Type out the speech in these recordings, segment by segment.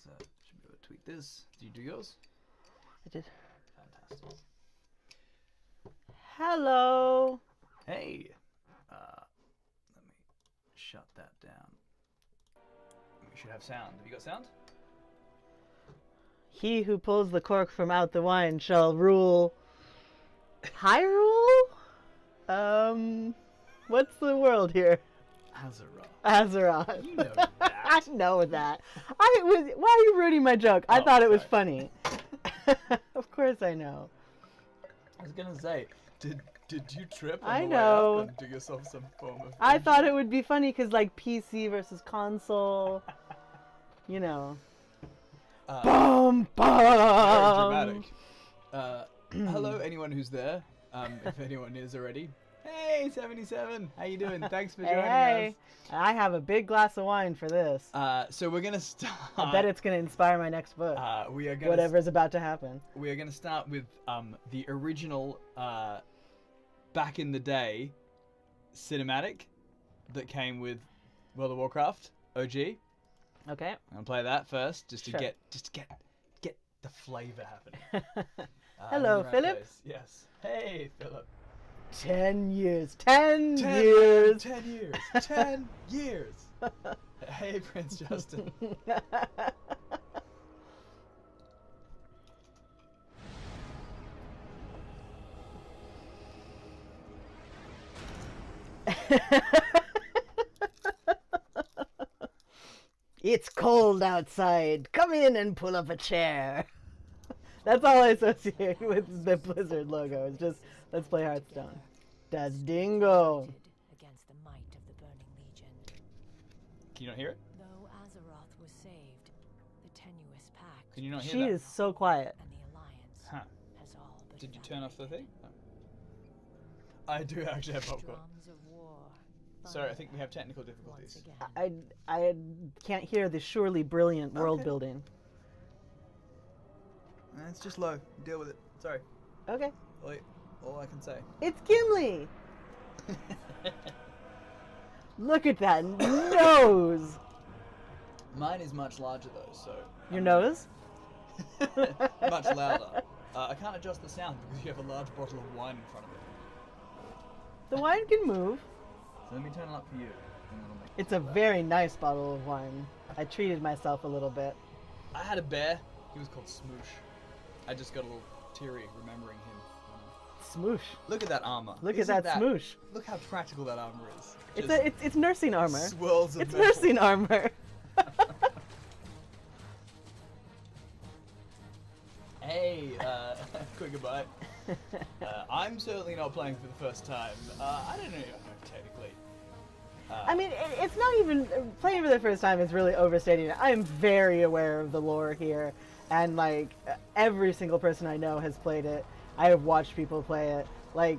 So should be able to tweak this. Did you do yours? I did. Fantastic. Hello. Hey. Let me shut that down. We should have sound. Have you got sound? He who pulls the cork from out the wine shall rule. Hyrule? What's the world here? Azeroth. You know that. I know that. Why are you ruining my joke? I thought it was funny. Of course I know. I was gonna say, did you trip on I the know. way up and do yourself some form of... I thought it would be funny because, like, PC versus console. You know. Boom, boom. Very dramatic. Hello, anyone who's there. If anyone is already. Hey, 77. How you doing? Thanks for joining Hey, I have a big glass of wine for this. us. So we're gonna start. I bet it's gonna inspire my next book. We are gonna. Whatever's about to happen. We are gonna start with the original back in the day cinematic that came with World of Warcraft OG. Okay. I'm gonna play that first, just to Sure. get the flavor happening. Hello, in the right Philip. place. Yes. Hey, Philip. 10 years. 10 years. 10 years. 10 years. Hey, Prince Justin. It's cold outside. Come in and pull up a chair. That's all I associate with the Blizzard logo. It's just, let's play Hearthstone. That's Dingo. Against the might of the Burning Legion. Can you not hear it? Though Azeroth was saved, the tenuous pact Can you not hear She that? is so quiet. and the alliance Huh. has all but Did you turn off the thing? evaporated. Oh. I do actually have popcorn. Drums of war. Sorry, I think we have technical Once difficulties. again. I can't hear the surely brilliant world Okay. building. It's just low. Deal with it. Sorry. Okay. Wait. All I can say. It's Gimli. Look at that nose. Mine is much larger though, so. Your nose? Much louder. I can't adjust the sound because you have a large bottle of wine in front of it. The wine can move. So let me turn it up for you. And that'll make It's a very nice bottle of wine. I treated myself a little bit. I had a bear. He was called Smoosh. I just got a little teary remembering him. Smoosh. Look at that armor. Look Isn't at that smoosh. Look how practical that armor is. It's nursing armor. Swirls of It's metal. nursing armor. Hey, quick goodbye. I'm certainly not playing for the first time. I don't know technically. I mean, it's not even playing for the first time is really overstating it. I am very aware of the lore here, and like every single person I know has played it. I have watched people play it. Like,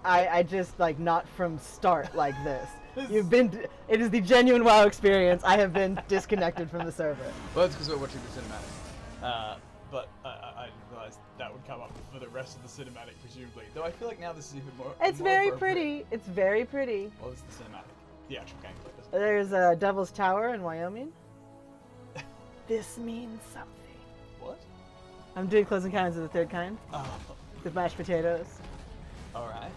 I just like not from start like this. It is the genuine WoW experience. I have been disconnected from the server. Well, that's because we're watching the cinematic. But I didn't realize that would come up for the rest of the cinematic, presumably. Though I feel like now this is even more. It's more very appropriate. pretty. It's very pretty. Well, this is the cinematic. The actual gameplay doesn't. There's a Devil's Tower in Wyoming. This means something. What? I'm doing Close Encounters of the Third Kind Oh, with mashed potatoes. all right.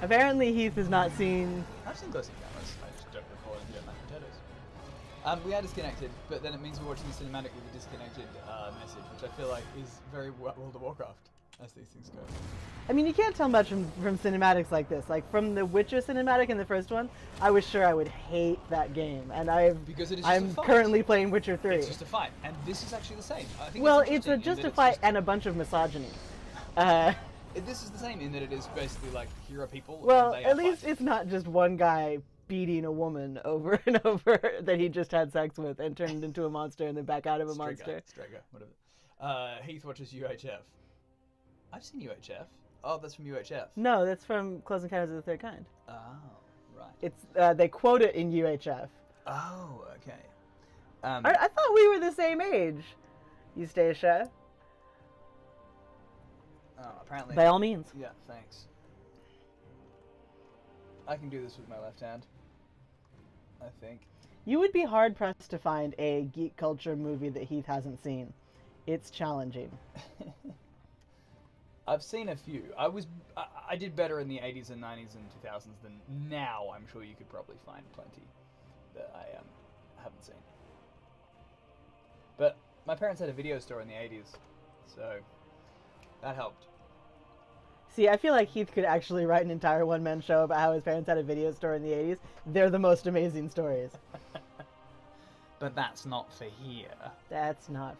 Apparently Heath has not seen... I've seen Close Encounters. I just don't recall any of mashed potatoes. We are disconnected, but then it means we're watching the cinematic with a disconnected message, which I feel like is very World of Warcraft, as these things go. I mean, you can't tell much from cinematics like this. Like, from the Witcher cinematic in the first one, I was sure I would hate that game. And Because it is just I'm a fight. currently playing Witcher 3. It's just a fight, and this is actually the same. I think Well, it's it's a interesting in just that a it's fight and a bunch of misogyny. This is the same in that it is basically like here are people. Well, and they at are least fighting. it's not just one guy beating a woman over and over that he just had sex with and turned into a monster and then back out of a monster. Strega, whatever. Heath watches UHF. I've seen UHF. Oh, that's from UHF. No, that's from Close Encounters of the Third Kind. Oh, right. It's they quote it in UHF. Oh, okay. I thought we were the same age, Eustacia. Oh, apparently. By all means. Yeah, thanks. I can do this with my left hand. I think. You would be hard pressed to find a geek culture movie that Heath hasn't seen. It's challenging. I've seen a few. I did better in the 80s and 90s and 2000s than now. I'm sure you could probably find plenty that I haven't seen. But my parents had a video store in the 80s, so that helped. See, I feel like Heath could actually write an entire one-man show about how his parents had a video store in the 80s. They're the most amazing stories. But that's not for here. It's not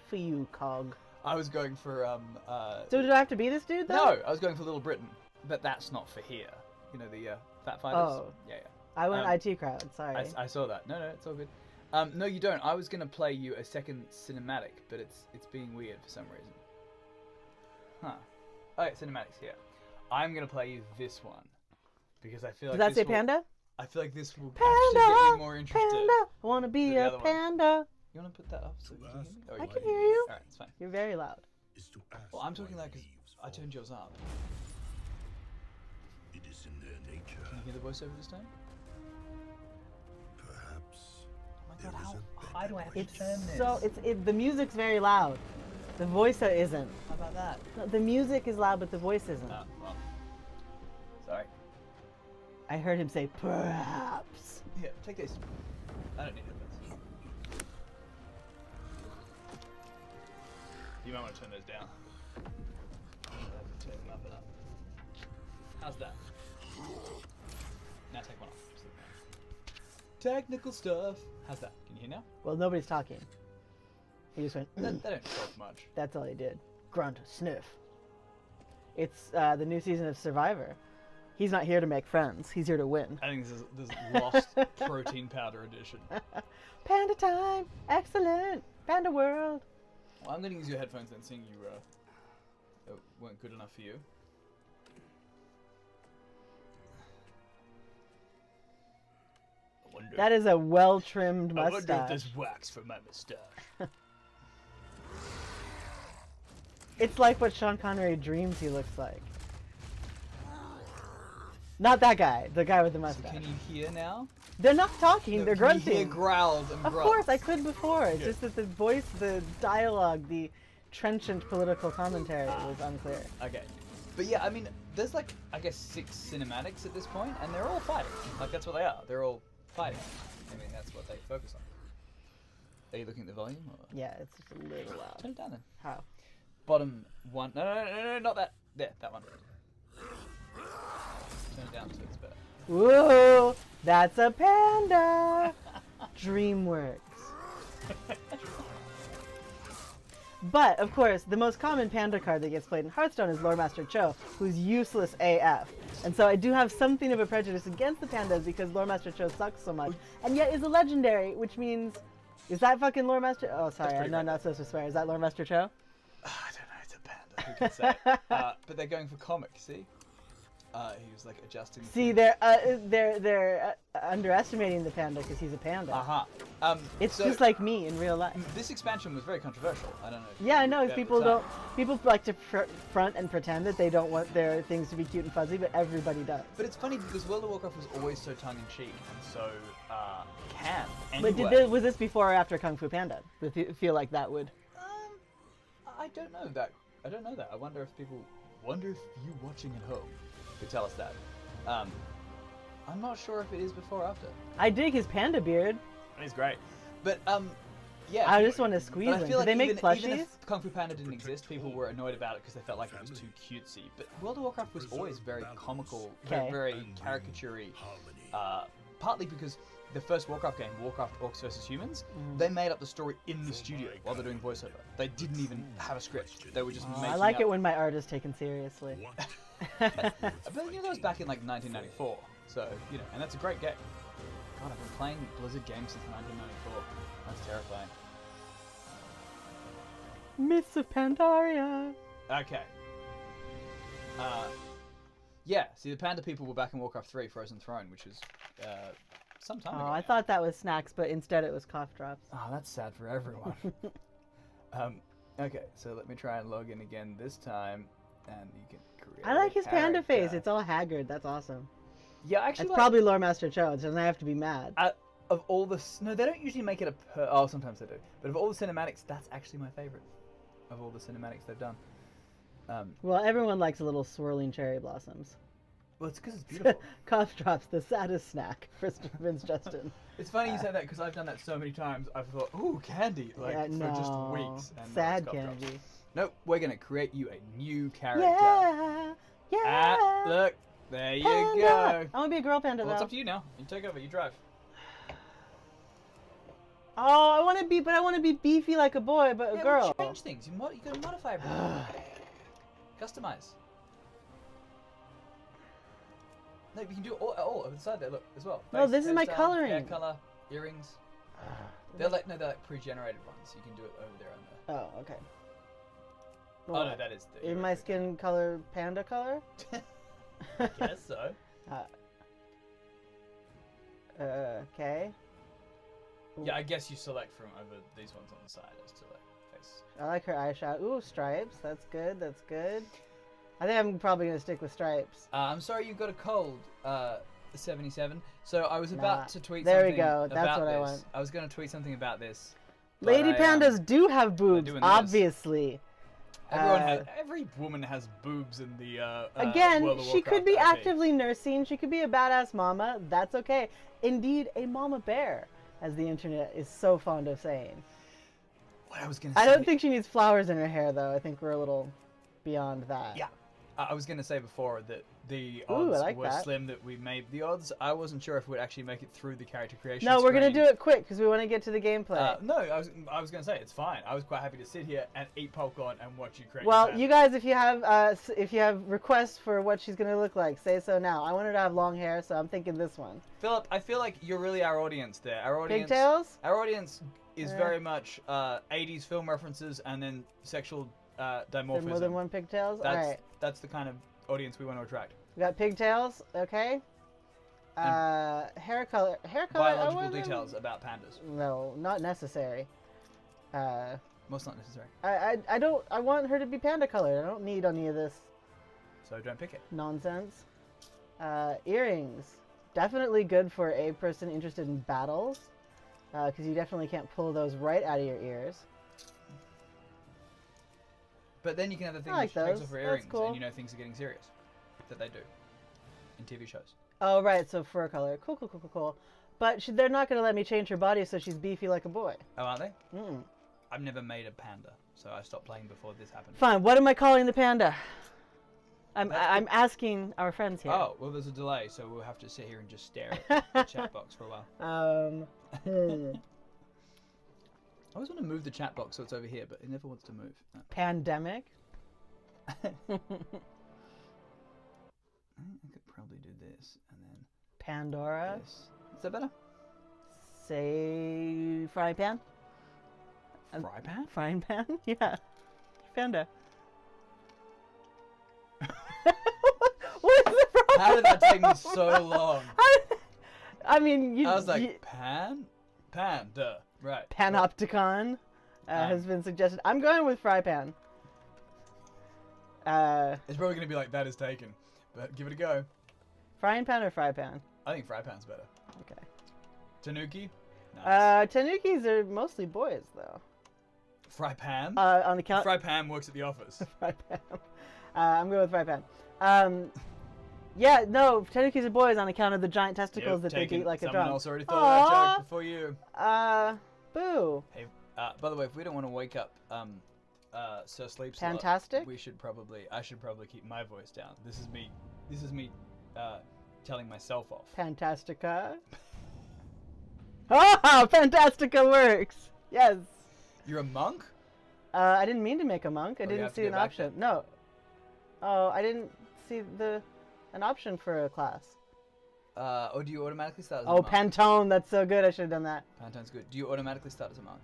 for you, Cog. I was going for So did I have to be this dude though? No, I was going for Little Britain, but that's not for here. You know the Fat Fighters. Oh. Yeah. I went IT crowd. Sorry. I saw that. No, it's all good. No, you don't. I was gonna play you a second cinematic, but it's being weird for some reason. Huh. Okay, cinematics here. I'm gonna play you this one because I feel like Does that say panda? I feel like this will Panda, actually get you more interested. Panda, I wanna be than the a other one. panda. You wanna put that up so you can hear me? Or I you can wanna hear you. Alright, it's fine. You're very loud. Well, I'm talking like 'cause I turned yours up. It is in their nature. Can you hear the voiceover this time? Perhaps. Oh my There god, is how a high do I have to It's turn this? so the music's very loud. The voice isn't. How about that? No, the music is loud, but the voice isn't. Oh, well. Sorry. I heard him say perhaps. Yeah, take this. I don't need headphones. You might want to turn those down. I'll have to turn them up and up. How's that? Now take one off. Just like that. Technical stuff. How's that? Can you hear now? Well, nobody's talking. He just went. They don't talk much. That's all he did. Grunt, sniff. It's the new season of Survivor. He's not here to make friends. He's here to win. I think this is Lost Protein Powder Edition. Panda time! Excellent! Panda world! Well, I'm going to use your headphones then, seeing you weren't good enough for you. I wonder, That is a well-trimmed I wonder if mustache. there's wax for my mustache. It's like what Sean Connery dreams he looks like. Not that guy. The guy with the So mustache. can you hear now? They're not talking. No, they're can you grunting. hear growls and Of grunts? course, I could before. It's Good. just that the voice, the dialogue, the trenchant political commentary was unclear. Okay. But yeah, I mean, there's like, I guess 6 cinematics at this point, and they're all fighting. Like, that's what they are. They're all fighting. I mean, that's what they focus on. Are you looking at the volume? Or? Yeah, it's just a little loud. Turn it down then. How? Bottom one. No, not that. There, that one. Turn it down so it's better. Whoa! That's a panda! DreamWorks. But, of course, the most common panda card that gets played in Hearthstone is Lore Master Cho, who's useless AF. And so I do have something of a prejudice against the pandas because Lore Master Cho sucks so much, and yet is a legendary, which means... Is that fucking Lore Master... Oh, sorry, pretty I'm rad. not supposed to swear. Is that Lore Master Cho? I don't know, it's a panda. Who can say? But they're going for comic, see? He was like adjusting. See, they're underestimating the panda because he's a panda. Uh-huh. It's So, just like me in real life. this expansion was very controversial. I don't know. If Yeah, I you know. knew that at People the don't. time. People like to front and pretend that they don't want their things to be cute and fuzzy, but everybody does. But it's funny because World of Warcraft was always so tongue-in-cheek and so canned. But Anyway. was this before or after Kung Fu Panda? Does it feel like that would? I don't know that. I don't know that. I wonder if you watching at home could tell us that. I'm not sure if it is before or after. I dig his panda beard. It's great, but yeah. I just want to squeeze But I him. feel Do they like make even plushies? if Kung Fu Panda didn't exist, people were annoyed about it because they felt like it was too cutesy. But World of Warcraft was always very comical, Okay. very caricature-y, partly because the first Warcraft game, Warcraft Orcs vs Humans, they made up the story in the studio while they're doing voiceover. They didn't even have a script. They were just making I like up. it when my art is taken seriously. But you know, that was back in like 1994, so you know, and that's a great game. God, I've been playing Blizzard games since 1994. That's terrifying. Myths of Pandaria. Okay. Yeah. See, the Panda people were back in Warcraft 3: Frozen Throne, which is some time ago. Oh, I now. thought that was snacks, but instead it was cough drops. Oh, that's sad for everyone. Okay, so let me try and log in again this time, and you can create. I like a his panda face. character. It's all haggard. That's awesome. Yeah, actually. It's like- probably Lore Master Cho. It doesn't have to be mad. of all the... No, they don't usually make it a... Oh, sometimes they do. But of all the cinematics, that's actually my favorite. Of all the cinematics they've done. Well, everyone likes a little swirling cherry blossoms. Well, it's because it's beautiful. Cough drops, the saddest snack for Vince Justin. It's funny you say that because I've done that so many times. I've thought, ooh, candy, like Yeah, for just no. weeks. And Sad it's cough drops. candy. Nope, we're gonna create you a new character. Yeah, yeah. Ah, look, there you Panda. go. I want to be a girl panda Well, it's though. up to you now. You take over. You drive. Oh, I want to be beefy like a boy, but a Yeah, girl. well, change things. You gotta modify everything. Customize. No, you can do it all over the side there. Look as well. No, this is my hairstyle, coloring. Hair color, earrings. They're like pre-generated ones. You can do it over there and there. Oh, okay. Oh no, that is. Is my skin color panda color? I guess so. Okay. Yeah, I guess you select from over these ones on the side as to like face. I like her eyeshadow. Ooh, stripes. That's good. That's good. I think I'm probably gonna stick with stripes. I'm sorry you got a cold, 77. So I was about to tweet there something we go. That's about what this. I want. I was going to tweet something about this. Lady pandas do have boobs, do in this. obviously. Every woman has boobs in the Again, World of she could Warcraft be IP. actively nursing. She could be a badass mama. That's okay. Indeed, a mama bear, as the internet is so fond of saying. What I was going to say. I don't think she needs flowers in her hair, though. I think we're a little beyond that. Yeah. I was going to say before that the odds were slim that we made the odds. I wasn't sure if we'd actually make it through the character creation No, we're going to screen. do it quick because we want to get to the gameplay. No, I was going to say it's fine. I was quite happy to sit here and eat popcorn and watch you create. Well, you guys, if you have requests for what she's going to look like, say so now. I want her to have long hair, so I'm thinking this one. Philip, I feel like you're really our audience there. Our audience. Pigtails? Our audience is very much 80s film references and then sexual dimorphism. More than one pigtails? All right. That's the kind of audience we want to attract. We got pigtails, okay. Hair color. Biological details about pandas. No, not necessary. Most not necessary. I want her to be panda colored. I don't need any of this So don't pick it. nonsense. Earrings. Definitely good for a person interested in battles. Because you definitely can't pull those right out of your ears. But then you can have the thing I which like takes those. off her That's earrings cool. and you know things are getting serious. That they do. In TV shows. Oh, right. So fur color. Cool. But they're not going to let me change her body so she's beefy like a boy. Oh, aren't they? Mm-mm. I've never made a panda, so I stopped playing before this happened. Fine. What am I calling the panda? I'm asking our friends here. Oh, well, there's a delay, so we'll have to sit here and just stare at the chat box for a while. I always want to move the chat box so it's over here, but it never wants to move. No. Pandemic. I could probably do this and then Pandora. this. Is that better? Say frying pan. Fry pan? Frying pan? Yeah. Panda. What's the problem? How did that take me so long? I mean, I was like, panda. Right. Panopticon has been suggested. I'm going with fry pan. It's probably going to be like, that is taken. But give it a go. Frying pan or fry pan? I think fry pan's better. Okay. Tanuki? Nice. Tanukis are mostly boys, though. Fry pan? On account. Fry pan works at the office. Fry pan. I'm going with fry pan. Yeah, no, Tanukis are boys on account of the giant testicles that they beat like a drum. Someone else already thought of that joke before you. Boo. Hey, by the way, if we don't want to wake up Sir Sleep's Fantastic. I should probably keep my voice down. This is me telling myself off. Fantastica. Oh, Fantastica works. Yes. You're a monk? I didn't mean to make a monk. I you didn't have to see go an back option. No. Oh, I didn't see an option for a class. Or do you automatically start as a Oh, monk? Pantone. That's so good. I should have done that. Pantone's good. Do you automatically start as a monk?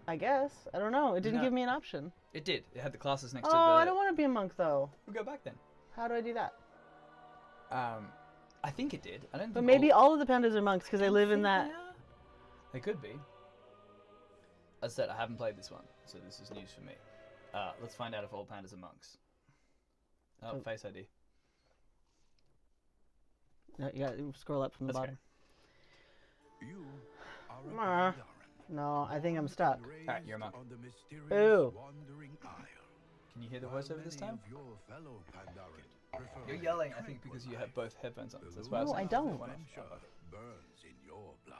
I guess. I don't know. It didn't No. give me an option. It did. It had the classes next Oh, to the... I don't want to be a monk, though. We'll go back then. How do I do that? I think it did. I don't think But maybe all of the pandas are monks because they live in that... They could be. As I said, I haven't played this one, so this is news for me. Let's find out if all pandas are monks. Oh, Face ID. No, you got to scroll up from the That's bottom. You No, I think I'm stuck. Alright, you're a monk. Ooh. Can you hear the voiceover this time? You're yelling, I think, because you have both headphones on. So that's why No, I don't. Burns in your blood.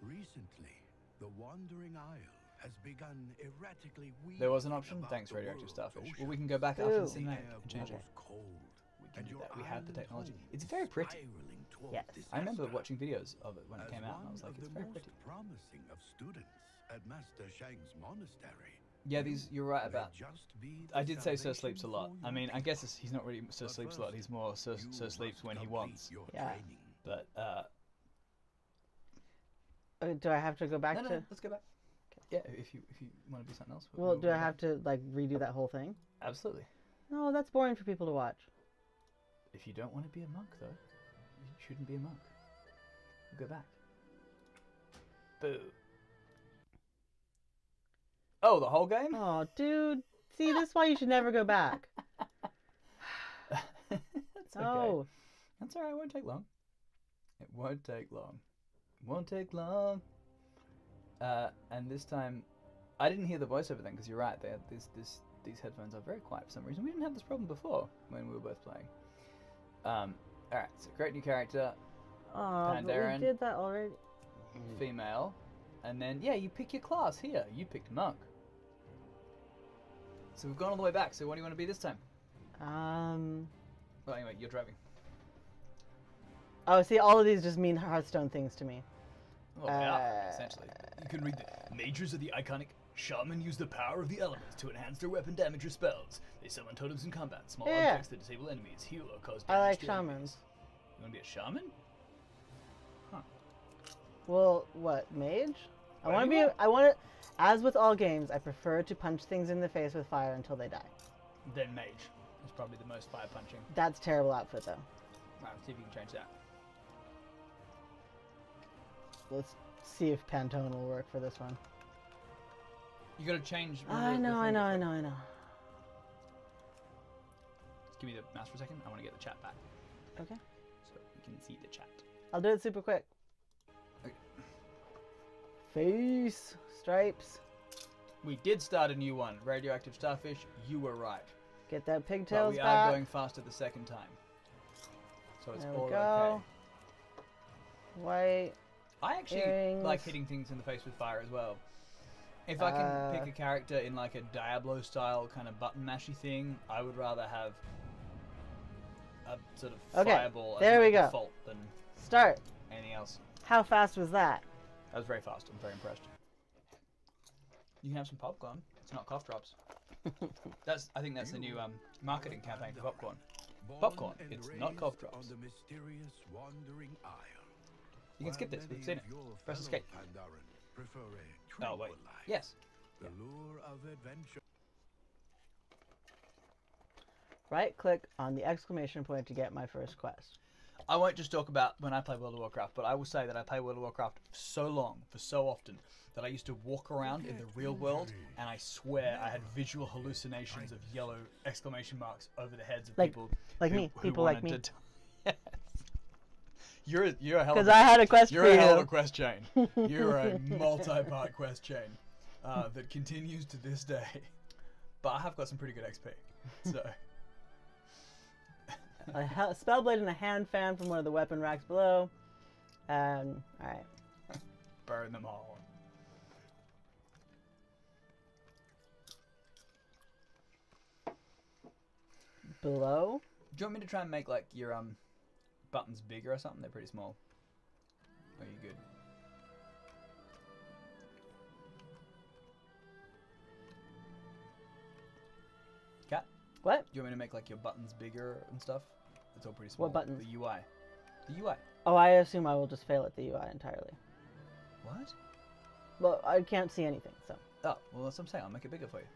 Recently, the Wandering Isle has begun erratically weaving There was an option? about Thanks, the Radioactive world Starfish. ocean. Well, we can go back after the Ooh. cinematic and change it. Cold, We can and do your that. We have the island technology. home It's is very pretty. spiraling toward Yes. I remember disaster. watching videos of it when it As came out, and I one was like, of it's the very most pretty. promising of students at Master Shang's monastery. Yeah, these you're right may about. just be I the did say Sir salvation Sleeps a lot. for I mean, I your guess troubles. he's not really Sir But Sleeps a lot. first, He's more Sir you Sleeps must when he complete wants. your Yeah. training. But Do I have to go back no, to? let's go back. Yeah, if you want to do something else. Well, we'll do go I have back. to like redo that whole thing? Absolutely. No, that's boring for people to watch. If you don't want to be a monk, though, you shouldn't be a monk. We'll go back. Boo. Oh, the whole game? Oh, dude. See, this is why you should never go back. That's okay. Oh, That's alright, it won't take long. It won't take long. It won't take long. And this time, I didn't hear the voiceover thing, because you're right, they had these headphones are very quiet for some reason. We didn't have this problem before when we were both playing. Alright, so create new character, oh, but we Pandaren. did that already. female, and then, yeah, you pick your class here. You picked monk. So we've gone all the way back, so what do you want to be this time? Well, anyway, you're driving. Oh, see, all of these just mean Hearthstone things to me. Well, they are, essentially. You can read the mages of the iconic shaman use the power of the elements to enhance their weapon damage or spells. They summon totems in combat, small Yeah. objects that disable enemies, heal or cause damage I like to shamans. enemies. You want to be a shaman? Huh. Well, what, mage? I What want to do you be. I want to. As with all games, I prefer to punch things in the face with fire until they die. Then mage is probably the most fire punching. That's terrible outfit, though. Right, see if you can change that. Let's see if Pantone will work for this one. You gotta change. I remember the know, I thing know, that- I know, I know. Just give me the mouse for a second. I want to get the chat back Okay. so we can see the chat. I'll do it super quick. Okay. Face stripes. We did start a new one, Radioactive Starfish. You were right. Get that But pigtails we back. are going faster the second time. So it's There all we go. okay. White. I actually Earrings. like hitting things in the face with fire as well. If I can pick a character in like a Diablo style kind of button mashy thing, I would rather have a sort of Okay, fireball as there my we go. default than Start. anything else. How fast was that? That was very fast. I'm very impressed. You can have some popcorn. It's not cough drops. I think that's the new marketing campaign for popcorn. Popcorn, Born and it's not raised cough drops. On the mysterious Wandering Isle. You can skip While this. We've many seen it. of your Press fellow escape. Pandaren prefer a Oh tranquil wait. life, Yes. The lure of adventure. Right click on the exclamation point to get my first quest. I won't just talk about when I play World of Warcraft, but I will say that I play World of Warcraft so long, for so often, that I used to walk around in the real world, and I swear I had visual hallucinations of yellow exclamation marks over the heads of Like- people. like who- me, who people like wanted me. to You're a hell of Because a, I had a quest you're for a hell of a you. quest chain. You're a multi-part quest chain that continues to this day. But I have got some pretty good XP, so. A spellblade and a hand fan from one of the weapon racks below. Alright. Burn them all. Below? Do you want me to try and make like your buttons bigger or something? They're pretty small. Are you good? Cat? What? Do you want me to make like your buttons bigger and stuff? It's all pretty small. What buttons? The UI. The UI. Oh, I assume I will just fail at the UI entirely. What? Well, I can't see anything, so. Oh, well that's what I'm saying. I'll make it bigger for you.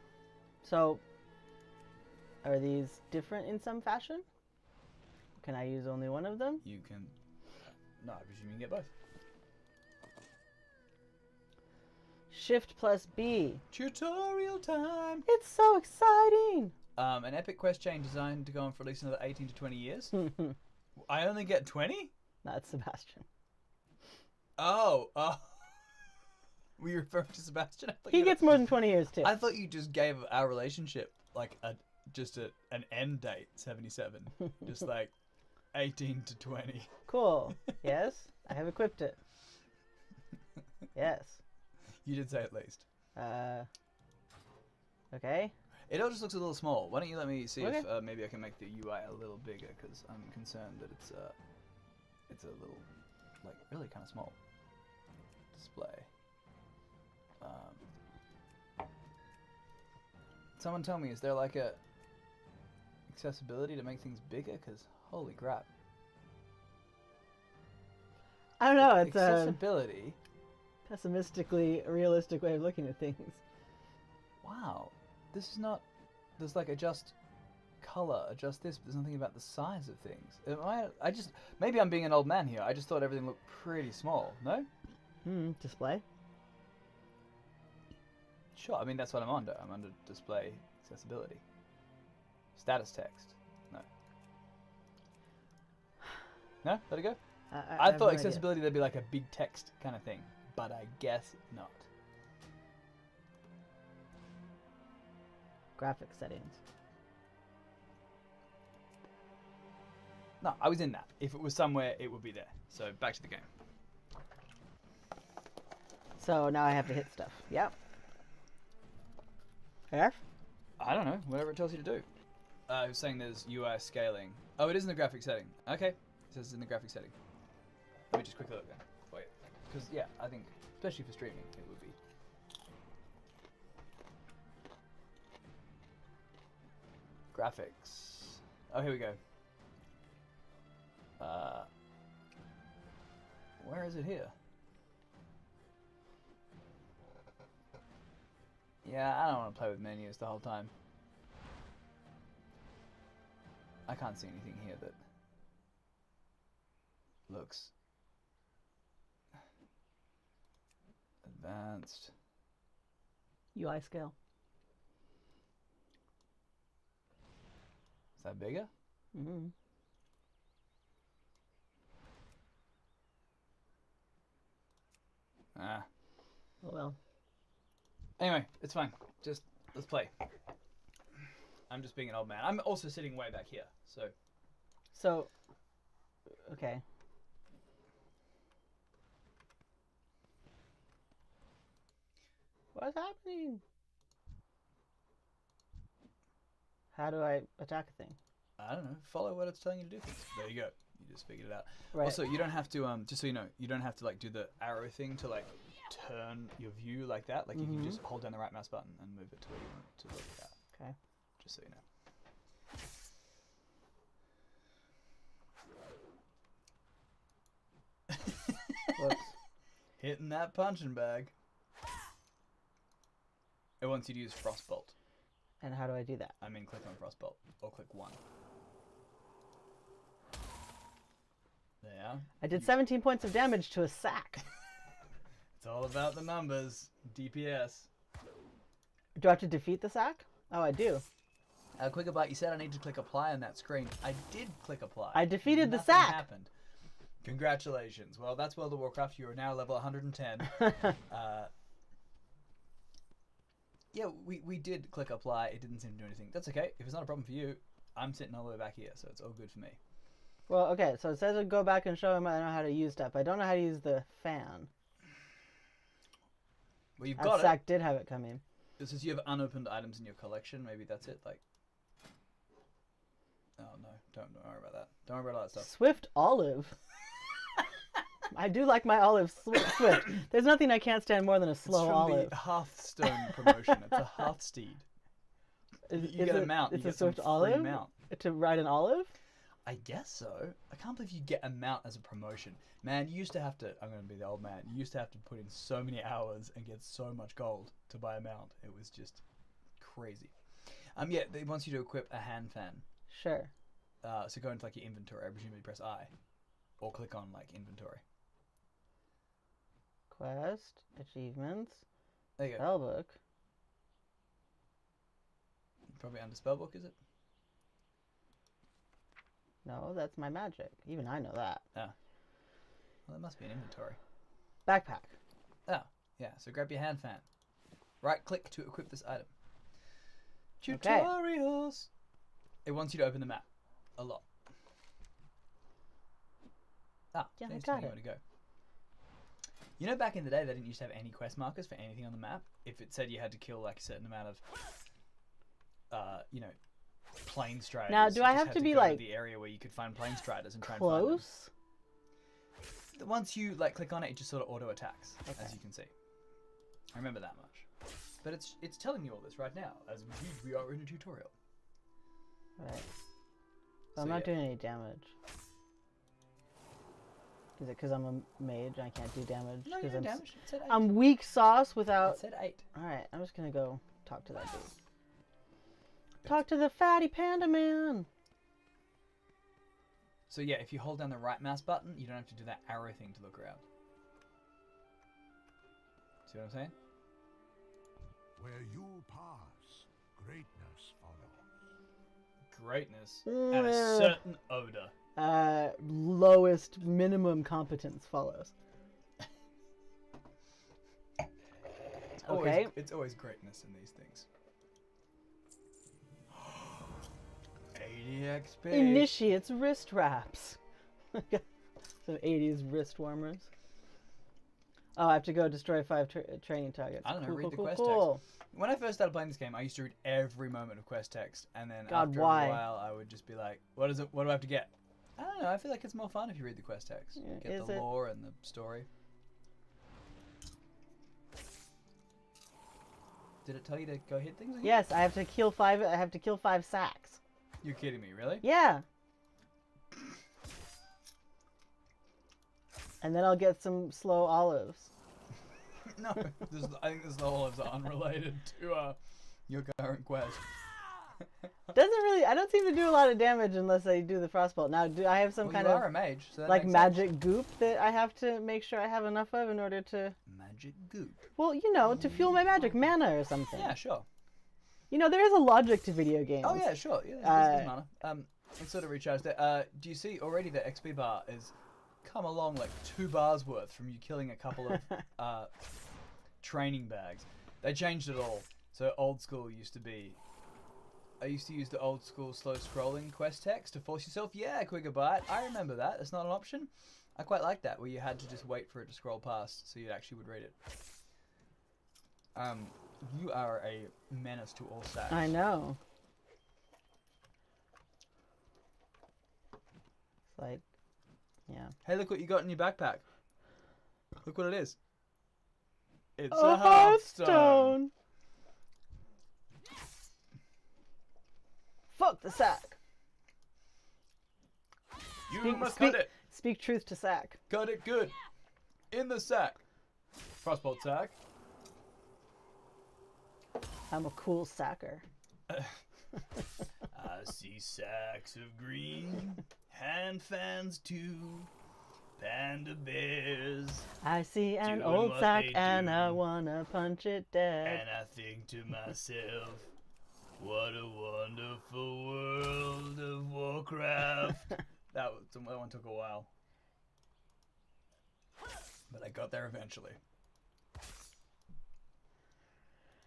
So, are these different in some fashion? Can I use only one of them? You can... No, I presume you can get both. Shift plus B. Tutorial time! It's so exciting! An epic quest chain designed to go on for at least another 18 to 20 years. I only get 20? That's Sebastian. Oh, were you referring to Sebastian? I thought He you- gets more than 20 years too. I thought you just gave our relationship like an end date, 77. Just like 18 to 20. Cool. Yes, I have equipped it. Yes. You did say at least. Okay. It all just looks a little small. Why don't you let me see Okay. if maybe I can make the UI a little bigger, because I'm concerned that it's a little, like, really kind of small. Display. Someone tell me, is there like a accessibility to make things bigger? Because holy crap. I don't know. It's a Accessibility. pessimistically realistic way of looking at things. Wow. This is not. There's like adjust color, adjust this, but there's nothing about the size of things. I just. Maybe I'm being an old man here. I just thought everything looked pretty small. No? Display. Sure. I mean, that's what I'm under. I'm under display accessibility. Status text. No. No? Let it go? I have thought no idea. accessibility there'd be like a big text kind of thing, but I guess not. Graphic settings. No, I was in that. If it was somewhere, it would be there. So back to the game. So now I have to hit stuff. Yep. F? I don't know. Whatever it tells you to do. It was saying there's UI scaling. Oh, it is in the graphic setting. Okay. It says it's in the graphic setting. Let me just quickly look then. Wait. Because, yeah, I think, especially for streaming, it would be. Graphics. Oh, here we go. Where is it here? Yeah, I don't want to play with menus the whole time. I can't see anything here that looks advanced. UI scale. Is that bigger? Mm-hmm. Ah. Oh well. Anyway, it's fine. Just let's play. I'm just being an old man. I'm also sitting way back here, so. So, okay. What's happening? How do I attack a thing? I don't know. Follow what it's telling you to do things. There you go. You just figured it out. Right. Also, you don't have to just so you know, you don't have to like do the arrow thing to like turn your view like that. Like you can just hold down the right mouse button and move it to where you want it to look at. Okay. Just so you know. Whoops. Hitting that punching bag. It wants you to use Frostbolt. And how do I do that? I mean, click on Frostbolt or click 1. There. I did 17 points of damage to a sack. It's all about the numbers. DPS. Do I have to defeat the sack? Oh, I do. Quick about, you said I need to click apply on that screen. I did click apply. I defeated the Nothing sack. happened. Congratulations. Well, that's World of Warcraft. You are now level 110. Yeah, we did click apply. It didn't seem to do anything. That's okay. If it's not a problem for you, I'm sitting all the way back here, so it's all good for me. Well, okay, so it says to go back and show him I know how to use stuff. I don't know how to use the fan. Well, you've That got sack did have it come in. it. It says you have unopened items in your collection. Maybe that's it. Like, oh no, don't worry about that. Don't worry about all that stuff. Swift Olive. I do like my olive swift. There's nothing I can't stand more than a slow it's from olive. the Hearthstone promotion. It's a Hearthsteed. You get a mount. It's You a get some swift free olive mount. to ride an olive. I guess so. I can't believe you get a mount as a promotion. Man, you used to have to, I'm going to be the old man, you used to have to put in so many hours and get so much gold to buy a mount. It was just crazy. Yeah, it wants you to equip a hand fan. Sure. So go into like your inventory. I presume you press I. Or click on like inventory. Quest, achievements, There you go. spellbook. Probably under spellbook, is it? No, that's my magic. Even I know that. Ah. Well, that must be an inventory. Backpack. Oh, yeah. So grab your hand fan. Right click to equip this item. Okay. Tutorials. It wants you to open the map a lot. Ah, Yeah, I it's got telling you it. where to go. You know, back in the day, they didn't used to have any quest markers for anything on the map. If it said you had to kill like a certain amount of, you know, plane striders. Now, do you I just have had to be, go like, the area where you could find plane striders and try and find them. Close? Once you like click on it, it just sort of auto attacks, Okay. as you can see. I remember that much. But it's telling you all this right now, as indeed we are in a tutorial. Right. So, I'm not yeah. doing any damage. Is it because I'm a mage and I can't do damage? No, you're 'Cause doing I'm, damage. It said 8. I'm weak sauce without... It said 8. Alright, I'm just gonna go talk to that dude. Talk to the fatty panda man! So yeah, if you hold down the right mouse button, you don't have to do that arrow thing to look around. See what I'm saying? Where you pass, greatness follows. Greatness and a Mm. certain odor. Lowest minimum competence follows. Okay. It's always greatness in these things. 80 XP. Initiates wrist wraps. Some 80s wrist warmers. Oh, I have to go destroy 5 training targets. I don't know, Cool, read cool, the cool, quest cool. text. When I first started playing this game, I used to read every moment of quest text, and then God, after why? a while, I would just be like, "What is it? What do I have to get?" I don't know. I feel like it's more fun if you read the quest text. Yeah, Get is the it? lore and the story. Did it tell you to go hit things again? Yes, I have to kill 5. I have to kill 5 sacks. You're kidding me, really? Yeah. And then I'll get some slow olives. No, I think the slow olives are unrelated to your current quest. Doesn't really. I don't seem to do a lot of damage unless I do the frostbolt. Now, do I have some Well, kind you of are a mage, so that like makes sense. magic goop that I have to make sure I have enough of in order to? Magic goop. Well, you know, to fuel my magic mana or something. Yeah, sure. You know, there is a logic to video games. Oh yeah, sure. Yeah, there's mana. Let's sort of recharge that. Do you see already the XP bar is come along like 2 bars worth from you killing a couple of training bags? They changed it all. So old school used to be. I used to use the old school slow scrolling quest text to force yourself. Yeah, quicker bite. I remember that. It's not an option. I quite like that, where you had to just wait for it to scroll past so you actually would read it. You are a menace to all stats. I know. It's like, yeah. Hey, look what you got in your backpack. Look what it is. It's A a hearthstone. hearthstone. Fuck the sack. You must cut it. Speak truth to sack. Cut it good. In the sack. Frostbolt sack. I'm a cool sacker. I see sacks of green. Hand fans too. Panda bears. I see an Doing old what sack they and do. I wanna punch it dead. And I think to myself, what a wonderful world of Warcraft. that one took a while. But I got there eventually.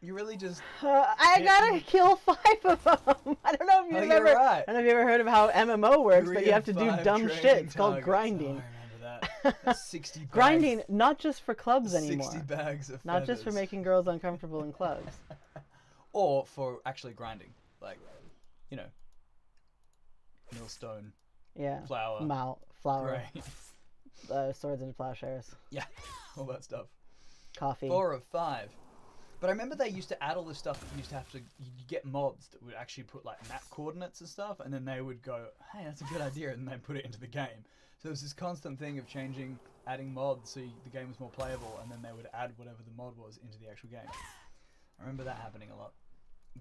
You really just... I gotta kill 5 of them. I don't know if you've you're ever. right. I don't know if you ever heard of how MMO works, but you have to do 3 dumb training shit. It's called targets. grinding. Oh, I remember that. That's 60 bags. Grinding, not just for clubs 60 anymore. bags of Not just for feathers. making girls uncomfortable in clubs. Or for actually grinding. Like, you know, millstone, Yeah. flour, Flour. grain. Swords and plowshares. Yeah, all that stuff. Coffee. 4 of 5. But I remember they used to add all this stuff that you used to have to... You get mods that would actually put, like, map coordinates and stuff, and then they would go, hey, that's a good idea, and they'd put it into the game. So there was this constant thing of changing, adding mods so the game was more playable, and then they would add whatever the mod was into the actual game. I remember that happening a lot.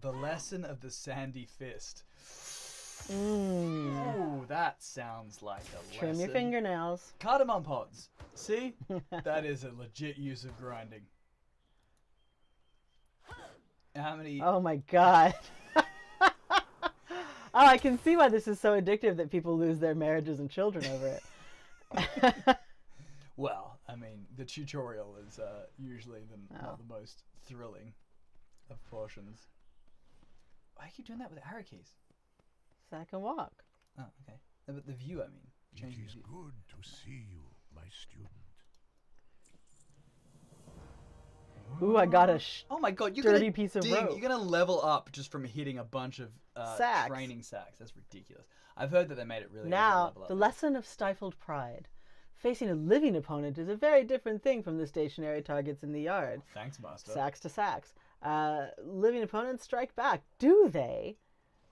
The Lesson of the Sandy Fist. Ooh, that sounds like a Trim lesson. your fingernails. Cardamom pods. See? That is a legit use of grinding. How many... Oh my god. Oh, I can see why this is so addictive that people lose their marriages and children over it. Well, I mean, the tutorial is usually not the most thrilling of portions. Why do you keep doing that with arrow keys? So I can walk. Oh, okay. No, but the view, I mean. Change It the is view. good to see you, my student. Ooh, I got a Oh my god, you're dirty gonna piece of ding, rope. You're gonna level up just from hitting a bunch of Sacks. training sacks. That's ridiculous. I've heard that they made it really easy to Now, level up. the lesson of stifled pride. Facing a living opponent is a very different thing from the stationary targets in the yard. Thanks, Master. Sacks to sacks. Living opponents strike back. Do they?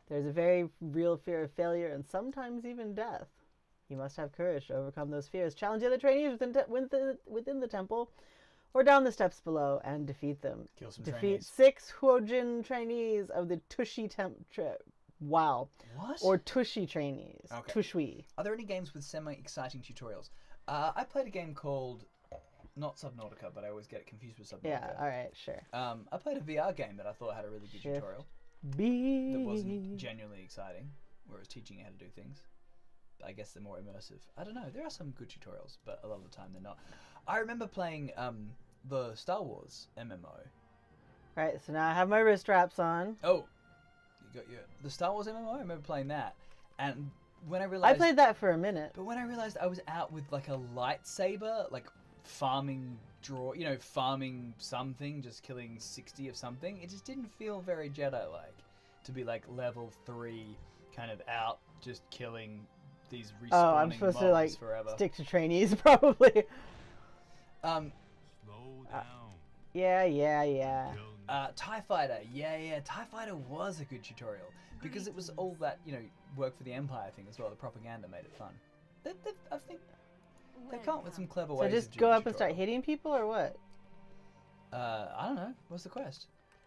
There's a very real fear of failure and sometimes even death. You must have courage to overcome those fears. Challenge the other trainees within the temple or down the steps below and defeat them. Kill some Defeat trainees. 6 Huojin trainees of the Tushi Wow. What? Or Tushi trainees. Okay. Tushui. Are there any games with semi-exciting tutorials? I played a game called, not Subnautica, but I always get it confused with Subnautica. Yeah, alright, sure. I played a VR game that I thought had a really good Shift. tutorial B. that wasn't genuinely exciting, where it was teaching you how to do things. I guess they're more immersive. I don't know. There are some good tutorials, but a lot of the time they're not. I remember playing the Star Wars MMO. Right, so now I have my wrist wraps on. Oh, you got the Star Wars MMO. I remember playing that, and when I realized I played that for a minute. But when I realized I was out with like a lightsaber, like farming farming something, just killing 60 of something, it just didn't feel very Jedi-like to be like level 3, kind of out, just killing these respawning Oh, I'm supposed to like forever. stick to trainees probably. Slow down. Yeah. TIE Fighter, yeah, TIE Fighter was a good tutorial because it was all that, work for the Empire thing as well. The propaganda made it fun. I think they come up with some clever So ways. just of go doing up and start tutorial. hitting people or what? I don't know. What's the quest?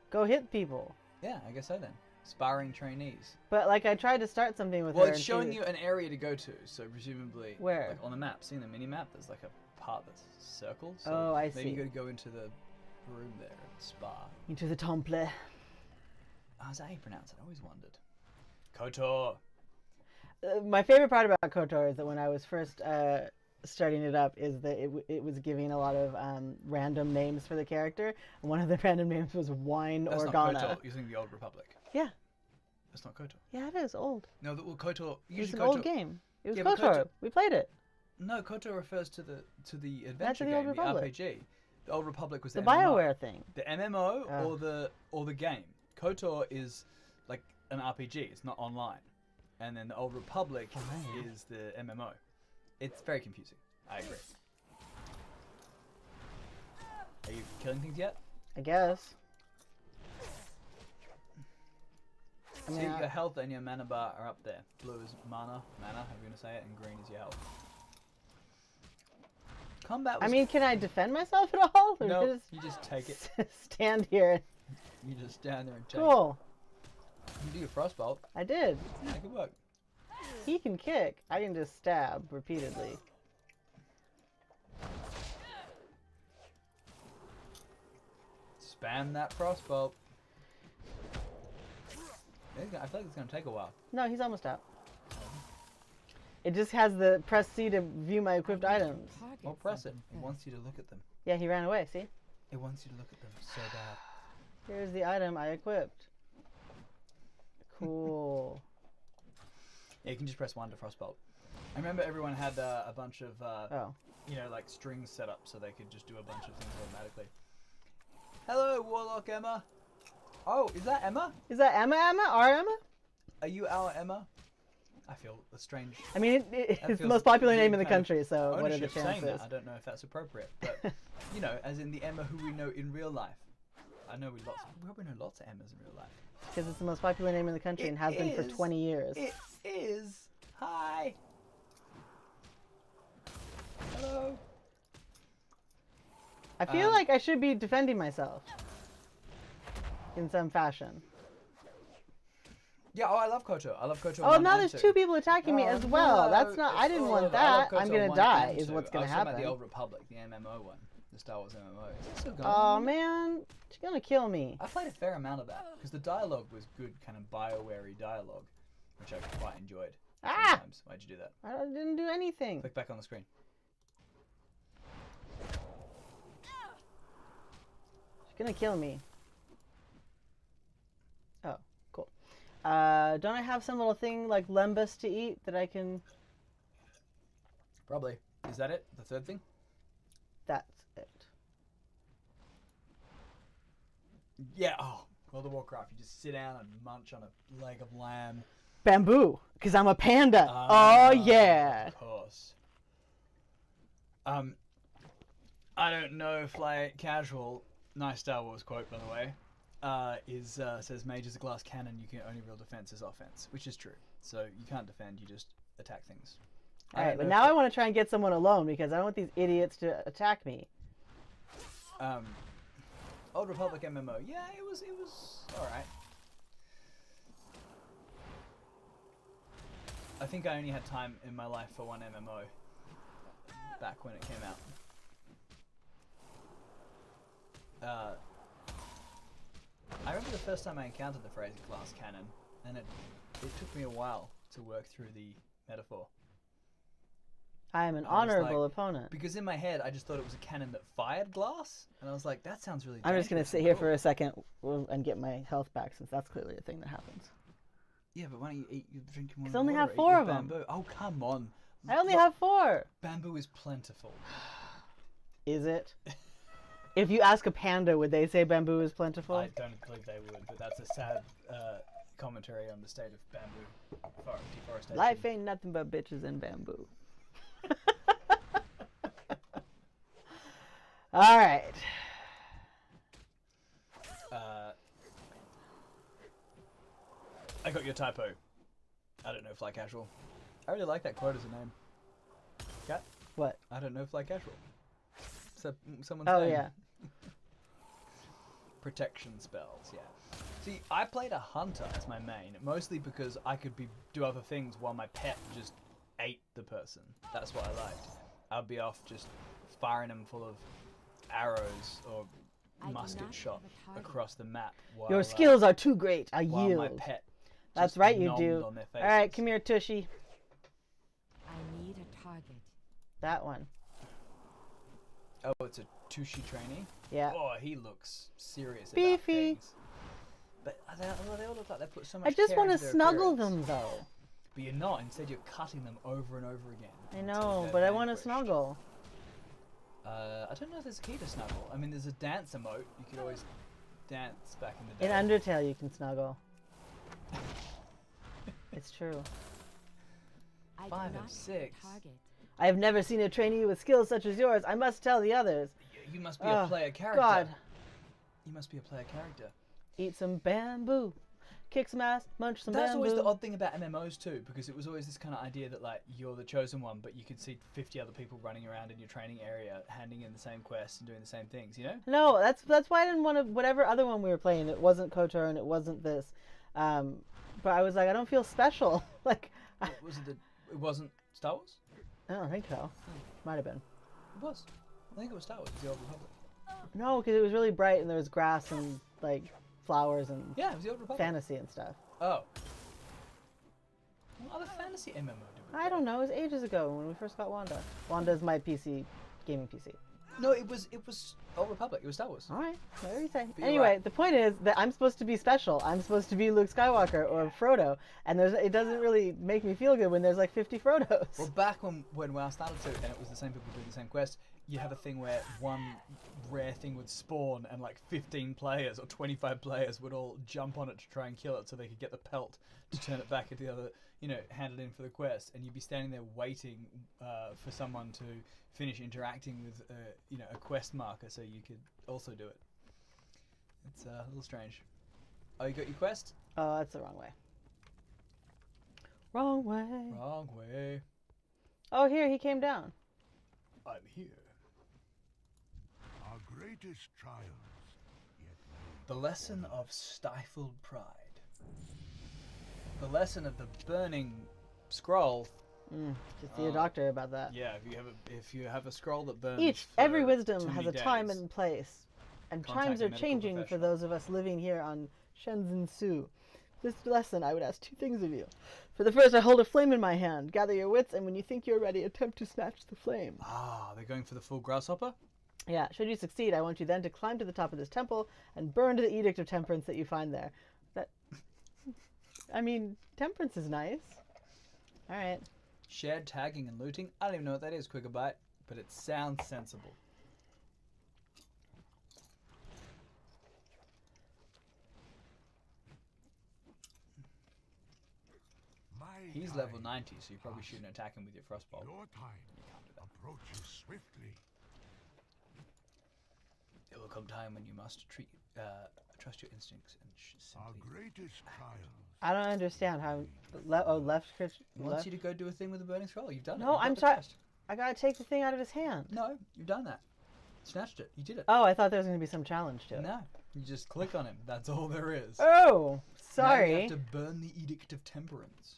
Go hit people. Yeah, I guess so then. Sparring trainees. But like I tried to start something with Well, her. it's and showing she- you an area to go to, so presumably Where? like on the map. See the mini map? There's like a part that's circled. So Oh, I maybe see. you got to go into the room there and spar. Into the temple. Oh, is that how you pronounce it? I always wondered. KOTOR. My favorite part about KOTOR is that when I was first starting it up is that it was giving a lot of random names for the character. And one of the random names was Wine That's not Organa. KOTOR. You're thinking the Old Republic. Yeah. That's not KOTOR. Yeah, it is old. No, KOTOR. It's Usually an KOTOR. old game. It was Yeah, but KOTOR. KOTOR- We played it. No, KOTOR refers to the adventure the game, Old Republic. the RPG. The Old Republic was The MMO. BioWare thing. The MMO Oh. or the game. KOTOR is like an RPG. It's not online. And then the Old Republic Fine. is the MMO. It's very confusing. I agree. Are you killing things yet? I guess. I See, mean, your health and your mana bar are up there. Blue is mana, however you're gonna say it, and green is your health. Combat was can I defend myself at all? Or no, just you just take it. stand here? You just stand there and take Cool. it. You do your frostbolt. I did. Make it work. He can kick. I can just stab repeatedly. Spam that frostbolt. I feel like it's gonna take a while. No, he's almost out. It just has the press C to view my equipped items. Well, press it. It wants you to look at them. Yeah, he ran away, see? It wants you to look at them so bad. Here's the item I equipped. Cool. Yeah, you can just press 1 to frostbolt. I remember everyone had a bunch of, Oh. like strings set up so they could just do a bunch of things automatically. Hello, Warlock Emma. Oh, is that Emma? Is that Emma? Our Emma? Are you our Emma? I feel a strange I mean, it's the feels most popular name in the weird kind of country, so what are the ownership saying that. chances? I don't know if that's appropriate, but as in the Emma who we know in real life. I know we probably know lots of Emmas in real life. Because it's the most popular name in the country and has been for 20 years. It is. Hi. Hello. I feel like I should be defending myself. In some fashion. Yeah, I love KOTOR. I love KOTOR. Oh, 1 now and there's 2. two people attacking me Oh, as well. no. That's not. I didn't Oh, want I that. love I'm KOTOR gonna 1 die. and Is 2. what's gonna I was talking about happen. the Old Republic, the MMO one, the Star Wars MMO. Is it still going? Oh man, she's gonna kill me. I played a fair amount of that because the dialogue was good, kind of Bioware-y dialogue, which I quite enjoyed. Ah! Sometimes. Why'd you do that? I didn't do anything. Click back on the screen. gonna kill me. Oh, cool. Don't I have some little thing like lembas to eat that I can... Probably. Is that it? The third thing? That's it. Yeah. Oh, World of Warcraft. You just sit down and munch on a leg of lamb. Bamboo, because I'm a panda. Oh, yeah. Of course. I don't know if like casual, nice Star Wars quote by the way, says mage is a glass cannon, you can only real defense is offense, which is true. So you can't defend, you just attack things. Alright, but now I want to try and get someone alone because I don't want these idiots to attack me. Old Republic MMO, yeah, it was alright. I think I only had time in my life for one MMO back when it came out. I remember the first time I encountered the phrase glass cannon, and it took me a while to work through the metaphor. I am an honorable opponent. Because in my head, I just thought it was a cannon that fired glass, and I was like, that sounds really I'm just going to dangerous sit and here cool. for a second and get my health back, since that's clearly a thing that happens. Yeah, but why don't you eat? You drink more. I only water, have eat 4 your of them. bamboo. Oh, come on. I only have 4. Bamboo is plentiful. Is it? If you ask a panda, would they say bamboo is plentiful? I don't believe they would, but that's a sad commentary on the state of bamboo deforestation. Life ain't nothing but bitches and bamboo. All right. I got your typo. I don't know Fly Casual. I really like that quote as a name. Cat? What? I don't know Fly Casual. So someone's Oh, name. yeah. Protection spells, yeah. See, I played a hunter as my main, mostly because I could do other things while my pet just ate the person. That's what I liked. I'd be off just firing them full of arrows or musket shot across the map. While, Your skills are too great. I while yield. my pet That's just right, you nommed do. on their All right, faces. come here, Tushy. I need a target. That one. Oh, it's a Tushy trainee? Yeah. Oh, he looks serious about Beefy. things. But they all look like they put so much I just care want to into their snuggle appearance. them, though. But you're not. Instead, you're cutting them over and over again. I until know, they're but I want to vanquished. snuggle. I don't know if there's a key to snuggle. I mean, there's a dance emote. You could always dance back in the day. In Undertale, you can snuggle. It's true. I do 5 not of have 6. a target. I have never seen a trainee with skills such as yours. I must tell the others. You must be a player character. God. You must be a player character. Eat some bamboo. Kick some ass. Munch some That's bamboo. always the odd thing about MMOs too, because it was always this kind of idea that like you're the chosen one, but you could see 50 other people running around in your training area, handing in the same quests and doing the same things. You know? No, that's why I didn't want to. Whatever other one we were playing, it wasn't KOTOR and it wasn't this. But I was like, I don't feel special. Like, It wasn't Star Wars. I don't think so. Might have been. It was. I think it was Star Wars. The Old Republic. No, because it was really bright and there was grass and like flowers and Yeah, it was the Old Republic. fantasy and stuff. Oh. What other fantasy MMO did we I don't know. It was ages ago when we first got Wanda. Wanda's my PC, gaming PC. No, it was Old Republic. It was Star Wars. All right, whatever you say. you're Anyway, right. the point is that I'm supposed to be special. I'm supposed to be Luke Skywalker or Frodo, and it doesn't really make me feel good when there's like 50 Frodos. Well, back when I started to, and it was the same people doing the same quest, you have a thing where one rare thing would spawn, and like 15 players or 25 players would all jump on it to try and kill it, so they could get the pelt to turn it back into the other, hand it in for the quest, and you'd be standing there waiting for someone to finish interacting with, a quest marker, so you could also do it. It's a little strange. Oh, you got your quest? Oh, that's the wrong way. Wrong way. Wrong way. Oh, here, he came down. I'm here. Our greatest trials yet The lesson of stifled pride. The lesson of the burning scroll. Just see a doctor about that. Yeah, if you have a scroll that burns. Every for wisdom too has many a time days, and place, and Contact times a are medical changing for professional. those of us living here on Shenzhen Su. This lesson, I would ask 2 things of you. For the first, I hold a flame in my hand. Gather your wits, and when you think you're ready, attempt to snatch the flame. Ah, they're going for the full grasshopper. Yeah, should you succeed, I want you then to climb to the top of this temple and burn the Edict of Temperance that you find there. That, I mean, temperance is nice. All right. Shared tagging and looting. I don't even know what that is, Quickabite, but it sounds sensible. He's level 90, so you probably shouldn't attack him with your frostbolt. Your time approaches swiftly. There will come time when you must trust your instincts and Our simply. greatest trials. I don't understand how. Left. He wants you to go do a thing with the burning scroll. You've done it. No, You've got I'm the sorry. quest. I gotta take the thing out of his hand. No, you've done that. Snatched it. You did it. Oh, I thought there was gonna be some challenge to it. No, you just click on him. That's all there is. Oh, Now sorry. you have to burn the Edict of Temperance.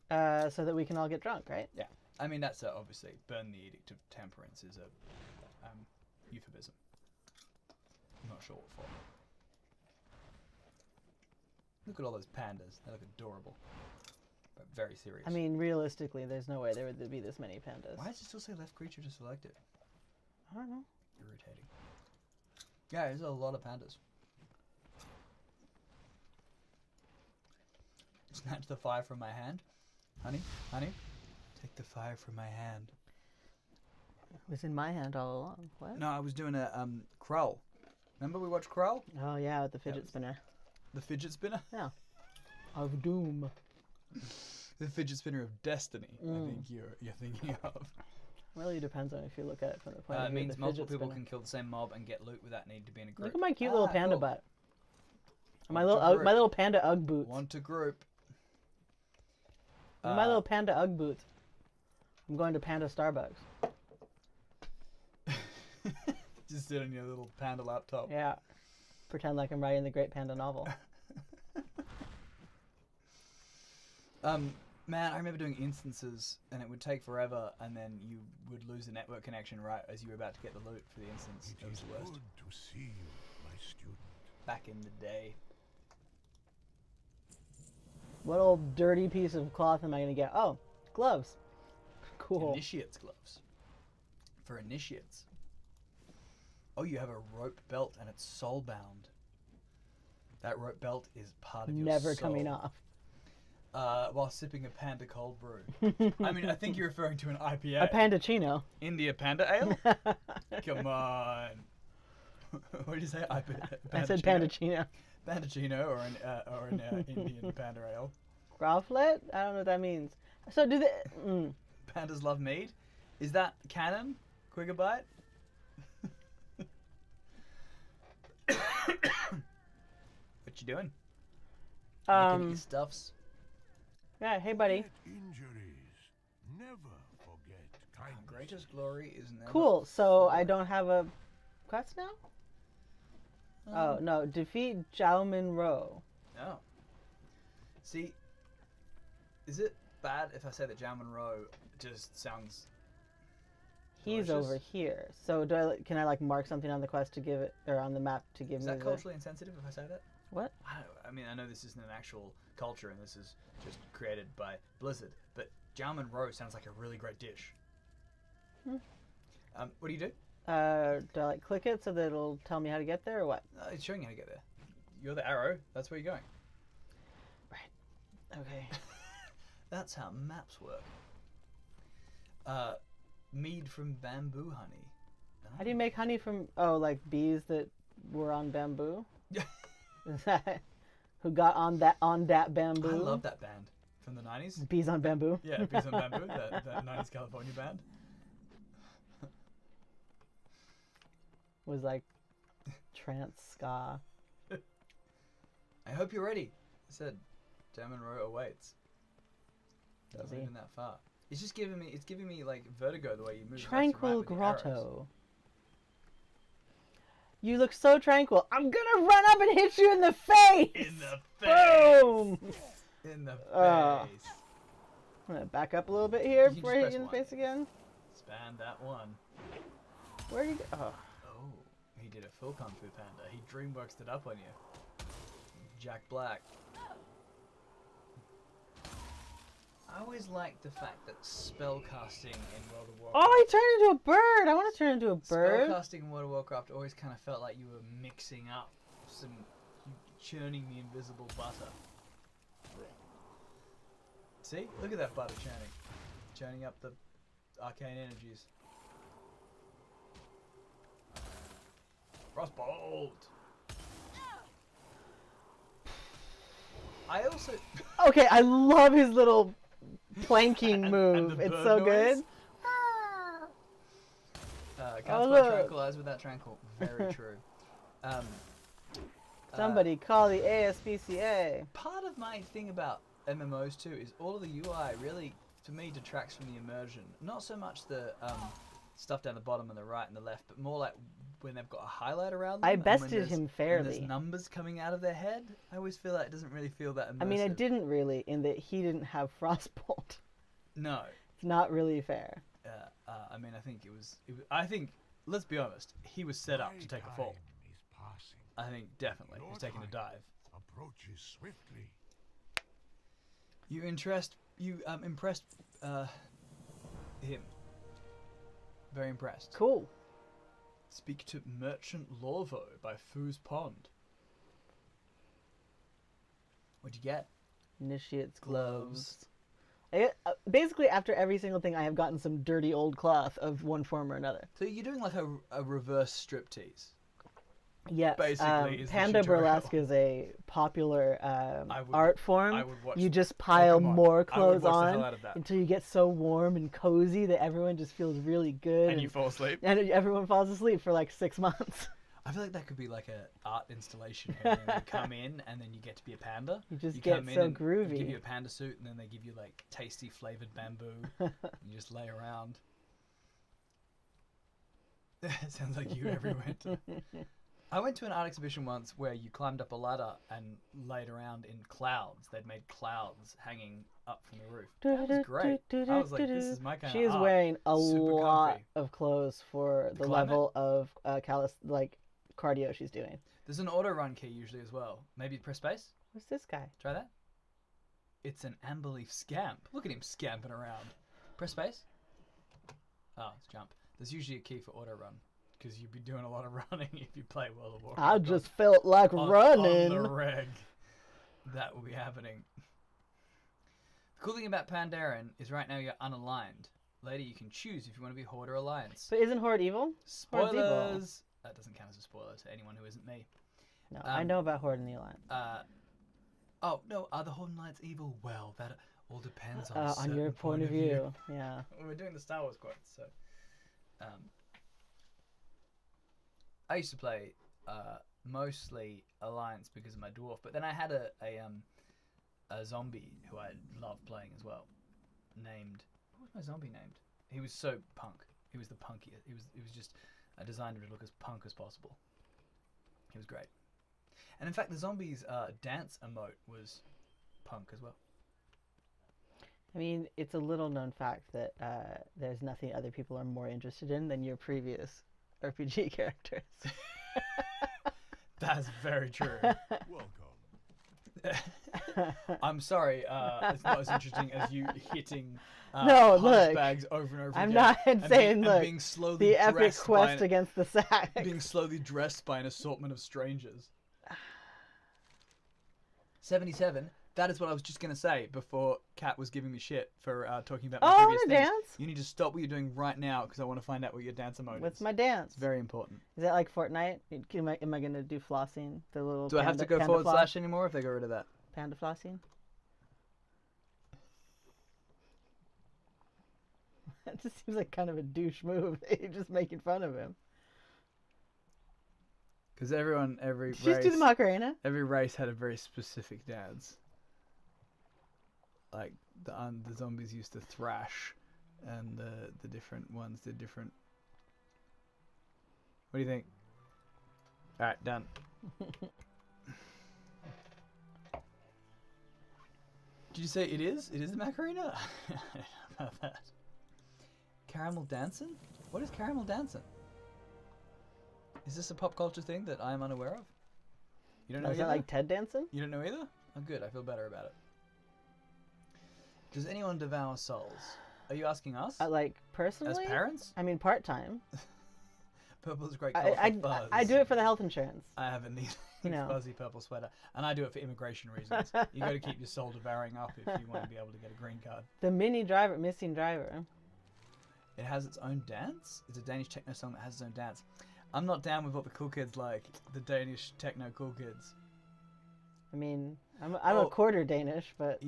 So that we can all get drunk, right? Yeah, I mean that's obviously burn the Edict of Temperance is a euphemism. I'm not sure what for. Look at all those pandas. They look adorable, but very serious. I mean, realistically, there's no way there would be this many pandas. why does it still say left creature to select it? I don't know. Irritating. Yeah, there's a lot of pandas. Snatch the fire from my hand. Honey, honey, take the fire from my hand. It was in my hand all along. What? No, I was doing a Krull. Remember we watched Krull? Oh yeah, with the fidget spinner. The fidget spinner? Yeah. Of doom. The fidget spinner of destiny, I think you're thinking of. Really depends on if you look at it from the point of It view of means the multiple fidget people spinner. can kill the same mob and get loot without needing to be in a group. Look at my cute little panda cool. butt. Want to My group. little panda Ugg boots. Want to group. My little panda Ugg boots. I'm going to Panda Starbucks. Just sit on your little panda laptop. Yeah. Pretend like I'm writing the great panda novel. Man, I remember doing instances, and it would take forever, and then you would lose the network connection right as you were about to get the loot for the instance. It was It is the worst. good to see you, my student. Back in the day. What old dirty piece of cloth am I going to get? Oh, gloves. Cool. Initiates gloves. For initiates. Oh, you have a rope belt, and it's soul-bound. That rope belt is part of your Never soul. coming off. While sipping a panda cold brew. I mean, I think you're referring to an IPA. A Pandachino. India Panda Ale? Come on. What did you say? I said Pandachino. Pandachino or an Indian Panda Ale. Growflet? I don't know what that means. So do they... Pandas love mead? Is that canon? Quickabite? What you doing? Looking at your stuffs? Yeah, hey buddy. Forget injuries. Never forget kindness. Greatest glory is never. Cool, so I don't have a quest now? Um, Oh, no. Defeat Zhao Minro. No. See, is it bad if I say that Jam Monroe just sounds He's delicious? over here. So can I like mark something on the quest to give it, or on the map to give Is me that the... culturally insensitive if I say that? What? I mean, I know this isn't an actual culture and this is just created by Blizzard, but Jam Monroe sounds like a really great dish. What do you do? Do I like click it so that it'll tell me how to get there, or what? It's showing you how to get there. You're the arrow. That's where you're going. Right. Okay. That's how maps work. Mead from bamboo honey. How do you make honey from... Oh, like bees that were on bamboo? Is that... Who got on that bamboo? I love that band from the 90s. Bees on bamboo? Yeah, Bees on Bamboo, that 90s California band. Was like trance ska. I hope you're ready. I said, Jam Monroe awaits. Doesn't he? even that far. It's just giving me like vertigo the way you move. Tranquil left and right with the arrows. Grotto. You look so tranquil. I'm gonna run up and hit you in the face! In the face! Boom! In the face! I'm gonna back up a little bit here You before I just hit you in the press face again. Span that one. Where are you go? Oh. Oh, he did a full Kung Fu Panda. He DreamWorksed it up on you. Jack Black. I always liked the fact that spellcasting in World of Warcraft. Oh, he turned into a bird. I want to turn into a bird. Spellcasting in World of Warcraft always kind of felt like you were mixing up churning the invisible butter. See? Look at that butter churning. Churning up the arcane energies. Frostbolt! I also... Okay, I love his little planking move. It's so good. Can't spell tranquilize without tranquil. Very true. Somebody call the ASPCA. Part of my thing about MMOs too is all of the UI really, to me, detracts from the immersion. Not so much the stuff down the bottom and the right and the left, but more like when they've got a highlight around them. I bested him fairly. And there's numbers coming out of their head. I always feel like it doesn't really feel that immersive. I mean, I didn't really, in that he didn't have Frostbolt. No. It's not really fair. I mean, I think it was. I think, let's be honest, he was set up to take a fall. I think definitely he was taking a dive. Approaches swiftly. You impressed him. Very impressed. Cool. Speak to Merchant Lorvo by Foo's Pond. What'd you get? Initiate's gloves. Basically, after every single thing, I have gotten some dirty old cloth of one form or another. So you're doing like a reverse striptease. Yes. Basically, is Panda the tutorial. Burlesque is a popular art form. I would watch you just pile more clothes the hell on out of that. until you get so warm and cozy that everyone just feels really good. And you fall asleep. And everyone falls asleep for like 6 months. I feel like that could be like an art installation area. You come in and then you get to be a panda. You just get come in so and groovy. They give you a panda suit and then they give you like tasty flavored bamboo. You just lay around. Sounds like you every winter. I went to an art exhibition once where you climbed up a ladder and laid around in clouds. They'd made clouds hanging up from the roof. That was great. I was like, this is my kind She of is art. wearing a Super lot comfy. of clothes for the climate? level of cardio she's doing. There's an auto run key usually as well. Maybe press space. What's this guy? Try that. It's an Amberleaf scamp. Look at him scamping around. Press space. Oh, it's jump. There's usually a key for auto run because you'd be doing a lot of running if you play World of Warcraft. I just felt like running. On the reg. That will be happening. The cool thing about Pandaren is right now you're unaligned. Later you can choose if you want to be Horde or Alliance. But isn't Horde evil? Horde's evil. Spoilers! That doesn't count as a spoiler to anyone who isn't me. No, I know about Horde and the Alliance. Oh, no, are the Horde and Alliance evil? Well, that all depends on On your point of view. Yeah. We're doing the Star Wars quotes, so... I used to play mostly Alliance because of my dwarf, but then I had a zombie who I loved playing as well. Named... What was my zombie named? He was so punk. He was the punkiest. He was just... I designed him to look as punk as possible. He was great. And in fact, the zombies' dance emote was punk as well. I mean, it's a little known fact that there's nothing other people are more interested in than your previous RPG characters. That's very true. Welcome. I'm sorry, it's not as interesting as you hitting No, punch look, bags over and over I'm again. not saying, and look, being slowly the epic dressed quest by against the sack. being slowly dressed by an assortment of strangers. 77. That is what I was just going to say before Kat was giving me shit for talking about my Oh, I previous want to things. dance. You need to stop what you're doing right now because I want to find out what your dance emote What's is. my dance? It's very important. Is that like Fortnite? Am I going to do flossing? The little Do I have to go panda floss? / anymore if they got rid of that? Panda flossing? That just seems like kind of a douche move. You're just making fun of him. Because every Just do the Macarena. every race had a very specific dance. Like the zombies used to thrash, and the different ones did different. What do you think? All right, done. Did you say it is? It is the Macarena? I don't know about that. Caramel dancing? What is caramel dancing? Is this a pop culture thing that I am unaware of? You don't know Is that either? like Ted dancing? You don't know either? Oh, good. I feel better about it. Does anyone devour souls? Are you asking us? Like, personally? As parents? I mean, part-time. Purple's a great colour for fuzz. I do it for the health insurance. I have a neat No. fuzzy purple sweater. And I do it for immigration reasons. You got to keep your soul devouring up if you want to be able to get a green card. The missing driver. It has its own dance? It's a Danish techno song that has its own dance. I'm not down with what the cool kids like. The Danish techno cool kids. I mean, I'm a quarter Danish, but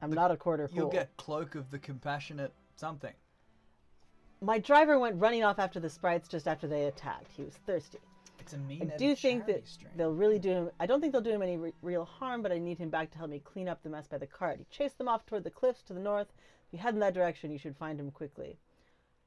I'm not a quarter cool. You'll get Cloak of the Compassionate something. My driver went running off after the sprites just after they attacked. He was thirsty. It's a mean. I do think that they'll really do him. I don't think they'll do him any real harm, but I need him back to help me clean up the mess by the cart. He chased them off toward the cliffs to the north. If you head in that direction, you should find him quickly.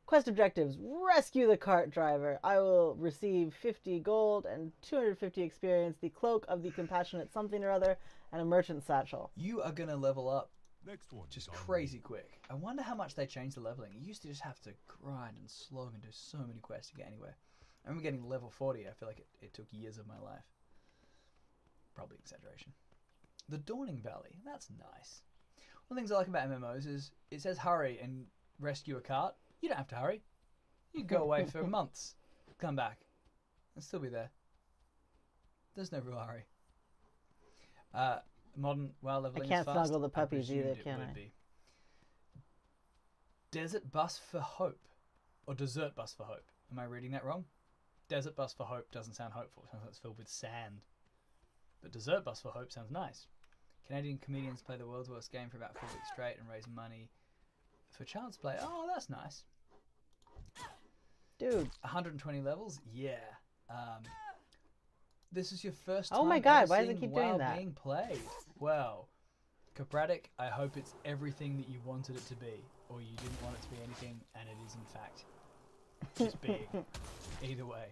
Quest objectives: rescue the cart driver. I will receive 50 gold and 250 experience, the Cloak of the Compassionate something or other, and a merchant satchel. You are gonna level up. Next one. Just crazy quick. I wonder how much they changed the leveling. You used to just have to grind and slog and do so many quests to get anywhere. I remember getting level 40. I feel like it took years of my life. Probably exaggeration. The Dawning Valley. That's nice. One of the things I like about MMOs is it says hurry and rescue a cart. You don't have to hurry. You go away for months. Come back. And still be there. There's no real hurry. Modern WoW leveling I can't is fast. snuggle the puppies presumed either, it can would I? be. Desert Bus for Hope. Or Desert Bus for Hope. Am I reading that wrong? Desert Bus for Hope doesn't sound hopeful. It sounds like it's filled with sand. But Desert Bus for Hope sounds nice. Canadian comedians play the world's worst game for about 4 weeks straight and raise money for child's play. Oh, that's nice. Dude. 120 levels? Yeah. This is your first time Oh my god, ever why does it seeing keep WoW doing that? being played. Well, Capratic, I hope it's everything that you wanted it to be. Or you didn't want it to be anything, and it is in fact just being. Either way.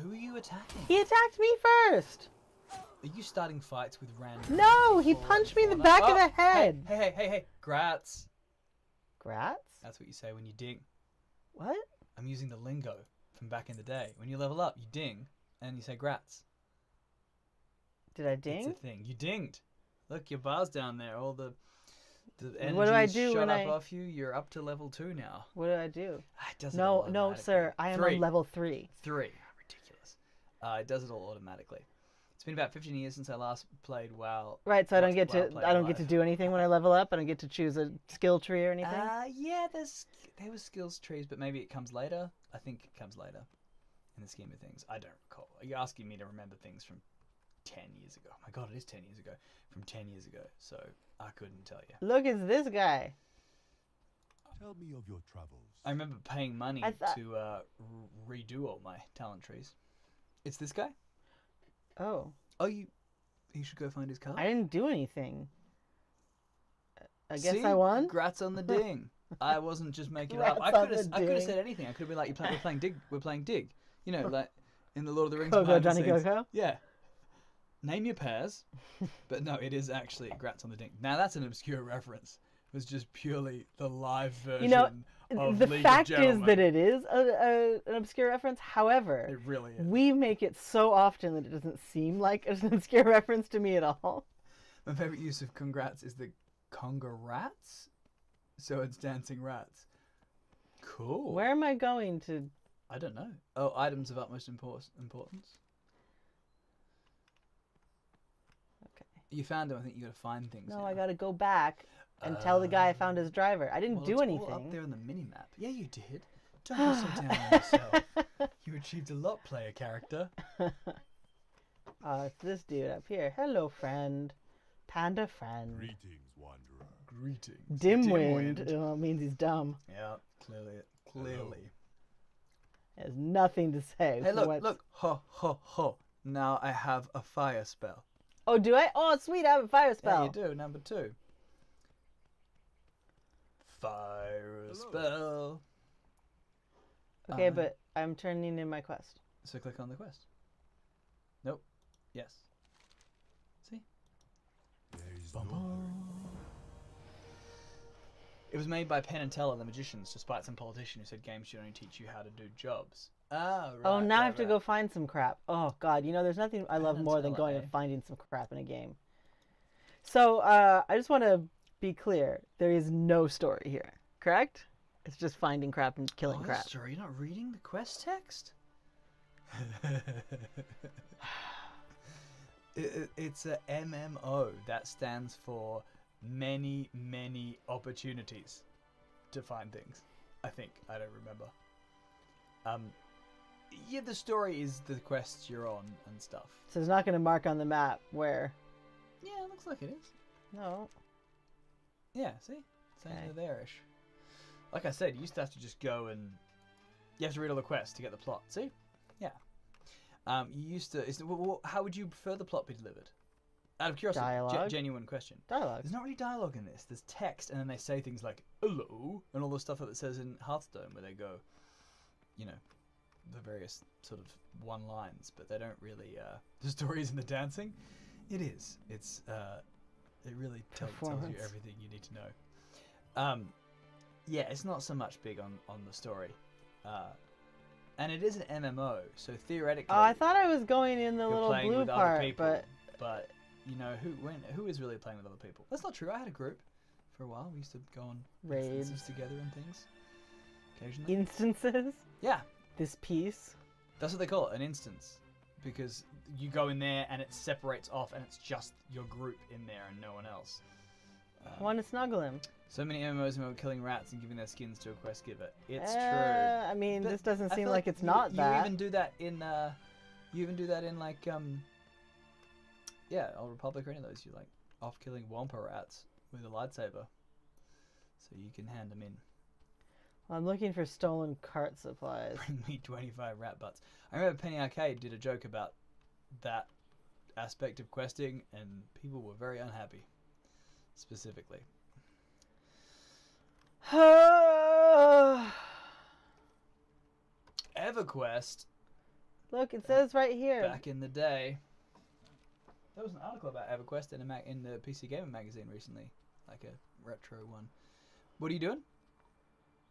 Who are you attacking? He attacked me first! Are you starting fights with random No, he people punched me in the before back that? of the head! Hey. Grats. Grats? That's what you say when you ding. What? I'm using the lingo from back in the day. When you level up, you ding, and you say grats. Did I ding? It's a thing. You dinged. Look, your bar's down there. All the energy What do I do shot when up off you. You're up to level 2 now. What do I do? It does it No, all no, automatically. sir. I am 3. on level 3. 3. Ridiculous. It does it all automatically. It's been about 15 years since I last played WoW. Right, so I don't watched get WoW to play I don't get to live. do anything when I level up. I don't get to choose a skill tree or anything. Yeah, there were skills trees, but maybe it comes later. I think it comes later in the scheme of things. I don't recall. Are you asking me to remember things from 10 years ago? Oh my god, it is 10 years ago. From 10 years ago, so I couldn't tell you. Look, it's this guy. Tell me of your travels. I remember paying money to redo all my talent trees. It's this guy? Oh. Oh, you should go find his car. I didn't do anything. I guess See? I won? Grats on the ding. I wasn't just making it up. I Grats could on the have ding. said anything. I could have been like, we're playing dig. We're playing dig. You know, like in the Lord of the Rings. Go, behind the Johnny, scenes. go. Yeah. Name your pairs. But no, it is actually Grats on the ding. Now that's an obscure reference. It was just purely the live version. You know, of the League fact of is Gentlemen. that it is an obscure reference. However, It really is. we make it so often that it doesn't seem like it's an obscure reference to me at all. My favorite use of congrats is the conga rats. So it's dancing rats. Cool. Where am I going to? I don't know. Oh, items of utmost importance. Okay. You found them. I think you got to find things. No, now. I got to go back and tell the guy I found his driver. I didn't Well, do it's anything. all up there on the mini map. Yeah, you did. Don't be so down on yourself. You achieved a lot, player character. It's this dude up here. Hello, friend. Panda friend. Greetings, wanderer. Greetings. Dimwind. Oh, it means he's dumb. Yeah, clearly. Has nothing to say. Hey, look, What's- look. Ho, ho, ho. Now I have a fire spell. Oh, do I? Oh, sweet. I have a fire spell. Yeah, you do. Number 2. Fire spell. Okay, but I'm turning in my quest. So click on the quest. Nope. Yes. See? There is Bum, no hurry. It was made by Penn and Teller, the magicians, despite some politician who said games should only teach you how to do jobs. Ah, right. Oh, now I have to right. go find some crap. Oh, God. You know, there's nothing I love and more than Teller, going eh? and finding some crap in a game. So, I just want to be clear. There is no story here, correct? It's just finding crap and killing Oh, crap. sorry, you're not reading the quest text? It's a MMO. That stands for many, many opportunities to find things. I think. I don't remember. Yeah, the story is the quests you're on and stuff. So it's not going to mark on the map where... Yeah, it looks like it is. No. Yeah, see? Same Okay. there-ish. Like I said, you used to have to just go and... You have to read all the quests to get the plot. See? Yeah. You used to... How would you prefer the plot be delivered? Out of curiosity. Dialogue. Genuine question. Dialogue. There's not really dialogue in this. There's text, and then they say things like, hello, and all the stuff that it says in Hearthstone, where they go, you know, the various sort of one lines, but they don't really... The story isn't the dancing. It is. It's... It really tells you everything you need to know. Yeah, it's not so much big on the story. And it is an MMO, so theoretically... Oh, I thought I was going in the you're little playing blue with other part, people, but... you know, who is really playing with other people? That's not true. I had a group for a while. We used to go on Raids. instances together and things. Occasionally. Instances? Yeah, This piece? that's what they call it, an instance. Because you go in there and it separates off and it's just your group in there and no one else. I want to snuggle him. So many MMOs about killing rats and giving their skins to a quest giver. It's true. I mean, But this doesn't I seem feel like it's you, not you that. even do that in like yeah, Old Republic or any of those. You like off killing Wampa rats with a lightsaber, so you can hand them in. I'm looking for stolen cart supplies. Bring me 25 rat butts. I remember Penny Arcade did a joke about that aspect of questing, and people were very unhappy. Specifically. EverQuest. Look, it says right here. Back in the day, there was an article about EverQuest in the PC Gamer magazine recently, like a retro one. What are you doing?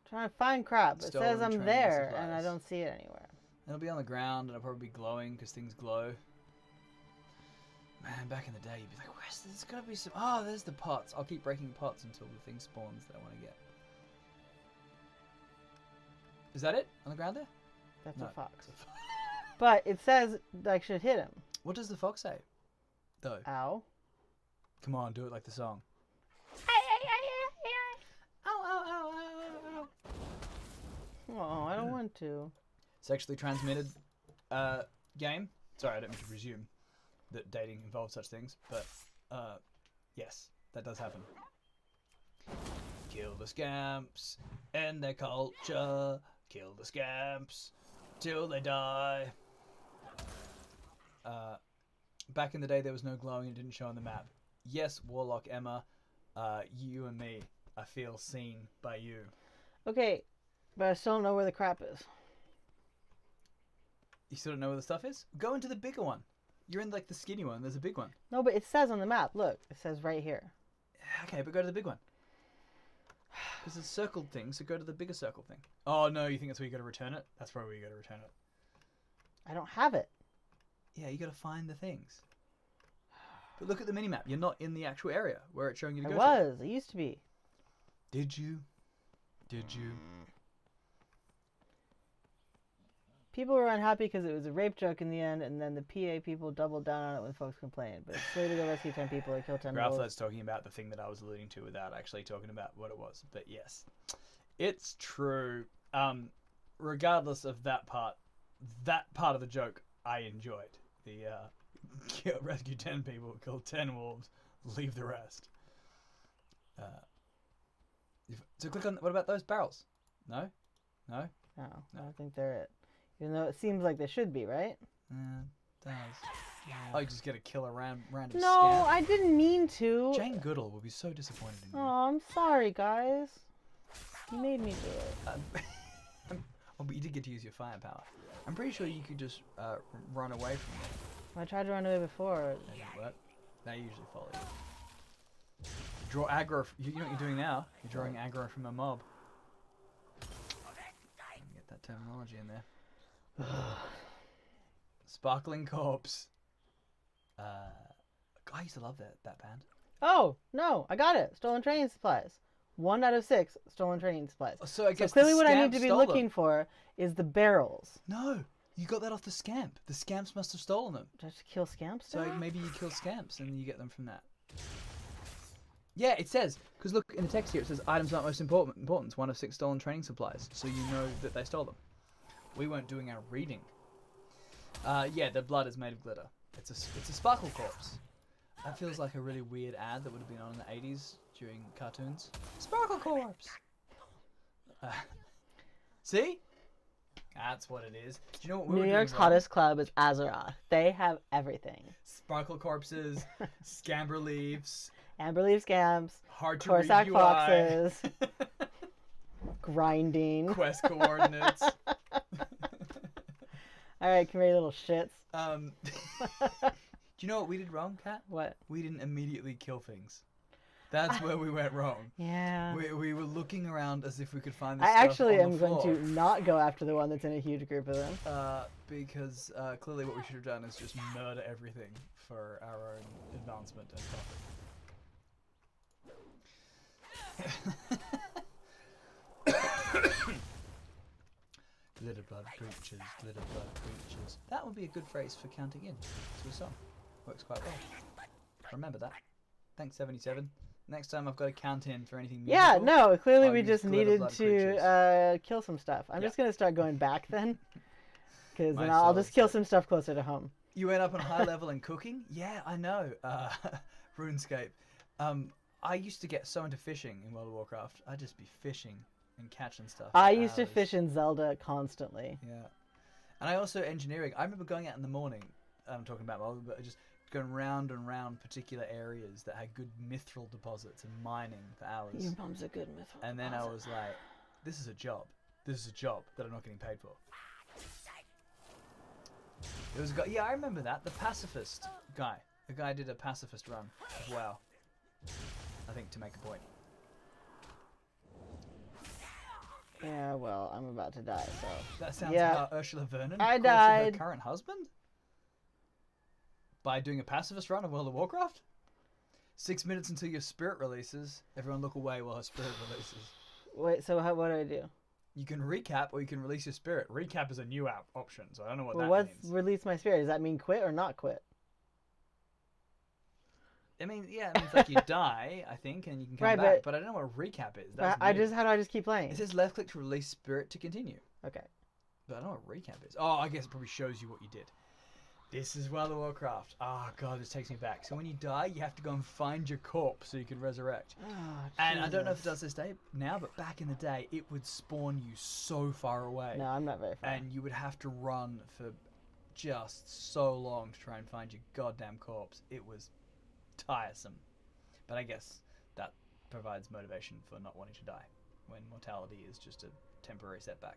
Trying to find crap. It Stolen says I'm training there, and I supplies. don't see it anywhere. It'll be on the ground, and it'll probably be glowing because things glow. Man, back in the day, you'd be like, "Where's there's gotta be some? Oh, there's the pots. I'll keep breaking pots until the thing spawns that I want to get." Is that it on the ground there? That's No. a fox. But it says I should hit him. What does the fox say? Though, Ow. come on, do it like the song. Oh, I don't want to. Sexually transmitted game. Sorry, I don't mean to presume that dating involves such things, but yes, that does happen. Kill the scamps and their culture. Kill the scamps till they die. Back in the day, there was no glowing and it didn't show on the map. Yes, Warlock Emma, you and me, I feel seen by you. Okay, but I still don't know where the crap is. You still don't know where the stuff is? Go into the bigger one. You're in like the skinny one. There's a big one. No, but it says on the map. Look, it says right here. Okay, but go to the big one. Because it's a circled thing, so go to the bigger circle thing. Oh no, you think that's where you got to return it? That's probably where you got to return it. I don't have it. Yeah, you got to find the things. But look at the minimap. You're not in the actual area where it's showing you to I go. was. I used to be. Did you? Did you? People were unhappy because it was a rape joke in the end, and then the PA people doubled down on it when folks complained. But it's later to rescue 10 people and kill 10 wolves. Graflet's talking about the thing that I was alluding to without actually talking about what it was. But yes, it's true. Regardless of that part of the joke, I enjoyed. The rescue 10 people, kill 10 wolves, leave the rest. So click on. What about those barrels? No, no. No, I don't think they're it. Even though it seems like they should be, right? It does. Oh, you just get to kill a random No, scamp. I didn't mean to. Jane Goodall will be so disappointed in you. Oh, I'm sorry, guys. You made me do it. Oh, but you did get to use your firepower. I'm pretty sure you could just run away from it. I tried to run away before. That didn't work. They usually follow you. Draw aggro. You know what you're doing now? You're drawing aggro from a mob. Get that terminology in there. Sparkling Corpse. I used to love that band. Oh, no, I got it. Stolen training supplies. 1 out of 6 stolen training supplies. So I guess clearly the what I need scamp to be stole looking them. for is the barrels. No, you got that off the scamp. The scamps must have stolen them. Do I have to kill scamps So now? maybe you kill scamps and you get them from that. Yeah, it says, because look in the text here, it says items aren't most important. 1 of 6 stolen training supplies. So you know that they stole them. We weren't doing our reading. Yeah, the blood is made of glitter. It's a sparkle corpse. That feels like a really weird ad that would have been on in the 80s during cartoons. Sparkle corpse. See? That's what it is. Do you know what we were New doing York's wrong? hottest club is Azeroth. They have everything. Sparkle corpses, scamber leaves, Amber leaf scams, hard to Corsac read UI, foxes, grinding. quest coordinates. All right, come here, little shits. Do you know what we did wrong, Kat? What? We didn't immediately kill things. That's where we went wrong. Yeah. We were looking around as if we could find this I stuff actually on am the going floor. to not go after the one that's in a huge group of them. Because clearly what we should have done is just murder everything for our own advancement and profit. Glitter blood creatures, glitter blood creatures. That would be a good phrase for counting in to a song. Works quite well. Remember that. Thanks, 77. Next time I've got to count in for anything musical. Yeah, no, clearly I'll we use just glitter needed blood to creatures. kill some stuff. I'm Yeah. just going to start going back then. Because My then I'll soul's just kill set. some stuff closer to home. You went up on high level in cooking? Yeah, I know. RuneScape. I used to get so into fishing in World of Warcraft. I'd just be fishing and catching stuff. I for used to hours. fish in Zelda constantly. Yeah. And I also engineering. I remember going out in the morning. I'm talking about World, but just going round and round particular areas that had good mithril deposits and mining for hours. Your mom's a good myth. And then I was like, this is a job. This is a job that I'm not getting paid for. It was a guy. Yeah, I remember that. The pacifist guy. The guy did a pacifist run of WoW. I think to make a point. Yeah, well, I'm about to die, so. That sounds Yeah. how Ursula Vernon I courted died. her current husband? By doing a pacifist run of World of Warcraft? 6 minutes until your spirit releases. Everyone look away while her spirit releases. Wait, so what do I do? You can recap or you can release your spirit. Recap is a new option, so I don't know what Well, that what's means. release my spirit? Does that mean quit or not quit? I mean, yeah, it means like you die, I think, and you can come Right, back. But I don't know what a recap is. That's I new. how do I just keep playing? It says left click to release spirit to continue. Okay. But I don't know what recap is. Oh, I guess it probably shows you what you did. This is World of Warcraft. Oh, God, this takes me back. So when you die, you have to go and find your corpse so you can resurrect. Oh, And I don't know if it Jesus. does this day now, but back in the day, it would spawn you so far away. No, I'm not very far. And you would have to run for just so long to try and find your goddamn corpse. It was tiresome. But I guess that provides motivation for not wanting to die when mortality is just a temporary setback.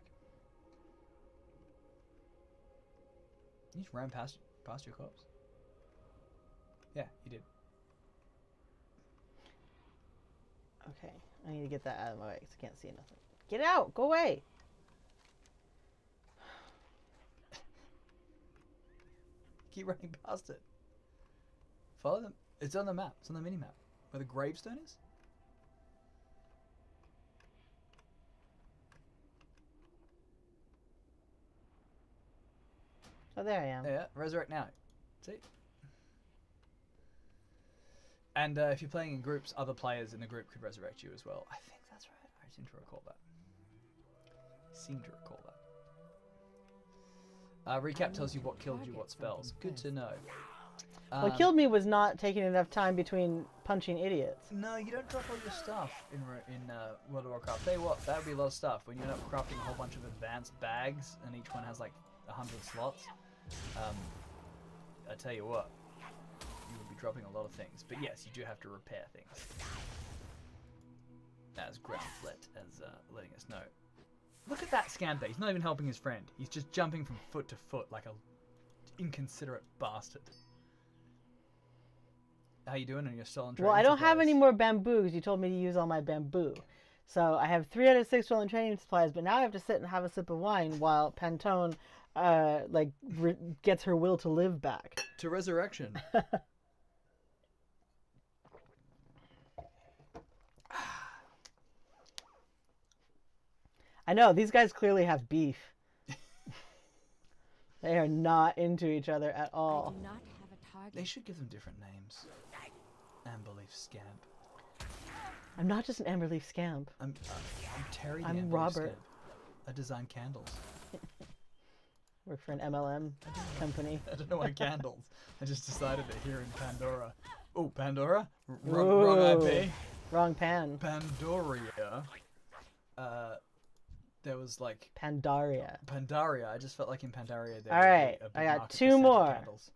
You just ran past your corpse? Yeah, you did. Okay, I need to get that out of my way because I can't see nothing. Get out! Go away! Keep running past it. Follow them. It's on the map. It's on the mini map. Where the gravestone is? Oh, there I am. Yeah, resurrect now. See? And if you're playing in groups, other players in the group could resurrect you as well. I think that's right. I seem to recall that. Recap tells you what killed you, what spells. Good to know. What killed me was not taking enough time between punching idiots. No, you don't drop all your stuff in World of Warcraft. Tell you what, that would be a lot of stuff. When you end up crafting a whole bunch of advanced bags, and each one has like 100 slots, I tell you what, you would be dropping a lot of things. But yes, you do have to repair things. As Groundflet as letting us know. Look at that scamper. He's not even helping his friend. He's just jumping from foot to foot like a inconsiderate bastard. How you doing on your stolen Well, training I don't have supplies? any more bamboo because you told me to use all my bamboo. So I have 3 out of 6 stolen training supplies, but now I have to sit and have a sip of wine while Pantone, gets her will to live back. To resurrection. I know, these guys clearly have beef. They are not into each other at I all. do not have a target. They should give them different names. Amberleaf Scamp. I'm not just an Amberleaf scamp. I'm Terry the I'm Amberleaf Robert. Scamp. I design candles. Work for an MLM company. I don't know why candles. I just decided it here in Pandora. Oh, Pandora? Wrong IP. Wrong pan. Pandoria. There was like Pandaria. Pandaria. I just felt like in Pandaria there. All would be right, a big I got market 2 for scented more. Candles.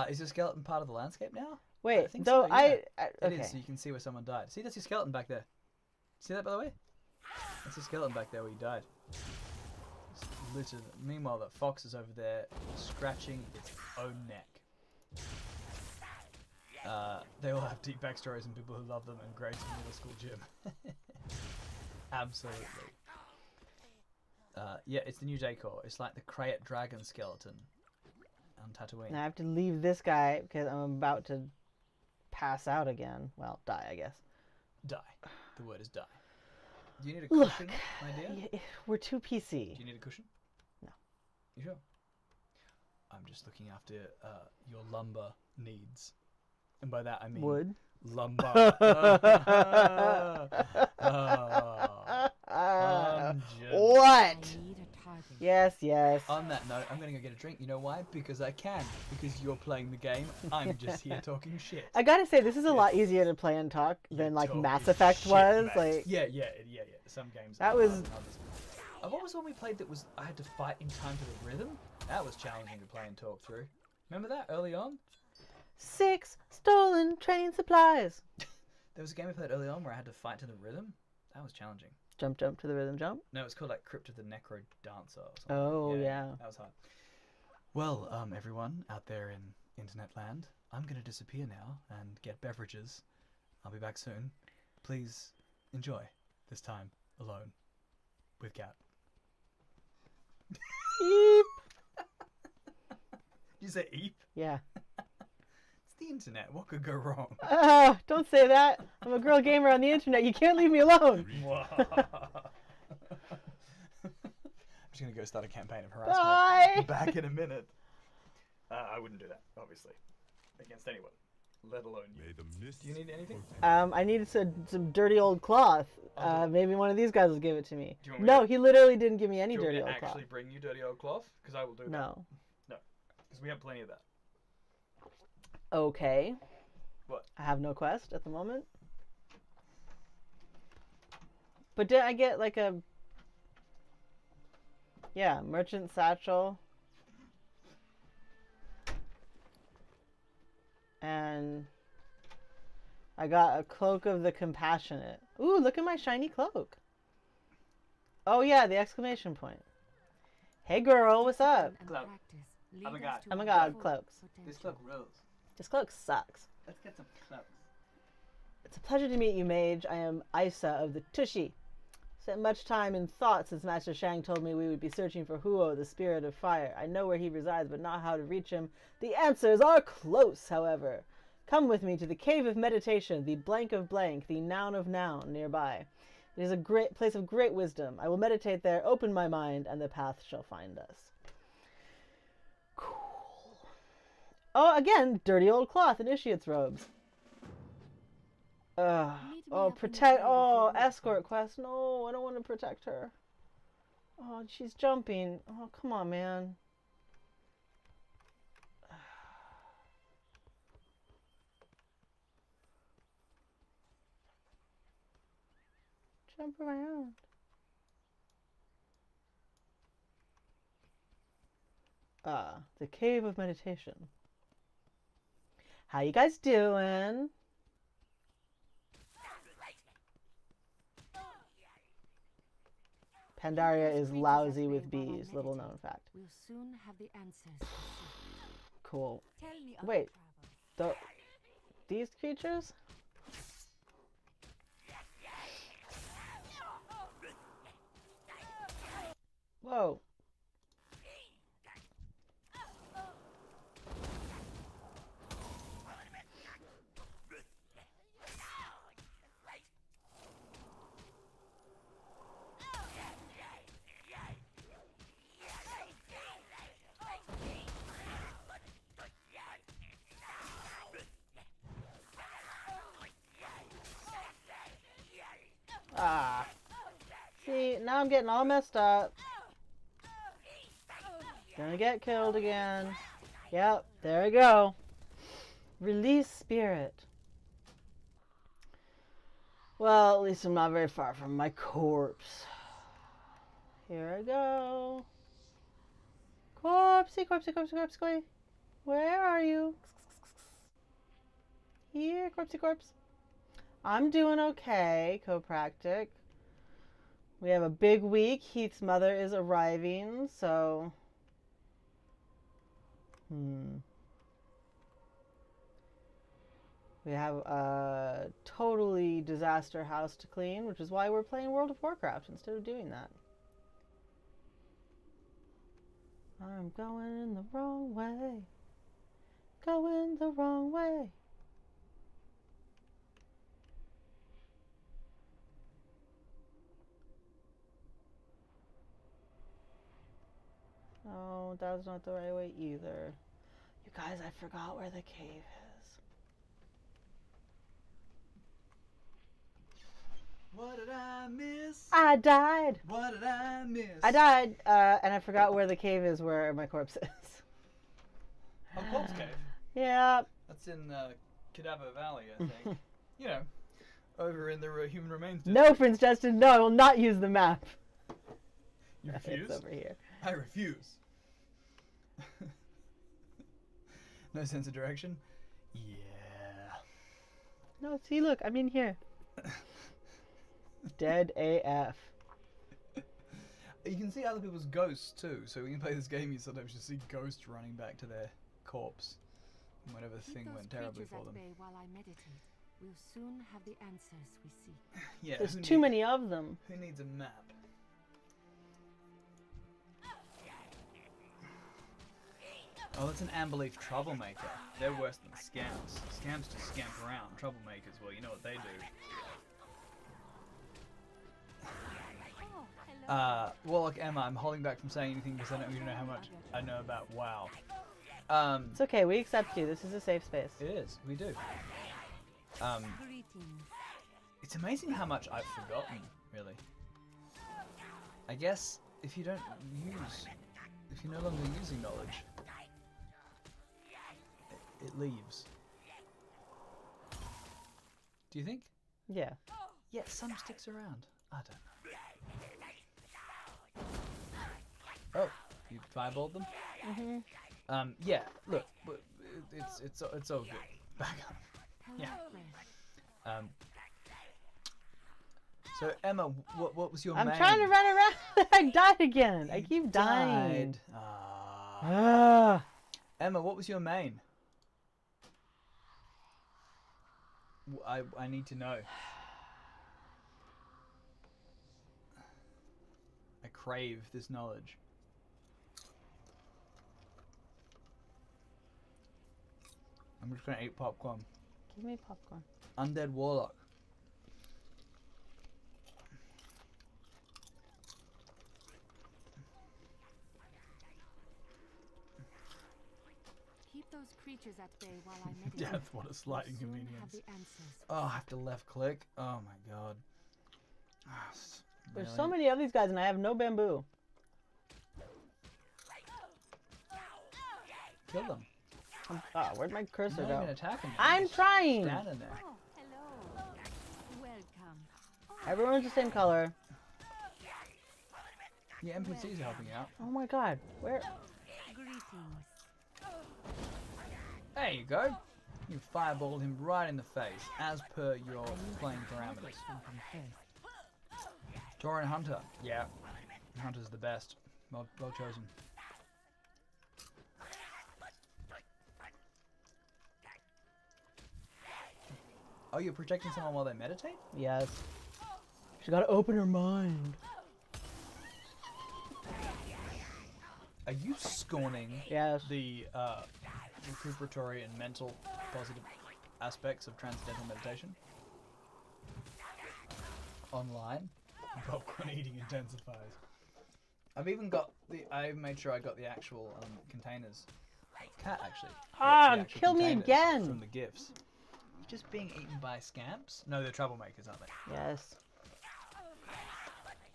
Is your skeleton part of the landscape now? Wait, think though so, yeah. It okay. is, so you can see where someone died. See, that's your skeleton back there. See that, by the way? That's your skeleton back there where you died. It's littered. Meanwhile, that fox is over there scratching its own neck. They all have deep backstories and people who love them and grades in middle school gym. Absolutely. Yeah, it's the new decor. It's like the Krayt dragon skeleton on Tatooine. Now I have to leave this guy because I'm about to pass out again. Well, die, I guess. Die. The word is die. Do you need a Look, cushion, my dear? we're too PC. Do you need a cushion? No. You sure? I'm just looking after your lumber needs. And by that I mean Wood. lumber. What? I need a target. Yes, yes. On that note, I'm going to go get a drink. You know why? Because I can. Because you're playing the game. I'm just here talking shit. I gotta say, this is a lot easier to play and talk than like Talking Mass Effect shit, was. mate. Like, Yeah. Some games. That are was- harder than others. What was the one we played that was I had to fight in time to the rhythm? That was challenging to play and talk through. Remember that early on? 6 stolen training supplies. There was a game we played early on where I had to fight to the rhythm. That was challenging. Jump, jump to the rhythm, jump. No, it was called like Crypt of the Necro Dancer or something. Oh, yeah. That was hard. Well, everyone out there in internet land, I'm going to disappear now and get beverages. I'll be back soon. Please enjoy this time alone with Cat. Eep. Did you say eep? Yeah. It's the internet. What could go wrong? Don't say that. I'm a girl gamer on the internet. You can't leave me alone. I'm just going to go start a campaign of harassment. Bye. Back in a minute. I wouldn't do that, obviously. Against anyone. Let alone you. May the mist Do you need anything? I needed some dirty old cloth. Okay. Maybe one of these guys will give it to me. Do you want me No, to- he literally didn't give me any Do you want dirty me to old cloth. actually bring you dirty old cloth? Because I will do that. No. No. Because we have plenty of that. Okay. What? I have no quest at the moment. But did I get like a... Yeah, merchant satchel. And I got a cloak of the compassionate. Ooh, look at my shiny cloak. Oh yeah, the exclamation point. Hey girl, what's up? And Cloak. practice Oh my lead us God. to Oh my our God, full cloaks. potential. rules. This cloak sucks. Let's get some cloaks. It's a pleasure to meet you, mage. I am Isa of the Tushy. Spent much time in thought since Master Shang told me we would be searching for Huo, the spirit of fire. I know where he resides, but not how to reach him. The answers are close, however. Come with me to the Cave of Meditation, the blank of blank, the noun of noun nearby. It is a great place of great wisdom. I will meditate there, open my mind, and the path shall find us. Cool. Oh, again, dirty old cloth, initiate's robes. You need to be Oh, up in the protect. cave if Oh, you wish escort to. quest. No, I don't want to protect her. Oh, she's jumping. Oh, come on, man. Jump around. The Cave of Meditation. How you guys doing? Pandaria is Creatures lousy that with live while I bees, little known meditate. fact. We'll soon have the answers. Cool. Tell me of Wait, your travels. these creatures? Whoa. Ah. See, now I'm getting all messed up. Gonna get killed again. Yep, there we go. Release spirit. Well, at least I'm not very far from my corpse. Here I go. Corpsey, corpsey, corpsey, corpsey. Where are you? Here, corpsey, corpse. I'm doing okay, Copractic. We have a big week. Heath's mother is arriving, so... We have a totally disaster house to clean, which is why we're playing World of Warcraft instead of doing that. I'm going the wrong way. Going the wrong way. No, that's not the right way either. You guys, I forgot where the cave is. What did I miss? I died. What did I miss? I died, and I forgot where the cave is where my corpse is. Oh, Corpse Cave. Yeah. That's in Cadaver Valley, I think. You know, over in the Human Remains District. No, Prince Justin, no, I will not use the map. You refuse? It's over here. I refuse. No sense of direction? Yeah. No, see, look, I'm in here. Dead AF. You can see other people's ghosts too, so when you play this game you sometimes just see ghosts running back to their corpse whenever the thing went terribly for them. While I meditate, we'll soon have the answers we seek. Yeah, There's too many of them. Who needs a map? Oh, that's an Amberleaf troublemaker. They're worse than scamps. Scamps just scamp around. Troublemakers, well, you know what they do. Warlock Emma, I'm holding back from saying anything because I don't even know how much I know about WoW. It's okay, we accept you. This is a safe space. It is, we do. It's amazing how much I've forgotten, really. I guess if you don't use, if you're no longer using knowledge, it leaves. Do you think? Yeah. Yeah, some sticks around. I don't know. Oh, you fireballed them? Mm-hmm. Yeah, look, it's all good. Back up. Yeah. So Emma, what was your main? I'm trying to run around. I died again. I keep dying. Emma, what was your main? I need to know. I crave this knowledge. I'm just gonna eat popcorn. Give me popcorn. Undead Warlock. Keep those creatures at bay while I meditate. Death, what a slight We'll soon have inconvenience. the answers. Oh, I have to left click. Oh my god. There's Really? so many of these guys and I have no bamboo. Kill them. Where'd my cursor Not go? even attacking them. I'm Just trying! Standing there. Oh, hello. Welcome. Everyone's the same color. Yeah, NPCs are helping out. Oh my god. Where? Greetings. There you go. You fireballed him right in the face, as per your playing parameters. Tauren Hunter. Yeah. Hunter's the best. Well chosen. Oh, you're protecting someone while they meditate? Yes. She gotta open her mind. Are you scorning Yes. the recuperatory and mental positive aspects of transcendental meditation? Online? Popcorn eating intensifies. I've even got I made sure I got the actual containers. Cat actually. Ah, The actual kill me containers again! From the gifts. You're just being eaten by scamps? No, they're troublemakers, aren't they? Yes.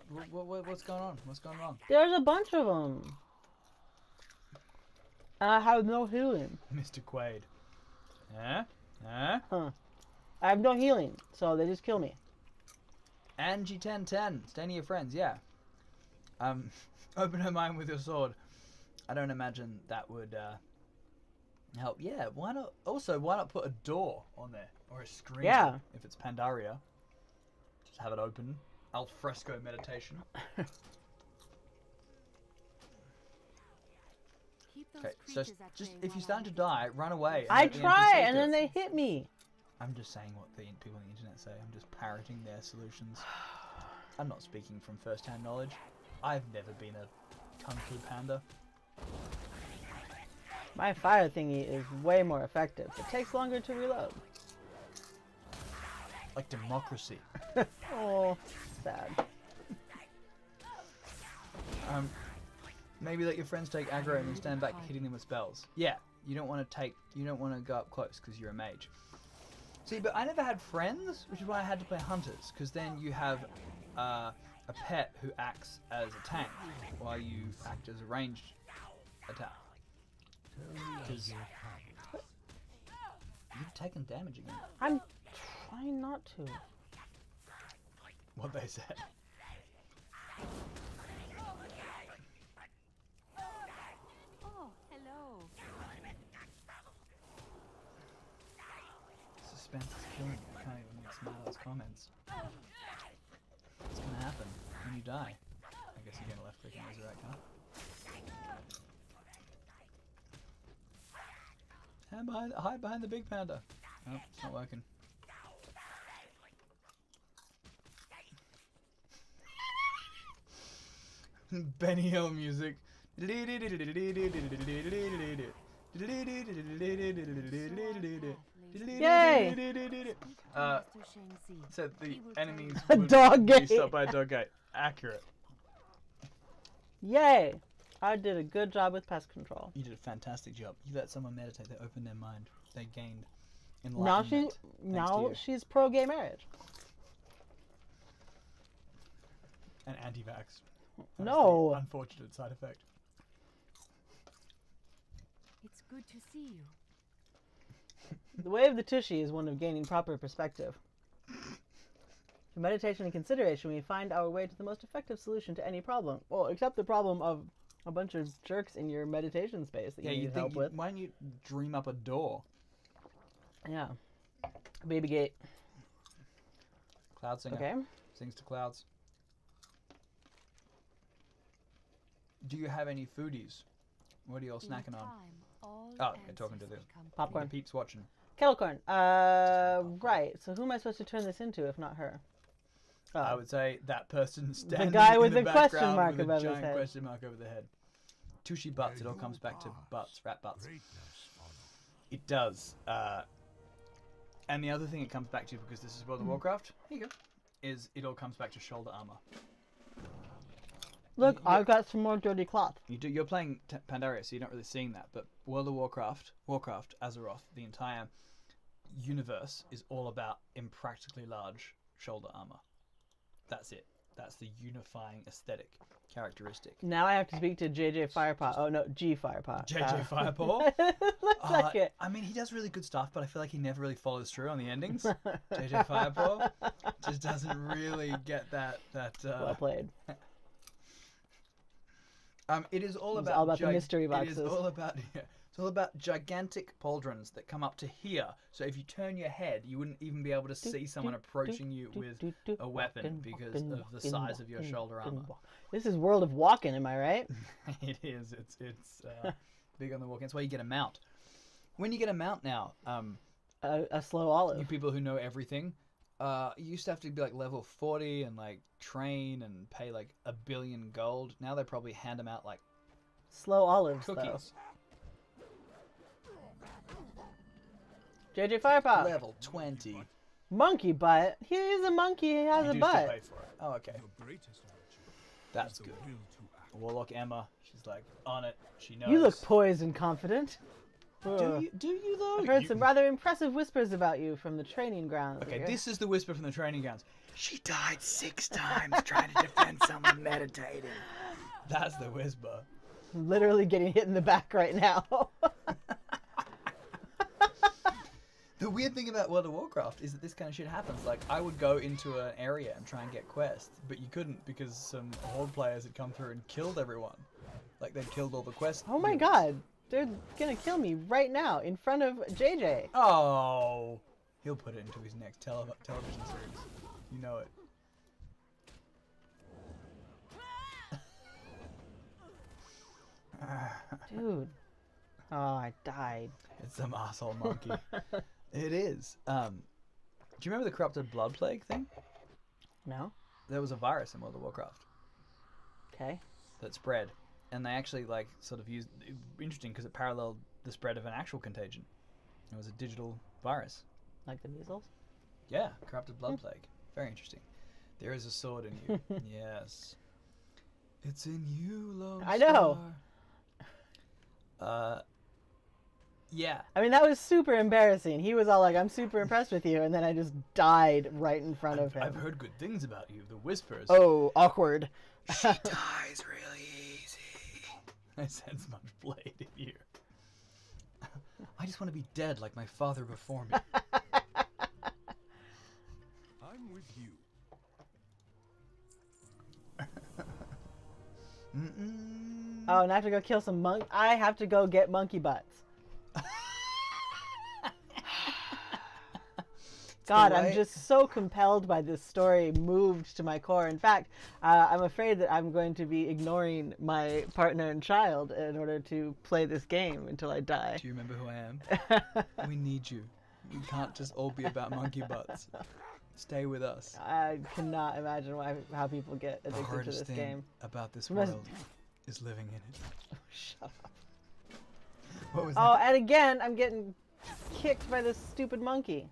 What's going on? What's going wrong? There's a bunch of them. And I have no healing. Mr. Quaid. Huh? Huh? Huh. I have no healing, so they just kill me. Angie1010. Stay near your friends, yeah. Open her mind with your sword. I don't imagine that would help. Yeah, why not? Also, why not put a door on there? Or a screen? Yeah. If it's Pandaria. Just have it open. Al fresco meditation. Okay, so just if you're starting to die, run away. I let the try, NPC and do then it. they hit me. I'm just saying what the people on the internet say. I'm just parroting their solutions. I'm not speaking from first-hand knowledge. I've never been a kung fu panda. My fire thingy is way more effective. It takes longer to reload. Like democracy. Oh, sad. Maybe let your friends take aggro and then stand back hitting them with spells. Yeah, you don't want to go up close because you're a mage. See, but I never had friends, which is why I had to play hunters, because then you have a pet who acts as a tank while you act as a ranged attack. Because you've taken damage again. I'm trying not to. What they said. Oh, hello. Suspense is killing me. I can't even make smile those comments. What's gonna happen when you die? I guess you're gonna left click and resurrect, huh? Hide behind the big panda. Oh, it's not working. Benny Hill music. Yay! So the enemies A would dog be gate. stopped by a dog gate. Accurate. Yay! I did a good job with pest control. You did a fantastic job. You let someone meditate. They opened their mind. They gained Now enlightenment. she's pro gay marriage. And anti-vax. That was No. the unfortunate side effect. It's good to see you. The way of the Tushy is one of gaining proper perspective. Through meditation and consideration, we find our way to the most effective solution to any problem. Well, except the problem of a bunch of jerks in your meditation space that you need help with. Why don't you dream up a door? Yeah. Baby gate. Cloud singer. Okay. Sings to clouds. Do you have any foodies? What are you all snacking on? Oh, you're talking to the Popcorn. peeps watching. Kettle corn. Right. So who am I supposed to turn this into if not her? Oh. I would say that person standing guy in with the the question background mark with above a his giant head. question mark over the head. Tushy butts. It all comes back to butts. Rat butts. It does. And the other thing it comes back to, because this is World of Warcraft, here you go, is it all comes back to shoulder armor. Look, I've got some more dirty cloth. You're playing Pandaria, so you're not really seeing that. But World of Warcraft, Azeroth, the entire universe is all about impractically large shoulder armor. That's it. That's the unifying aesthetic characteristic. Now I have to speak to JJ Firepot. Oh no, G Firepot. JJ Firepaw? Looks like it. I mean, he does really good stuff, but I feel like he never really follows through on the endings. JJ Firepaw just doesn't really get that. Well played. It is all It's about all about the mystery boxes. It is all about it's all about gigantic pauldrons that come up to here. So if you turn your head, you wouldn't even be able to see someone approaching you with a weapon because of the size of your shoulder armor. This is World of Walking, am I right? It is. It's big on the walk. That's why you get a mount. When you get a mount now, A slow olive. You people who know everything, you used to have to be like level 40 and like train and pay like 1 billion gold. Now they probably hand them out like Slow olives, cookies. though. JJ Firepower. Level 20. Monkey butt. He is a monkey. He has You a do butt. still pay for it. Oh, okay. Your greatest virtue That's is the good. will to act. Warlock Emma, she's like on it. She knows. You look poised and confident. Do you though? I've heard You- some rather impressive whispers about you from the training grounds. Okay, here. this is the whisper from the training grounds. She died 6 times trying to defend someone meditating. That's the whisper. I'm literally getting hit in the back right now. The weird thing about World of Warcraft is that this kind of shit happens. Like, I would go into an area and try and get quests, but you couldn't because some Horde players had come through and killed everyone. Like, they'd killed all the quests. Oh my god. They're gonna kill me right now in front of JJ. Oh! He'll put it into his next television series. You know it. Dude. Oh, I died. It's some asshole monkey. It is. Do you remember the corrupted blood plague thing? No? There was a virus in World of Warcraft Okay. that spread, and they actually like sort of used. Interesting because it paralleled the spread of an actual contagion. It was a digital virus. Like the measles? Yeah, corrupted blood plague. Very interesting. There is a sword in you. Yes. It's in you, Lone I know. Star. Yeah. I mean, that was super embarrassing. He was all like, I'm super impressed with you, and then I just died right in front of him. I've heard good things about you. The whispers. Oh, awkward. She dies really easy. I sense much blade in you. I just want to be dead like my father before me. I'm with you. Oh, and I have to go kill some monk. I have to go get monkey butts. God, I'm way- just so compelled by this story, moved to my core. In fact, I'm afraid that I'm going to be ignoring my partner and child in order to play this game until I die. Do you remember who I am? We need you. We can't just all be about monkey butts. Stay with us. I cannot imagine how people get The addicted to hardest this thing game. about this Must- world is living in it. Shut up. What was Oh, that? and again, I'm getting kicked by this stupid monkey.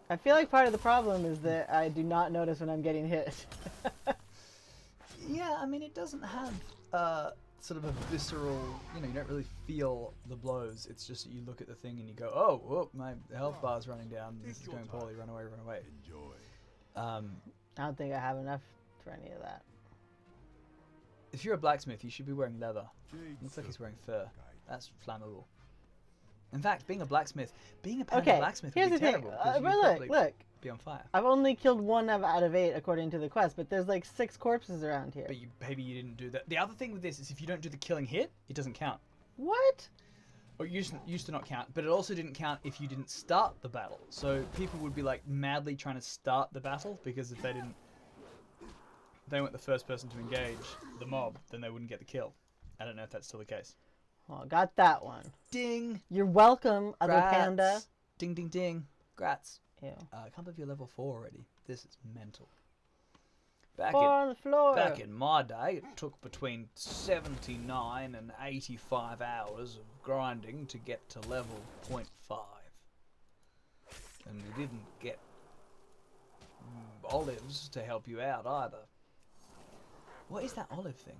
I feel like part of the problem is that I do not notice when I'm getting hit. Yeah, I mean, it doesn't have sort of a visceral, you don't really feel the blows. It's just that you look at the thing and you go, oh, whoop, my health bar's running down. This is going poorly. Run away, run away. Enjoy. I don't think I have enough for any of that. If you're a blacksmith, you should be wearing leather. Jade Looks like he's wearing serpent fur. guide. That's flammable. In fact, being a blacksmith, being a panda Okay, blacksmith here's would the be thing. terrible. 'Cause you'd But probably look. be on fire. I've only killed 1 out of 8 according to the quest, but there's like 6 corpses around here. But maybe you didn't do that. The other thing with this is if you don't do the killing hit, it doesn't count. What? Or it used to not count, but it also didn't count if you didn't start the battle. So people would be like madly trying to start the battle because if they weren't the first person to engage the mob, then they wouldn't get the kill. I don't know if that's still the case. Well, got that one. Ding! You're welcome, other Grats. panda. Ding, ding, ding. Grats. Ew. I can't believe you're level 4 already. This is mental. 4 on the floor. Back in my day, it took between 79 and 85 hours of grinding to get to level 0.5. And you didn't get olives to help you out either. What is that olive thing?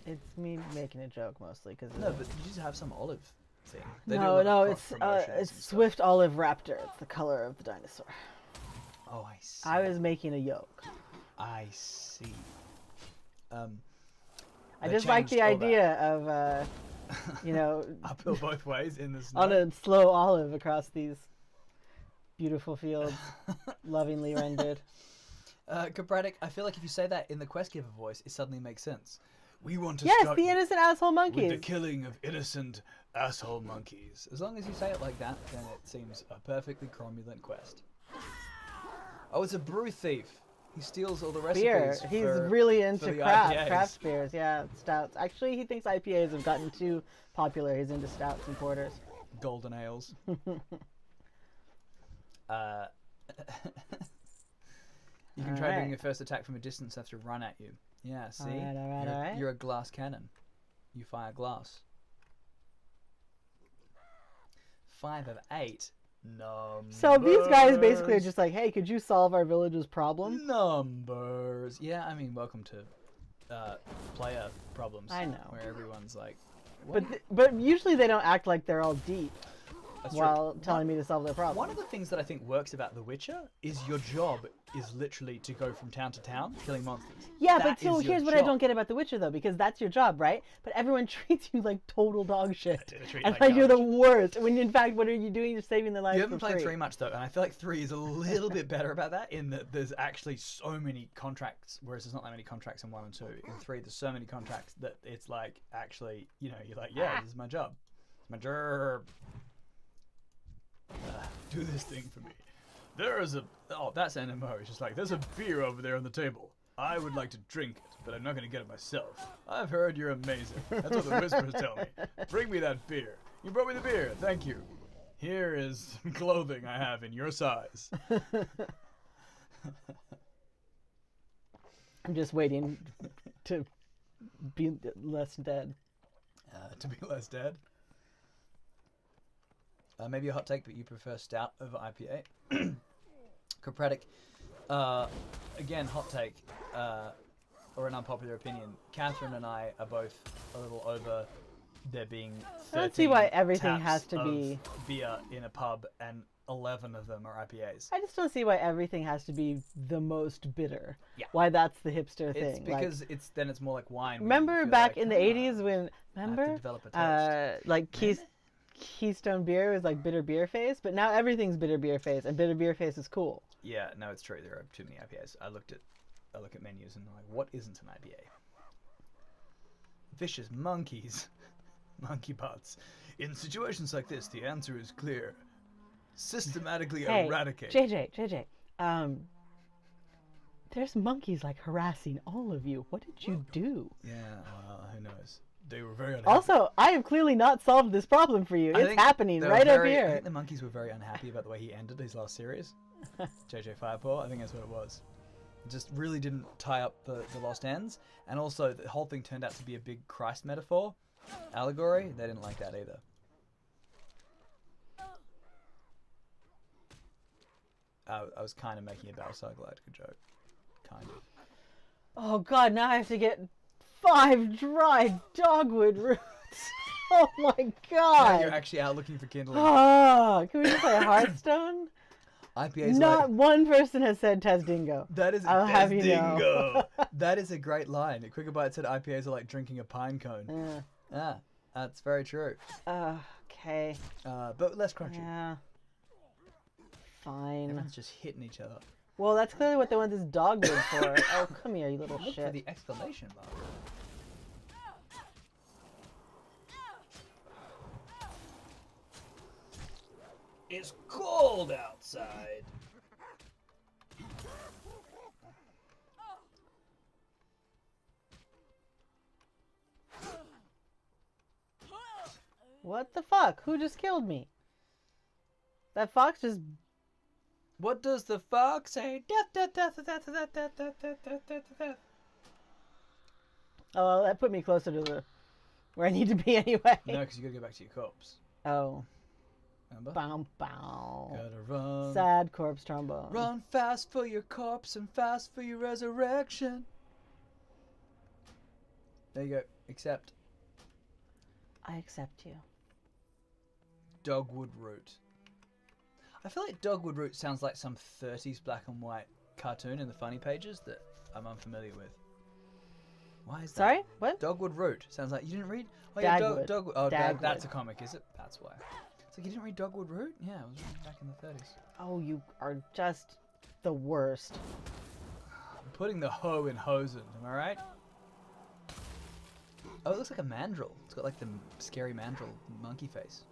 It's me making a joke mostly because No, but you just have some olive thing. They do a no, lot no, of it's promotions and stuff. Swift Olive Raptor. It's the color of the dinosaur. Oh, I see. I was making a yoke. I see. I They just like the changed all that. idea of, you know, Uphill both ways in the snow. on a slow olive across these beautiful fields, lovingly rendered. Capratic, I feel like if you say that in the quest giver voice, it suddenly makes sense. We want to Yes, start the innocent asshole with the monkeys. killing of innocent asshole monkeys. As long as you say it like that, then it seems a perfectly cromulent quest. Oh, it's a brew thief. He steals all the beer. recipes. He's for, really for into the craft IPAs. beers. Yeah, stouts. Actually, he thinks IPAs have gotten too popular. He's into stouts and porters. Golden ales. You can try doing your first attack from a distance after run at you. Yeah, see? Alright. You're a glass cannon. You fire glass. 5 of 8. Numbers. So these guys basically are just like, hey, could you solve our village's problem? Numbers. Yeah, I mean, welcome to player problems. I know. Where everyone's like, what? But usually they don't act like they're all deep That's while true. telling me to solve their problem. One of the things that I think works about The Witcher is your job is literally to go from town to town killing monsters. Yeah, That but so is your here's what I job. don't get about The Witcher though, because that's your job, right? But everyone treats you like total dog shit, They treat you and like like you're the garbage. worst. When in fact, what are you doing? You're saving their lives You haven't for played free. 3 much though, and I feel like 3 is a little bit better about that in that there's actually so many contracts, whereas there's not that many contracts in 1 and 2. In 3, there's so many contracts that it's like actually, you know, you're like, yeah, this is my job. It's my job. Do this thing for me. There is that's NMO. It's just like, there's a beer over there on the table. I would like to drink it, but I'm not going to get it myself. I've heard you're amazing. That's what the whispers tell me. Bring me that beer. You brought me the beer. Thank you. Here is clothing I have in your size. I'm just waiting to be less dead. To be less dead. Maybe a hot take, but you prefer stout over IPA. Copratic. Again, hot take, or an unpopular opinion. Catherine and I are both a little over there being 13 I don't see why everything taps has to of be. beer in a pub and 11 of them are IPAs. I just don't see why everything has to be the most bitter. Yeah. Why that's the hipster It's thing. because it's more like wine. when you Remember feel back like, in the "Ah, 80s when I have to develop a taste." like Keystone beer was like bitter beer face, but now everything's bitter beer face, and bitter beer face is cool. Yeah, no, it's true. There are too many IPAs. I look at menus and I'm like, what isn't an IPA? Vicious monkeys. Monkey butts. In situations like this, the answer is clear. Systematically Hey, eradicate. JJ, there's monkeys like harassing all of you. What did you do? Yeah, well, who knows? They were very unhappy. Also, I have clearly not solved this problem for you. I It's think happening they were right up I here. think the monkeys were very unhappy about the way he ended his last series. JJ Firepaw, I think that's what it was. Just really didn't tie up the lost ends. And also, the whole thing turned out to be a big Christ metaphor, allegory. They didn't like that either. I was kind of making a Battlestar Galactica joke. Kind of. Oh god, now I have to get 5 dried dogwood roots. Oh my Now god. you're actually out looking for kindling. Oh, can we just play Hearthstone? IPA's Not like, one person has said Tasdingo. that is I'll have you know. Tasdingo. That is a great line. Quicker Bite said IPAs are like drinking a pine cone. Yeah. That's very true. Okay. But less crunchy. Yeah. Fine. Everyone's just hitting each other. Well, that's clearly what they want this dogwood for. Oh, come here, you little Look for shit. the exclamation mark. It's cold outside. What the fuck? Who just killed me? That fox just... What does the fox say? Death, death, death, death, death, death, death, death, death, death, death. Oh, well, that put me closer to the... where I need to be anyway. No, because you gotta go back to your corpse. Oh. Remember? Bow, bow. Gotta run. Sad corpse trombone. Run fast for your corpse and fast for your resurrection. There you go. Accept. I accept you. Dogwood Root. I feel like Dogwood Root sounds like some 30s black and white cartoon in the funny pages that I'm unfamiliar with. Why is that? Sorry? What? Dogwood Root. Sounds like you didn't read. Oh Dagwood. Dogwood. Oh, Dagwood. that's a comic, is it? That's why. It's like you didn't read Dogwood Root? Yeah, it was written back in the 30s. Oh, you are just the worst. I'm putting the hoe in hosen. Am I right? Oh, it looks like a mandrill. It's got like the scary mandrill monkey face.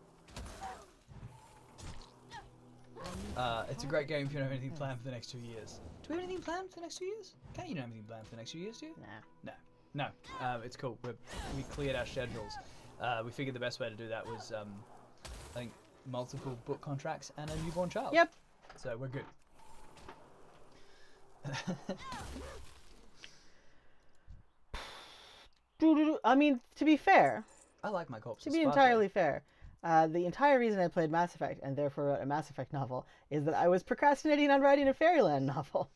It's a great game if you don't have anything planned for the next 2 years. Do we have anything planned for the next 2 years? Can't you have anything planned for the next few years, do you? Nah. No. It's cool. We cleared our schedules. We figured the best way to do that was, I think, multiple book contracts and a newborn child. Yep. So we're good. I mean, to be fair, I like my corpses. to be entirely fair, the entire reason I played Mass Effect and therefore wrote a Mass Effect novel is that I was procrastinating on writing a Fairyland novel.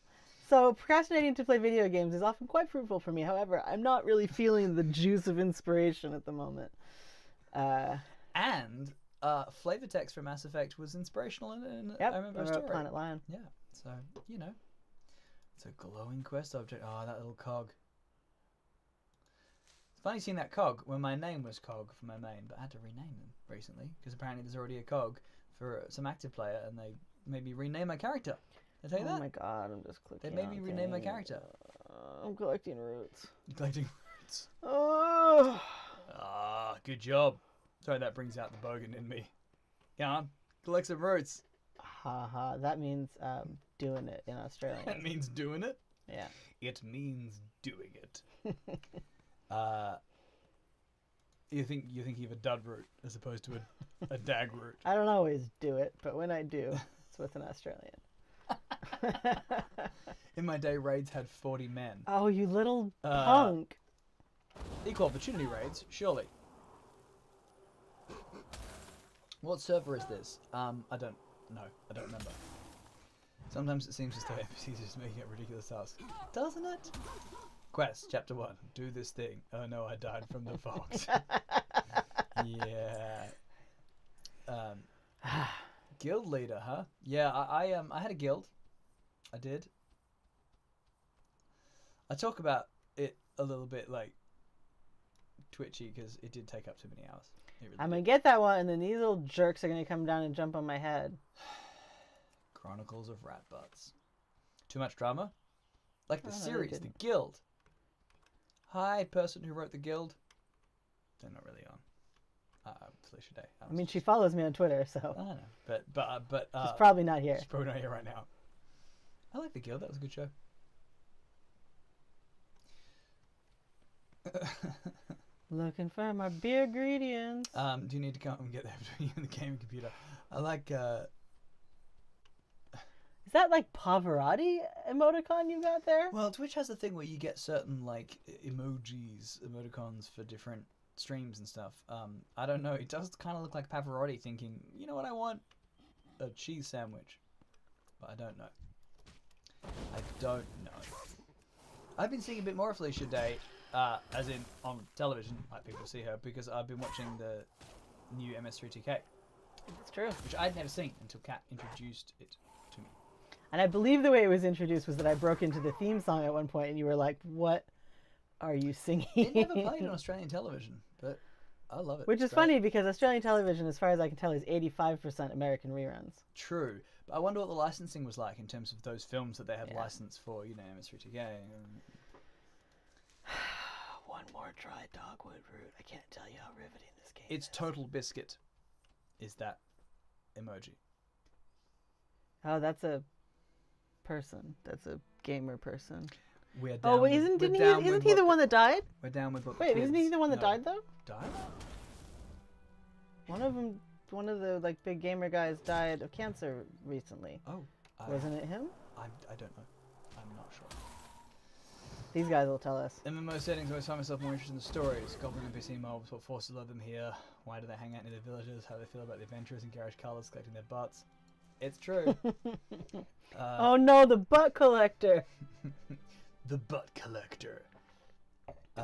So procrastinating to play video games is often quite fruitful for me. However, I'm not really feeling the juice of inspiration at the moment. And flavor text for Mass Effect was inspirational in Yep, I remember I a wrote story. Planet Lion. Yeah, so, you know. It's a glowing quest object. Oh, that little cog. It's funny seeing that cog when my name was Cog for my main, but I had to rename them recently because apparently there's already a cog for some active player and they made me rename my character. Did I tell you that? Oh my god, I'm just clicking. They made me rename my things. character. I'm collecting roots. You're collecting roots. Oh. Ah, good job. Sorry, that brings out the bogan in me. Come on, collect some roots. Haha, that means doing it in Australia. That means doing it. Yeah. It means doing it. You think you have a dud root as opposed to a dag root. I don't always do it, but when I do, it's with an Australian. In my day, raids had 40 men. Oh, you little punk. Equal opportunity raids, surely. What server is this? I don't know. I don't remember. Sometimes it seems as though NPCs are just making up ridiculous tasks. Doesn't it? Quest, chapter 1. Do this thing. Oh no, I died from the fox. Yeah. Guild leader, huh? Yeah, I had a guild. I did. I talk about it a little bit like twitchy because it did take up too many hours. Really I'm gonna get that one, and then these little jerks are gonna come down and jump on my head. Chronicles of Rat Butts. Too much drama? Like the Oh, no, they series, the didn't. guild. Hi, person who wrote the guild. They're not really on. Felicia Day. I mean, she follows me on Twitter, so I don't know, but she's probably not here. she's probably not here right now. I like the guild. That was a good show. Looking for my beer ingredients. Do you need to come and get there between you and the gaming computer? I like. Is that like Pavarotti emoticon you got there? Well, Twitch has a thing where you get certain like emojis, emoticons for different streams and stuff. I don't know. It does kind of look like Pavarotti thinking, you know what I want? A cheese sandwich. But I don't know. I don't know. I've been seeing a bit more of Felicia Day, as in on television, like people see her, because I've been watching the new MS3TK, It's true. which I'd never seen until Kat introduced it to me. And I believe the way it was introduced was that I broke into the theme song at one point, and you were like, "What are you singing?" It never played on Australian television, but I love it. Which It's is great. funny because Australian television, as far as I can tell, is 85% American reruns. True, but I wonder what the licensing was like in terms of those films that they had Yeah. licensed for, you know, MS3TK. One more dry dogwood root. I can't tell you how riveting this game It's is. Total Biscuit, is that emoji. Oh, that's a person. That's a gamer person. We're down Oh, wait, with- isn't we're he? down Isn't with he the what one that died? We're down with what Wait, the isn't he kids the one that know. died though? Died? One of them, one of the like big gamer guys died of cancer recently. Oh, Wasn't it him? I don't know. I'm not sure. These guys will tell us. MMO settings, I always find myself more interested in the stories. Goblin NPC mobs, what forces led them here, why do they hang out near the villages, how do they feel about the adventurers and garish colours collecting their butts. It's true. Oh no, the butt collector. The butt collector.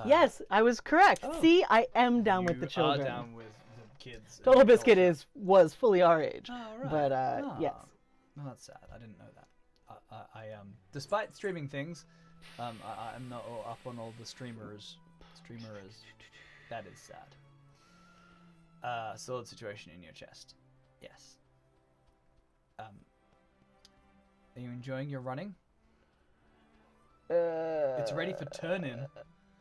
Yes, I was correct. Oh. See, I am down with You the children. are down with the kids. and Total the Biscuit culture. was fully our age. Oh, right. But Ah. yes. Well, that's sad. I didn't know that. Despite streaming things, I'm not all up on all the streamers. That is sad. Solid situation in your chest. Yes. Are you enjoying your running? It's ready for turn-in.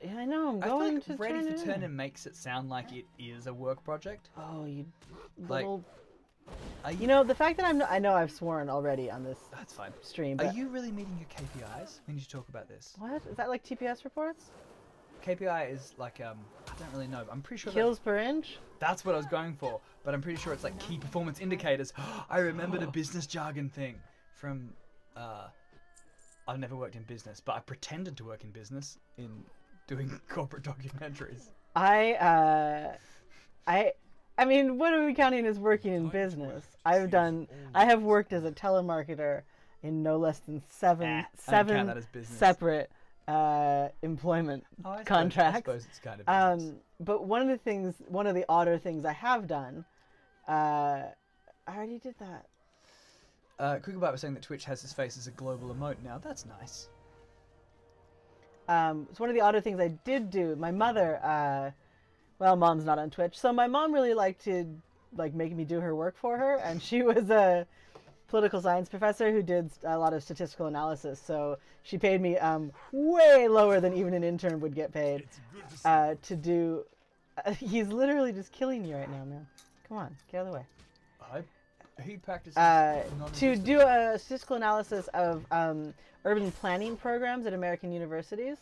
Yeah, I know. I'm I feel going like to ready turn for it turn-in in. makes it sound like it is a work project. Oh, you Like- little. You know, the fact that I know I've sworn already on this That's fine. stream, Are but you really meeting your KPIs? We need to talk about this. what? Is that like TPS reports? KPI is like, I don't really know. I'm pretty sure Kills per inch? that's what I was going for, but I'm pretty sure it's like key performance indicators. I remembered a business jargon thing from, I've never worked in business, but I pretended to work in business in doing corporate documentaries. I mean, what are we counting as working in business? I have worked as a telemarketer in no less than seven count that as business. separate employment contracts. I suppose it's kind of business. But one of the odder things I have done, I already did that. Kriegelbite was saying that Twitch has his face as a global emote now. That's nice. It's one of the odder things I did do. My mother, well, mom's not on Twitch, so my mom really liked to make me do her work for her, and she was a political science professor who did a lot of statistical analysis. So she paid me way lower than even an intern would get paid to do. He's literally just killing you right now, man. Come on, get out of the way. He practices to do a statistical analysis of urban planning programs at American universities,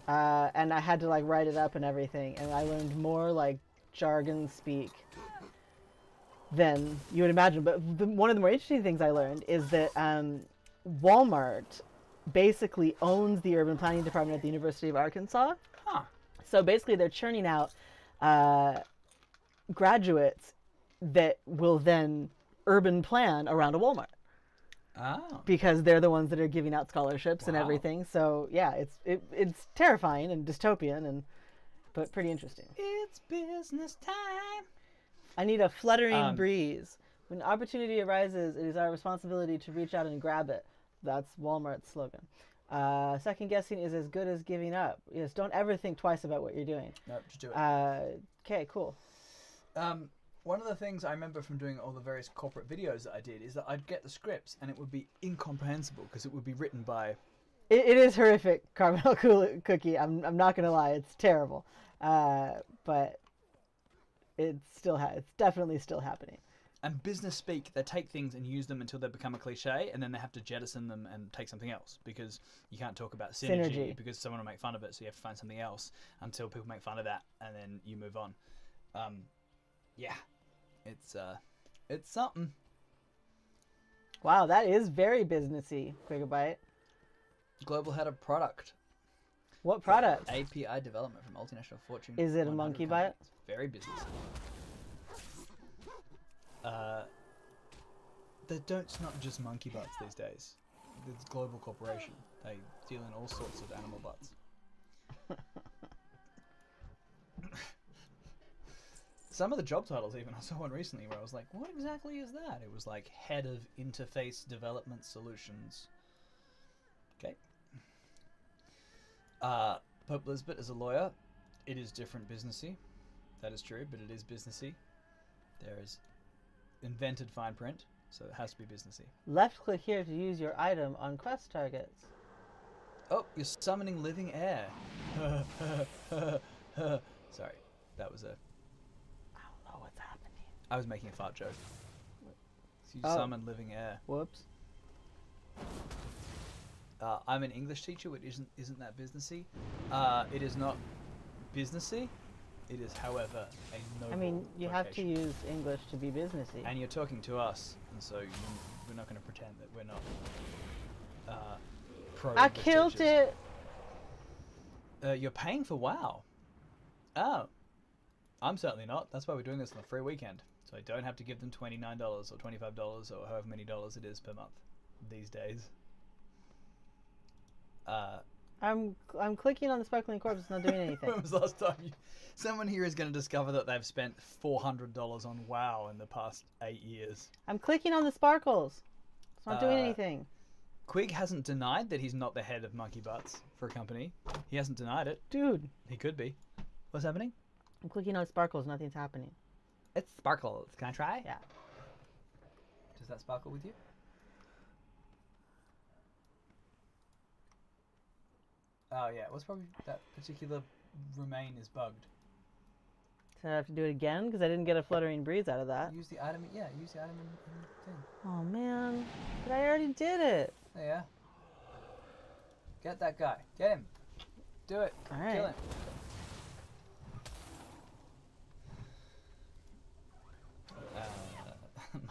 and I had to write it up and everything, and I learned more jargon speak than you would imagine. But one of the more interesting things I learned is that Walmart basically owns the urban planning department at the University of Arkansas. Huh. So basically they're churning out graduates that will then urban plan around a Walmart. Oh. Because they're the ones that are giving out scholarships and Wow. everything. So yeah, it's terrifying and dystopian but pretty interesting. It's business time. I need a fluttering breeze. When opportunity arises, it is our responsibility to reach out and grab it. That's Walmart's slogan. Second guessing is as good as giving up. Yes, don't ever think twice about what you're doing. No, just do it. Okay, cool. One of the things I remember from doing all the various corporate videos that I did is that I'd get the scripts and it would be incomprehensible because it would be written by... It is horrific, Caramel Cookie. I'm not going to lie. It's terrible. But it's definitely still happening. And business speak, they take things and use them until they become a cliche, and then they have to jettison them and take something else because you can't talk about synergy because someone will make fun of it, so you have to find something else until people make fun of that, and then you move on. Yeah, it's something. Wow, that is very businessy, Quigabyte. Global head of product. What product? API development from multinational Fortune. Is it a monkey bite? Very businessy. It's not just monkey butts these days. It's a global corporation. They deal in all sorts of animal butts. Some of the job titles even, I saw one recently where I was like, what exactly is that? It was like Head of Interface Development Solutions. Okay. Pope Lisbeth is a lawyer. It is different businessy. That is true, but it is businessy. There is invented fine print, so it has to be businessy. Left click here to use your item on quest targets. Oh, you're summoning living air. Sorry, that was a... I don't know what's happening. I was making a fart joke. So you summon living air. Whoops. I'm an English teacher, which isn't that businessy. It is not businessy. It is, however, a noble I mean, you vocation. have to use English to be businessy. And you're talking to us, and so we're not going to pretend that we're not pro I English killed teachers. it! You're paying for WoW. Oh. I'm certainly not. That's why we're doing this on a free weekend. So I don't have to give them $29 or $25 or however many dollars it is per month these days. I'm clicking on the sparkling corpse. It's not doing anything. When was the last time someone here is going to discover that they've spent $400 on WoW in the past 8 years? I'm clicking on the sparkles. It's not doing anything. Quig hasn't denied that he's not the head of Monkey Butts for a company. He hasn't denied it. Dude. He could be. What's happening? I'm clicking on sparkles. Nothing's happening. It's sparkles. Can I try? Yeah. Does that sparkle with you? Oh yeah, what's probably that particular remain is bugged. So I have to do it again because I didn't get a fluttering breeze out of that. Use the item. Yeah, use the item in the thing. Oh man, but I already did it. Oh, yeah. Get that guy. Get him. Do it. All right. Kill him.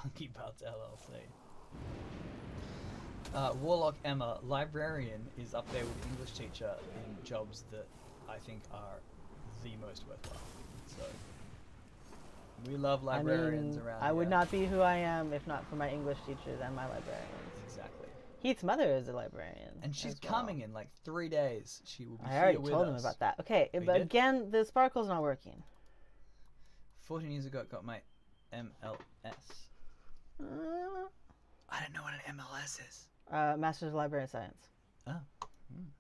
Monkey Butts LLC. Warlock Emma, librarian, is up there with English teacher in jobs that I think are the most worthwhile. So we love librarians around I would here. not be who I am if not for my English teachers and my librarians. Exactly. Heath's mother is a librarian. And she's as well. coming in like 3 days. She will be I already here with told him us. about that. Okay, Oh, but you did? again, the sparkle's not working. 14 years ago, I got my MLS. I don't know what an MLS is. Master's of Library Science.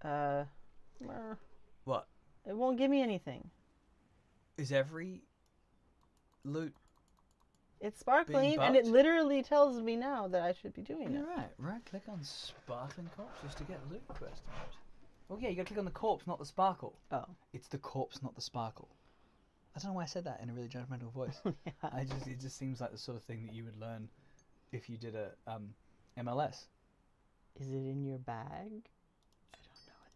Oh. What? It won't give me anything. Is every loot? It's sparkling, and it buffed? literally tells me now that I should be doing You're it. right. Right click on Sparkling Corpse just to get loot quest. Oh yeah, you gotta click on the corpse, not the sparkle. Oh. It's the corpse, not the sparkle. I don't know why I said that in a really judgmental voice. Yeah. It just seems like the sort of thing that you would learn if you did a MLS. Is it in your bag?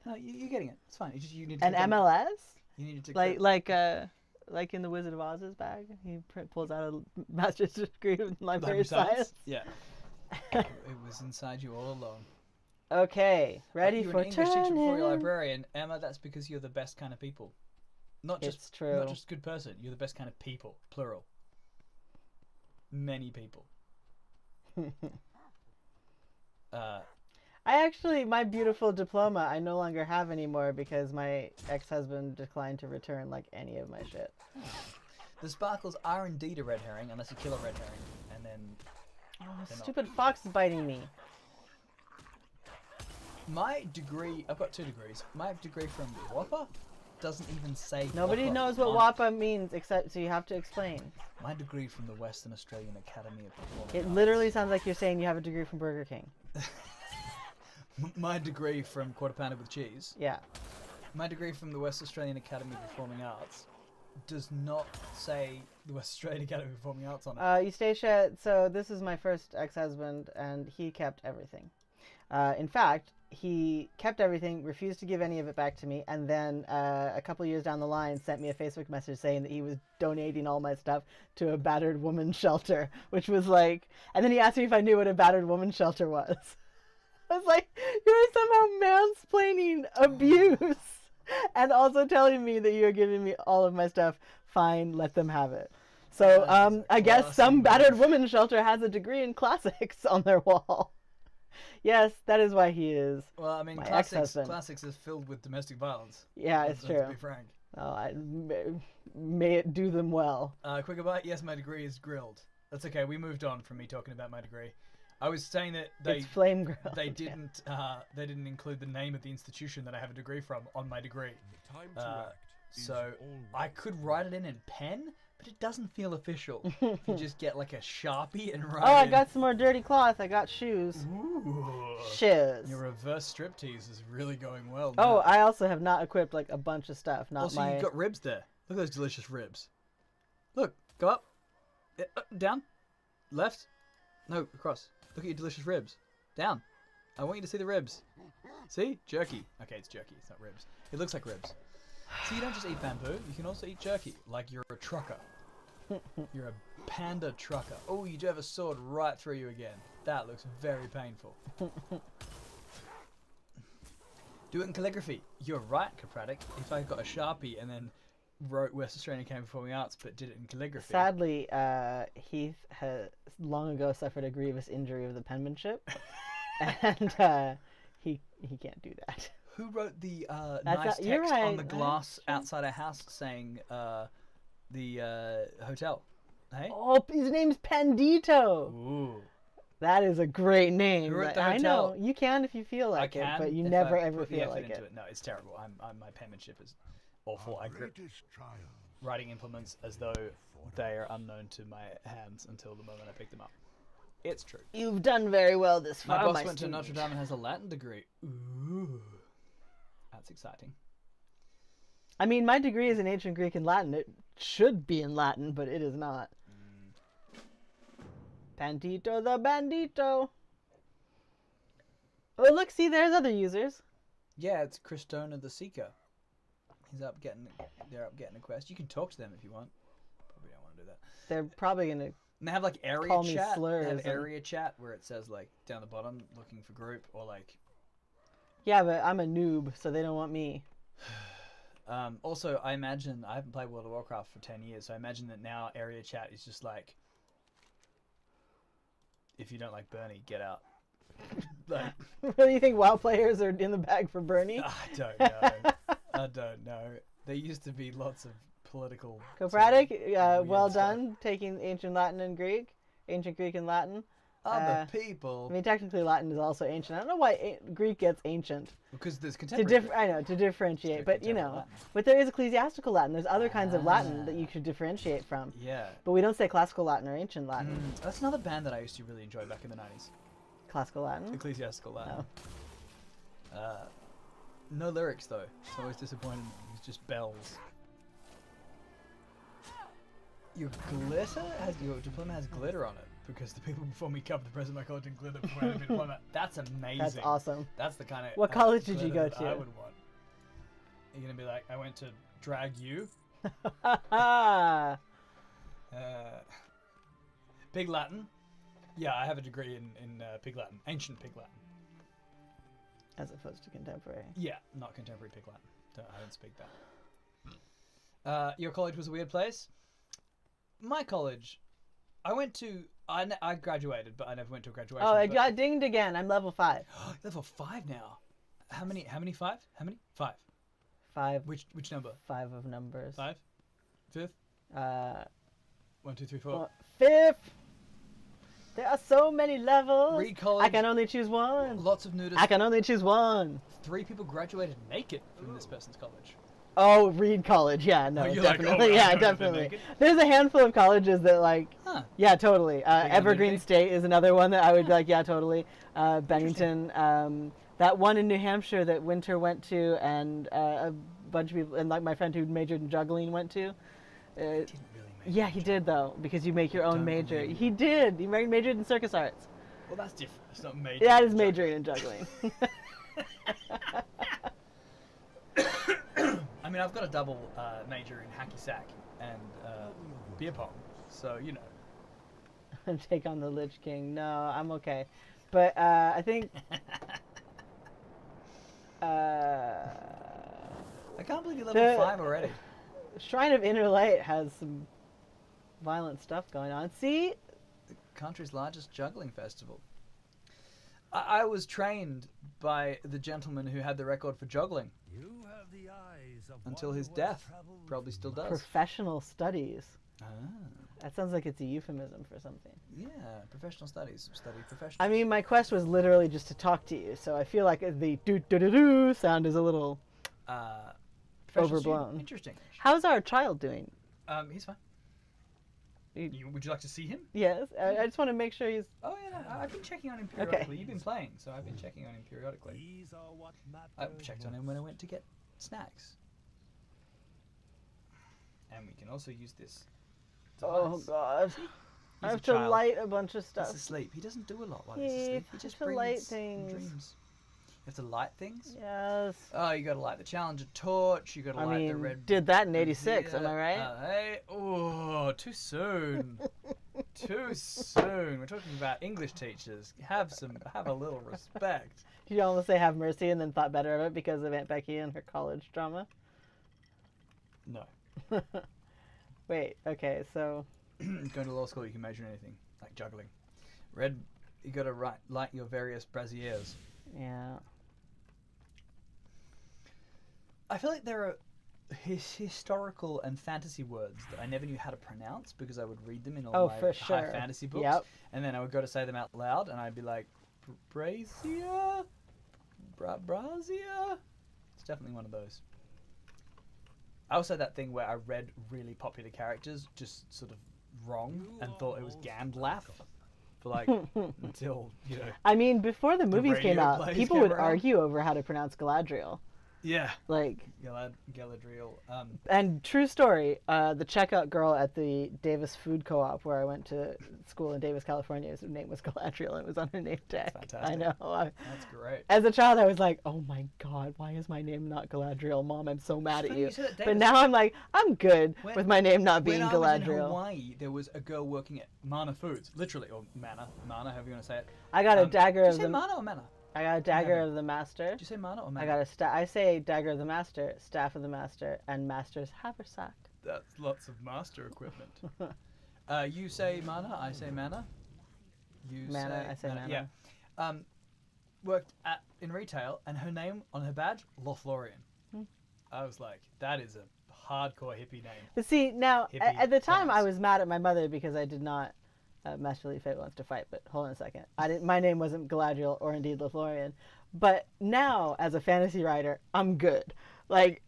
No, you're getting it. It's fine. You need to An click on- MLS? You need to Like in the Wizard of Oz's bag? He pulls out a master's degree in library Library science. Yeah. It was inside you all along. Okay, ready You're for an English teacher before you're a turning. librarian, Emma. That's because you're the best kind of people. Not just It's true. Not just good person. You're the best kind of people. Plural. Many people. I actually, my beautiful diploma, I no longer have anymore because my ex-husband declined to return like any of my shit. The sparkles are indeed a red herring, unless you kill a red herring, and then Oh, They're not. stupid fox is biting me. my degree. I've got 2 degrees. My degree from WAPA doesn't even say. Nobody WAPA knows what on it. WAPA means except, so you have to explain. My degree from the Western Australian Academy of Performing It Arts. literally sounds like you're saying you have a degree from Burger King. My degree from Quarter Pounder with Cheese. Yeah. My degree from the West Australian Academy of Performing Arts does not say the West Australian Academy of Performing Arts on it. Eustacia, so this is my first ex-husband, and he kept everything. In fact, he kept everything, refused to give any of it back to me, and then a couple years down the line sent me a Facebook message saying that he was donating all my stuff to a battered woman's shelter, which was like, and then he asked me if I knew what a battered woman's shelter was. I was like, you're somehow mansplaining abuse and also telling me that you're giving me all of my stuff. Fine, let them have it. So I guess some battered women's shelter has a degree in classics on their wall. Yes, that is why he is. Well, I mean, my classics ex-husband. is filled with domestic violence. Yeah, it's Let's true. be frank. Oh, may it do them well. Quick about, yes, my degree is grilled. That's okay. We moved on from me talking about my degree. I was saying that It's flame grilled. they didn't include the name of the institution that I have a degree from on my degree. Time to act is So already I could write it in pen, but it doesn't feel official. If you just get like a Sharpie and write Oh, I in- got some more dirty cloth. I got shoes. Ooh. Shoes. Your reverse striptease is really going well. Oh, now. I also have not equipped like a bunch of stuff. Not Also, my. you've got ribs there. Look at those delicious ribs. Look, go up, down, left, no, across. Look at your delicious ribs. Down. I want you to see the ribs. See? Jerky. Okay, it's jerky. It's not ribs. It looks like ribs. So you don't just eat bamboo. You can also eat jerky, like you're a trucker. You're a panda trucker. Oh, you do have a sword right through you again. That looks very painful. Do it in calligraphy. You're right, Capratic. If I got a Sharpie and then wrote West Australian Academy of Performing Arts but did it in calligraphy. Sadly, Heath has long ago suffered a grievous injury of the penmanship, and he can't do that. Who wrote the That's nice you're text on right. the glass outside our house saying the hotel? Hey? Oh, his name's Pendito. Ooh. That is a great name. Who wrote but the I know hotel? you can if you feel like I can, it, but you if never I ever put the feel effort like into it. No, it's terrible. My penmanship is awful. I grip greatest triumph. writing implements as though they are unknown to my hands until the moment I pick them up. It's true. You've done very well this My far, boss went to student. Notre Dame and has a Latin degree. Ooh. That's exciting. I mean, my degree is in ancient Greek and Latin. It should be in Latin, but it is not. Pantito the bandito. Oh, look, see, there's other users. Yeah, it's Cristona the Seeker. They're up getting a quest. You can talk to them if you want. Probably don't want to do that. They're probably gonna. And they have like area Call me chat. slurs They have and- area chat where it says like down the bottom, looking for group, or like. Yeah, but I'm a noob, so they don't want me. Also, I imagine I haven't played World of Warcraft for 10 years, so I imagine that now area chat is just like, if you don't like Bernie, get out. Like, Really, you think WoW players are in the bag for Bernie? I don't know. I don't know. There used to be lots of political. Copratic, weird well stuff. done, taking ancient Latin and Greek. Ancient Greek and Latin. Other people. I mean, technically Latin is also ancient. I don't know why Greek gets ancient. Because there's To contemporary. I know, to differentiate, There's but you contemporary know, Latin. but there is ecclesiastical Latin. There's other kinds of Latin that you should differentiate from. Yeah. But we don't say classical Latin or ancient Latin. That's another band that I used to really enjoy back in the 90s. Classical Latin. Ecclesiastical Latin. Oh. No lyrics though. It's always disappointing. It's just bells. Your diploma has glitter on it because the people before me covered the present my college in glitter before I had a diploma. That's amazing. That's awesome. That's the kind of. What college did you glitter go that I to? would want. You're gonna be like, I went to Drag U. Pig Latin. Yeah, I have a degree in Pig Latin, ancient Pig Latin. As opposed to contemporary. Yeah, not contemporary Pig Latin. I don't speak that. Your college was a weird place. My college, I went to. I graduated, but I never went to a graduation. Oh, I but- got dinged again. I'm level 5. Level 5 now. How many? 5? How many? 5. 5. Which number? 5 of numbers. 5? 5th? 1, 2, 3, 4. Well, 5th. There are so many levels. Reed College. I can only choose one. Lots of nudists. I can only choose one. 3 people graduated naked from this person's college. Oh, Reed College. Yeah, no, Oh, you're like, definitely. oh, yeah, I've never been definitely. naked. There's a handful of colleges that like. Huh. Yeah, totally. Evergreen nudity? State is another one that I would be like. Yeah, totally. Bennington. That one in New Hampshire that Winter went to, and a bunch of people, and like my friend who majored in juggling went to. Didn't really make Yeah, it. he did though, because you make your own Don't major. believe He did. He majored in circus arts. Well, that's different. It's not major. Yeah, it is majoring in juggling. I mean, I've got a double major in hacky sack and beer pong, so you know. Take on the Lich King. No, I'm okay. But I think. I can't believe you're level 5 already. Shrine of Inner Light has some violent stuff going on. See? The country's largest juggling festival. I was trained by the gentleman who had the record for juggling You have the eyes of until one his who has death. traveled Probably still does. Professional studies. Ah, That sounds like it's a euphemism for something. yeah, professional studies. Study professional. I mean, my quest was literally just to talk to you, so I feel like the do-do-do-do sound is a little... Professional overblown. student. Interesting. How's our child doing? He's fine. You- Would you like to see him? Yes, I just want to make sure he's... Oh yeah, no, I've been checking on him Okay. periodically. You've been playing, so I've been checking on him periodically. These are what I matter checked on him when I went to get snacks. And we can also use this. Oh, device. God. He's I a have to child. light a bunch of He's stuff. asleep. He doesn't do a lot while Yeah, he's asleep. I He just have to light breathes and things. dreams. You have to light things? Yes. Oh, you gotta light the Challenger torch. You gotta I light the mean, red. did that in 86, am I brazier. right? Hey, oh, too soon. Too soon. We're talking about English teachers. Have a little respect. Did you almost say have mercy and then thought better of it because of Aunt Becky and her college drama? No. Wait, okay, so... Going to law school, you can measure anything, like juggling. Red, you gotta light your various braziers. Yeah. I feel like there are historical and fantasy words that I never knew how to pronounce because I would read them in all Oh, my for high sure. fantasy books. Yep. And then I would go to say them out loud and I'd be like, brazier? Brazier? It's definitely one of those. I also had that thing where I read really popular characters just sort of wrong and thought it was Gandalf for like until, you know. I mean, before the movies came radio out, plays people came would around. argue over how to pronounce Galadriel. Yeah. Like, Galadriel. and true story, the checkout girl at the Davis Food Co-op where I went to school in Davis, California, her name was Galadriel, and it was on her name tag. Fantastic. I know. That's great. As a child, I was like, oh my God, why is my name not Galadriel? Mom, I'm so mad at you. said it, But Davis. now I'm like, I'm good with my name not being When I was in Galadriel. Hawaii, there was a girl working at Mana Foods, literally, or Mana, however you want to say it. I got a dagger Did of you say the Mana or Mana? I got a dagger Yeah. of the master. Did you say Mana or Mana? I got a I say dagger of the master, staff of the master, and master's haversack. That's lots of master equipment. You say Mana, I say Mana. You Mana, I say Mana. Yeah. Worked in retail, and her name on her badge, Lothlorien. I was like, that is a hardcore hippie name. But see, now, Hippie at the time, I class. was mad at my mother because I did not Masterly Fate wants to fight, but hold on a second. My name wasn't Galadriel or indeed Lothlorien. But now, as a fantasy writer, I'm good. Like,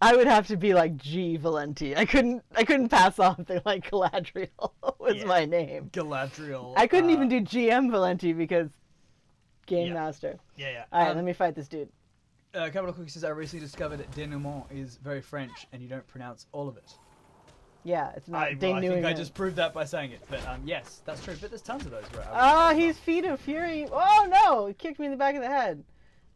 I would have to be like G. Valenti. I couldn't pass off something like Galadriel was my name. Galadriel. I couldn't even do GM Valenti because Game Yeah. Master. Yeah. All right, let me fight this dude. Capital Cookie says, I recently discovered that denouement is very French, and you don't pronounce all of it. Yeah, it's not I think I denouement. just proved that by saying it. But yes, that's true. But there's tons of those. Where He's Feet of Fury. Oh no! He kicked me in the back of the head.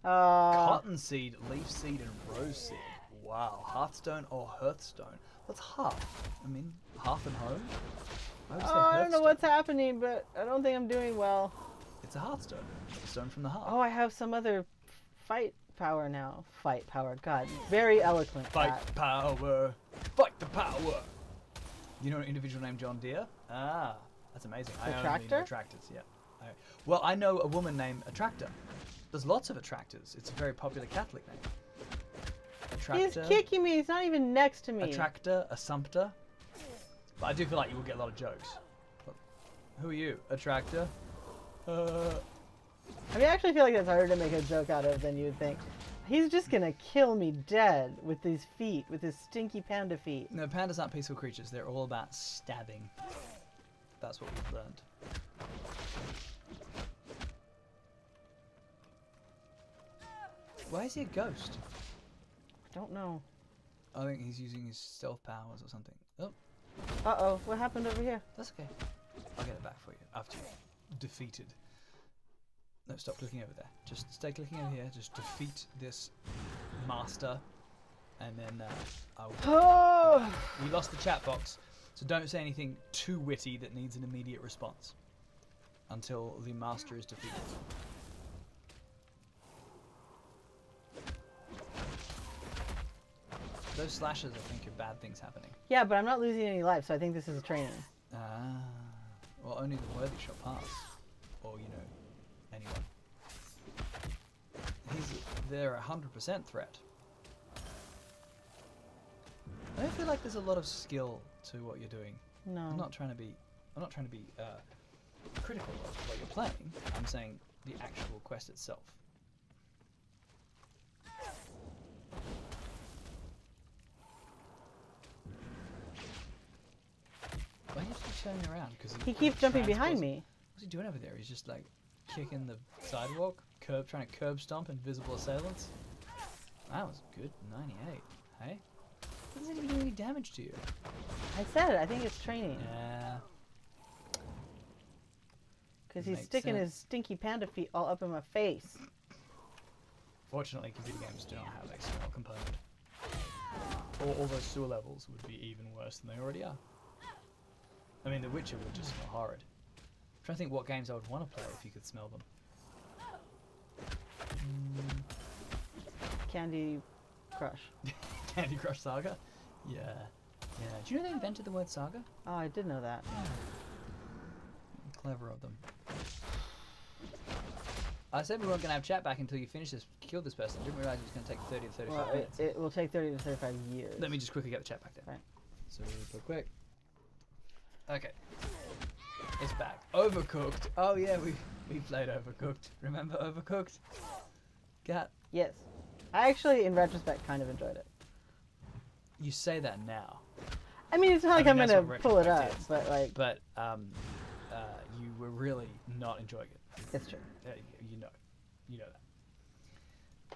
Cottonseed, leaf seed, and rose seed. Wow. Hearthstone or Hearthstone? What's hearth? I mean, hearth and home? I would say I don't know Hearthstone. what's happening, but I don't think I'm doing well. It's a hearthstone. A stone from the hearth. Oh, I have some other fight power now. Fight power. God, very eloquent. Fight Cat. power. Fight the power. You know an individual named John Deere? Ah, that's amazing. I only know Attractor? tractors, yeah. Well, I know a woman named Attractor. There's lots of Attractors. It's a very popular Catholic name. He's Attractor, kicking me. He's not even next to me. Attractor, Assumptor. But I do feel like you will get a lot of jokes. Who are you? Attractor? I mean, I actually feel like that's harder to make a joke out of than you'd think. He's just gonna kill me dead with these feet, with his stinky panda feet. No, pandas aren't peaceful creatures. They're all about stabbing. That's what we've learned. Why is he a ghost? I don't know. I think he's using his stealth powers or something. Oh, Uh-oh, what happened over here? that's okay. I'll get it back for you after you've defeated. No, stop clicking over there. Just stay clicking over here. Just defeat this master, and then I'll. Oh! We lost the chat box, so don't say anything too witty that needs an immediate response until the master is defeated. Those slashes, I think, are bad things happening. Yeah, but I'm not losing any life, so I think this is a training. Ah, well, only the worthy shall pass, or anyone. They're 100% threat. I don't feel like there's a lot of skill to what you're doing. No. I'm not trying to be critical of what you're playing. I'm saying the actual quest itself. Why do you keep turning around? Because He keeps jumping behind me. What's he doing over there? He's just like kicking the sidewalk, trying to curb stomp invisible assailants. That was good. 98. Hey, doesn't even do any damage to you. I said it, I think it's training. Yeah. Because he's Makes sticking sense. his stinky panda feet all up in my face. Fortunately, computer games do not have external component. Or all those sewer levels would be even worse than they already are. I mean, The Witcher would just smell horrid. I'm trying to think what games I would want to play if you could smell them. Candy Crush. Candy Crush Saga? Yeah. Yeah. Do you know they invented the word saga? Oh, I did know that. Clever of them. I said we weren't going to have chat back until you finish this, kill this person. I didn't realize it was going to take 30 to 35 Well, minutes. it will take 30 to 35 years. Let me just quickly get the chat back there. Right. Super quick. Okay. It's back. Overcooked. Oh yeah, we played Overcooked. Remember Overcooked? Cat. Yes. I actually, in retrospect, kind of enjoyed it. You say that now, I mean, it's not like mean, I'm that's gonna what pull it up, retrospect is. but like, but you were really not enjoying it. it's true. You know that.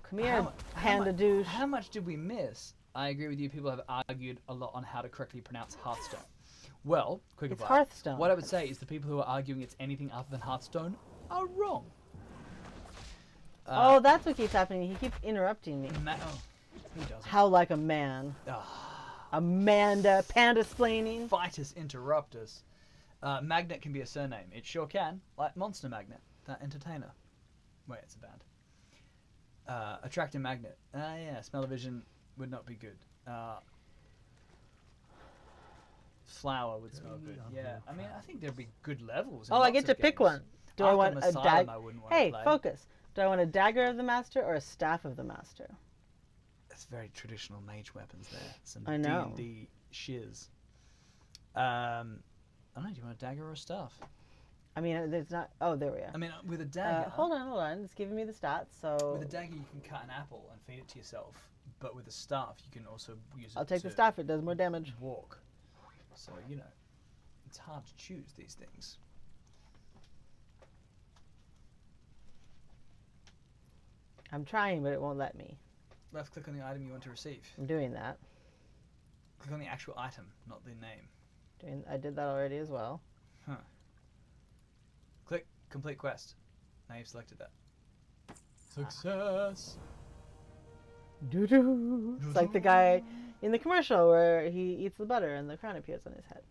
Come here, panda douche. How much did we miss? I agree with you. People have argued a lot on how to correctly pronounce Hearthstone. Well, quick It's reply. Hearthstone. What I would say is the people who are arguing it's anything other than Hearthstone are wrong. Oh, that's what keeps happening. He keeps interrupting me. He doesn't. How like a man. Amanda, panda-splaining. Fight us, interrupt us. Magnet can be a surname. It sure can. Like Monster Magnet, that entertainer. Wait, it's a band. Attracting Magnet. Yeah, Smell-O-Vision would not be good. Flower would smell good. Yeah, I mean, I think there'd be good levels. In Oh, I lots get of to pick games. one. Do I want Arkham a Asylum, dagger? I wouldn't want to Hey, play. focus. Do I want a dagger of the master or a staff of the master? That's very traditional mage weapons there. Some I know. D&D shiz. I don't know. Do you want a dagger or a staff? I mean, there's not. Oh, there we are. I mean, with a dagger. Hold on. It's giving me the stats. So With a dagger, you can cut an apple and feed it to yourself. But with a staff, you can also use it. I'll take the to staff. It does more damage. Walk. So you know, it's hard to choose these things. I'm trying, but it won't let me. Left click on the item you want to receive. I'm doing that. Click on the actual item, not the name. I did that already as well. Huh. Click complete quest. Now you've selected that. Success. Doo-doo. It's like the guy in the commercial where he eats the butter and the crown appears on his head.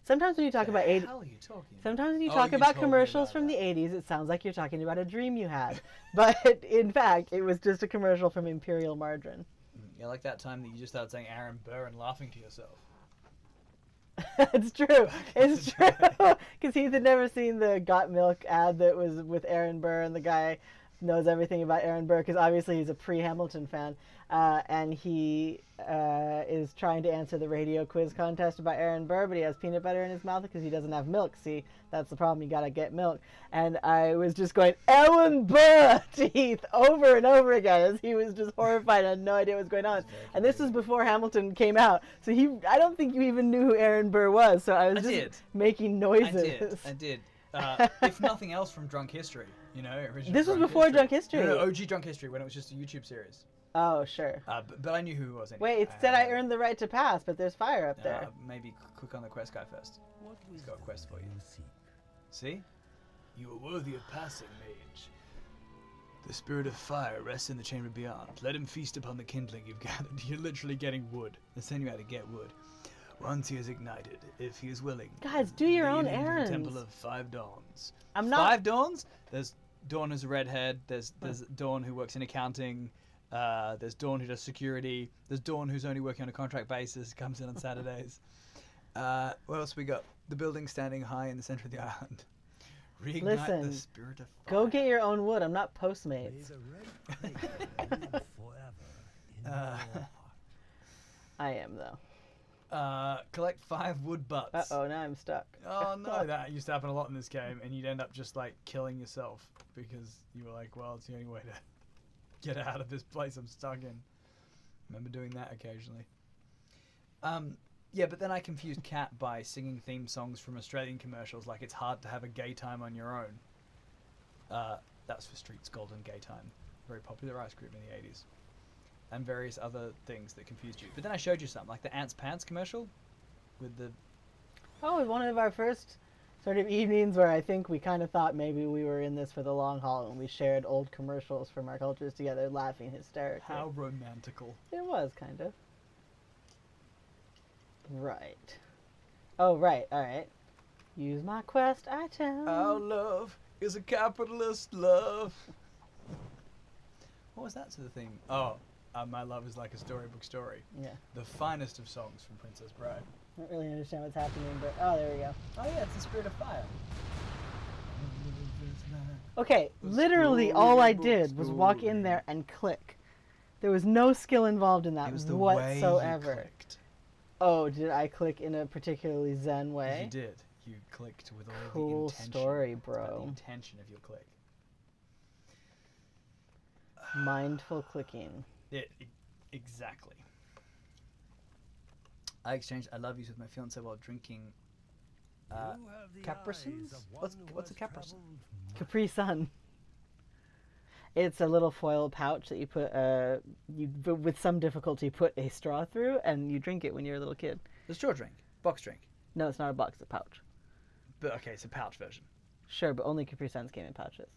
Sometimes when you talk about What the hell are you talking about? Sometimes when you Oh, talk you about told me commercials about from that. the 80s, it sounds like you're talking about a dream you had. But in fact, it was just a commercial from Imperial Margarine. Yeah, like that time that you just started saying Aaron Burr and laughing to yourself. It's true. It's true. Because Heath had never seen the Got Milk ad that was with Aaron Burr, and the guy knows everything about Aaron Burr because obviously he's a pre-Hamilton fan. And he is trying to answer the radio quiz contest about Aaron Burr, but he has peanut butter in his mouth because he doesn't have milk. See, that's the problem. You gotta get milk. And I was just going, Aaron Burr to Heath over and over again as he was just horrified and had no idea what was going on. And this was before Hamilton came out. So I don't think you even knew who Aaron Burr was. So I was just making noises. I did. If nothing else from Drunk History, you know. This was before Drunk History. No, OG Drunk History when it was just a YouTube series. Oh, sure. But I knew who he was anyway. Wait, it said I earned the right to pass, but there's fire up there. Maybe click on the quest guy first. He's got a quest for you. See? You are worthy of passing, mage. The spirit of fire rests in the chamber beyond. Let him feast upon the kindling you've gathered. You're literally getting wood. They're saying you how to get wood. Once he is ignited, if he is willing. Guys, do your own lead him to the errands. Temple of Five Dawns. I'm not. 5 Dawns? There's Dawn who's a redhead. There's Dawn who works in accounting. There's Dawn who does security. There's Dawn who's only working on a contract basis, comes in on Saturdays. What else we got? The building standing high in the center of the island. Reignite Listen, the spirit of fire. Go get your own wood. I'm not Postmates. May the red flame live forever in your heart. I am, though. Collect 5 wood butts. Uh-oh, now I'm stuck. Oh no, that used to happen a lot in this game, and you'd end up just like killing yourself because you were like, well, it's the only way to get out of this place I'm stuck in. Remember doing that occasionally. Yeah, but then I confused Cat by singing theme songs from Australian commercials like it's hard to have a gay time on your own. That's for Street's Golden Gay Time. Very popular ice cream in the 80s. And various other things that confused you. But then I showed you some, like the Ants Pants commercial with the... Oh, one of our first sort of evenings where I think we kind of thought maybe we were in this for the long haul, and we shared old commercials from our cultures together, laughing hysterically. How romantical. It was, kind of. Right. Oh, right, alright. Use my quest item. Our love is a capitalist love. What was that sort of thing? Oh, my love is like a storybook story. Yeah. The finest of songs from Princess Bride. I don't really understand what's happening, but oh, there we go. Oh yeah, it's the spirit of fire. Okay, literally all I did was walk in there and click. There was no skill involved in that It was the whatsoever. way you clicked. Oh, did I click in a particularly zen way? You did. You clicked with all Cool the intention. story, It's about bro. the intention of your click. Mindful clicking. Exactly. I exchanged I love yous with my fiance while drinking You have the Capricins? eyes of one What's who a has Capricin? traveled Capri Sun. It's a little foil pouch that you put with some difficulty put a straw through, and you drink it when you're a little kid. The straw drink, box drink. No, it's not a box, it's a pouch. But okay, it's a pouch version. Sure, but only Capri Suns came in pouches.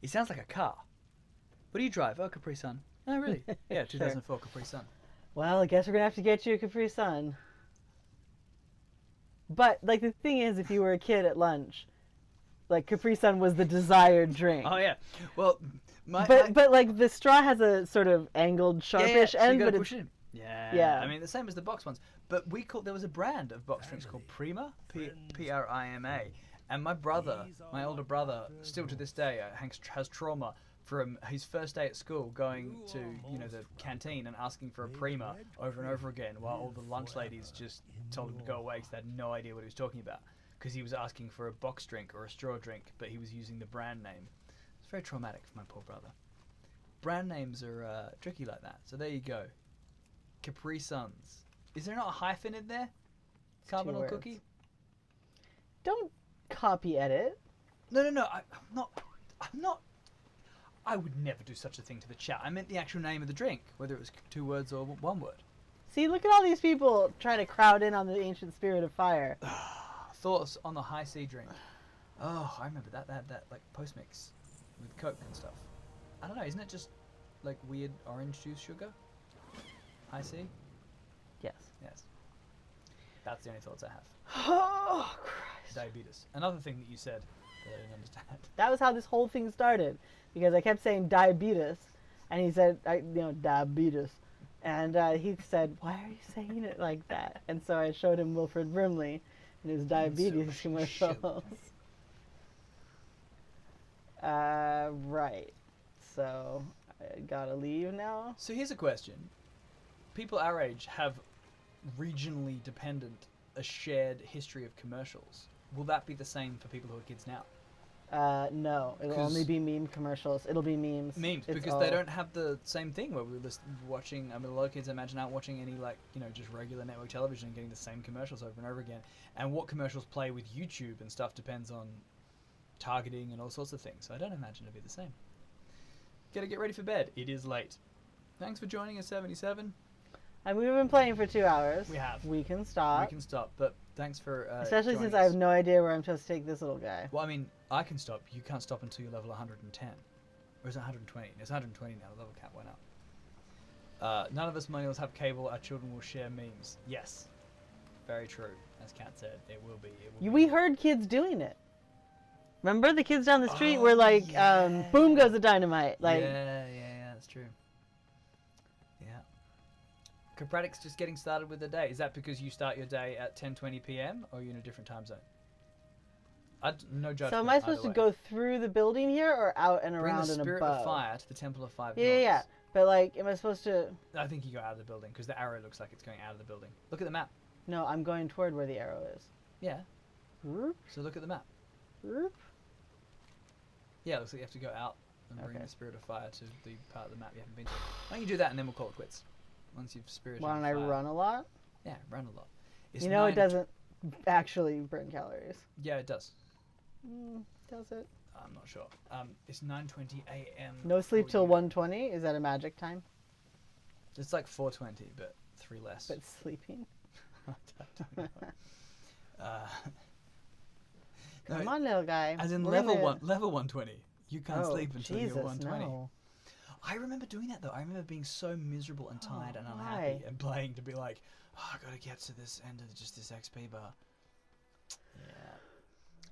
It sounds like a car. What do you drive? Oh, Capri Sun. Oh, really? Yeah, 2004 Capri Sun. Well, I guess we're gonna have to get you a Capri Sun. But like the thing is, if you were a kid at lunch, like Capri Sun was the desired drink. Oh yeah. Well, but like the straw has a sort of angled, sharpish so end, you but gotta it's push it in. Yeah. Yeah. I mean, the same as the box ones. But there was a brand of box drinks called Prima, Prima, and my brother, my older brother, still to this day, has trauma from his first day at school going to, the canteen and asking for a Prima over and over again while all the lunch ladies just told him to go away because they had no idea what he was talking about because he was asking for a box drink or a straw drink, but he was using the brand name. It's very traumatic for my poor brother. Brand names are tricky like that. So there you go. Capri Suns. Is there not a hyphen in there? Carbonel cookie? Don't copy edit. No. I'm not. I would never do such a thing to the chat. I meant the actual name of the drink, whether it was 2 words or 1 word. See, look at all these people trying to crowd in on the ancient spirit of fire. Thoughts on the high C drink? Oh, I remember that. They had that like post mix with Coke and stuff. I don't know. Isn't it just like weird orange juice sugar? High C? Yes. Yes. That's the only thoughts I have. Oh, Christ. Diabetes. Another thing that you said that I didn't understand. That was how this whole thing started. Because I kept saying diabetes, and he said, diabetes. And he said, why are you saying it like that? And so I showed him Wilfred Brimley and his diabetes commercials. Right. So I gotta leave now. So here's a question. People our age have regionally dependent, a shared history of commercials. Will that be the same for people who are kids now? No, it'll only be meme commercials. It'll be memes. Memes, because they don't have the same thing where we're just watching. I mean, a lot of kids, I imagine, aren't watching any just regular network television and getting the same commercials over and over again. And what commercials play with YouTube and stuff depends on targeting and all sorts of things. So I don't imagine it'll be the same. Gotta get ready for bed. It is late. Thanks for joining us, 77. And we've been playing for 2 hours. We have. We can stop. But thanks for especially since us. I have no idea where I'm supposed to take this little guy. Well, I mean, I can stop. You can't stop until you're level 110. Or is it 120? It's 120 now. The level cap went up. None of us millennials have cable. Our children will share memes. Yes. Very true. As Kat said, it will be. We heard kids doing it. Remember the kids down the street were like, boom goes the dynamite. Like, yeah, that's true. Yeah. Capradic's just getting started with the day. Is that because you start your day at 10:20 p.m. or are you in a different time zone? No judgment. So am I supposed to go through the building here or out and Bring around the and above? Spirit of Fire to the Temple of Five Gods. Yeah. But like, am I supposed to? I think you go out of the building because the arrow looks like it's going out of the building. Look at the map. No, I'm going toward where the arrow is. Yeah. Whoop. So look at the map. Whoop. Yeah, it looks like you have to go out and bring the Spirit of Fire to the part of the map you haven't been to. Why don't you do that and then we'll call it quits? Once you've spirited Why don't I run a lot? Yeah, run a lot. It's it doesn't actually burn calories. Yeah, it does. Does it? I'm not sure. It's 9:20 a.m. No sleep till 1:20? Is that a magic time? It's like 4:20, but 3 less. But sleeping? I don't know. Come on, little guy. As in level 120. You can't sleep until Jesus, you're 120. No. I remember doing that though. I remember being so miserable and tired and unhappy and playing to be like, I gotta get to this end of just this XP bar.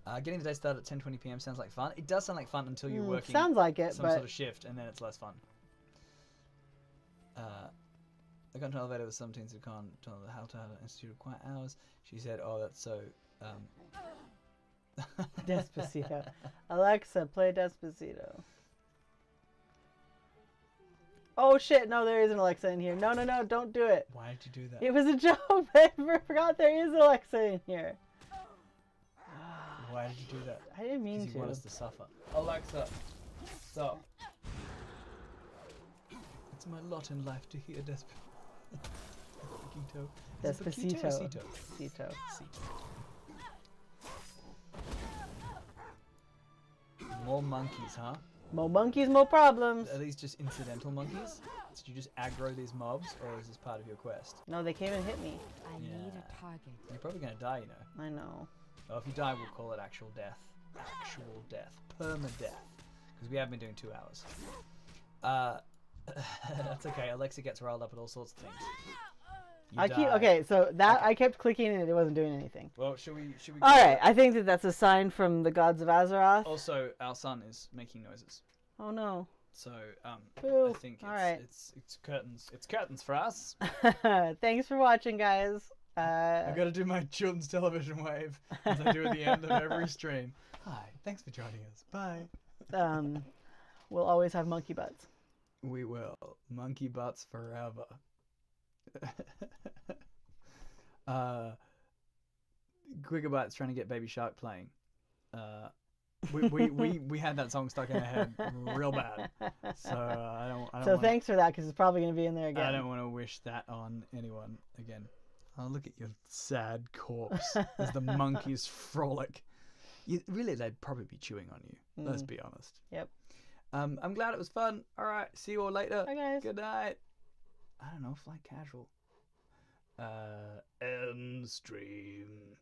Yeah. Getting the day started at 10:20 p.m. sounds like fun. It does sound like fun until you're working. Sounds like it, some sort of shift, and then it's less fun. I got into an elevator with some teens who can't tell how to have an institute of quiet hours. She said, "Oh, that's so." Despacito. Alexa, play Despacito. Oh shit, no, there is an Alexa in here. No, don't do it. Why did you do that? It was a joke. I forgot there is Alexa in here. Why did you do that? I didn't mean to. You want us to suffer. Alexa, stop. It's my lot in life to hear Despacito. Despacito. More monkeys, huh? More monkeys, more problems. Are these just incidental monkeys? Did you just aggro these mobs, or is this part of your quest? No, they came and hit me. I Yeah. need a target. You're probably gonna die, you know. I know. Oh, if you die, we'll call it actual death. Actual death. Permadeath. Because we have been doing 2 hours. That's okay. Alexa gets riled up at all sorts of things. You die. Okay, so that I kept clicking and it wasn't doing anything. Well, should we? All right, I think that's a sign from the gods of Azeroth. Also, our son is making noises. Oh no. So, Boo. I think All right. it's curtains. It's curtains for us. Thanks for watching, guys. I gotta do my children's television wave as I do at the end of every stream. Hi, thanks for joining us. Bye. We'll always have monkey butts. We will. Monkey butts forever. Gigabyte's trying to get Baby Shark playing. We had that song stuck in our head real bad. So I don't. So thanks for that, because it's probably going to be in there again. I don't want to wish that on anyone again. Oh, look at your sad corpse as the monkeys frolic. Really, they'd probably be chewing on you. Let's be honest. Yep. I'm glad it was fun. All right, see you all later. Bye, guys. Good night. I don't know, fly casual. End stream.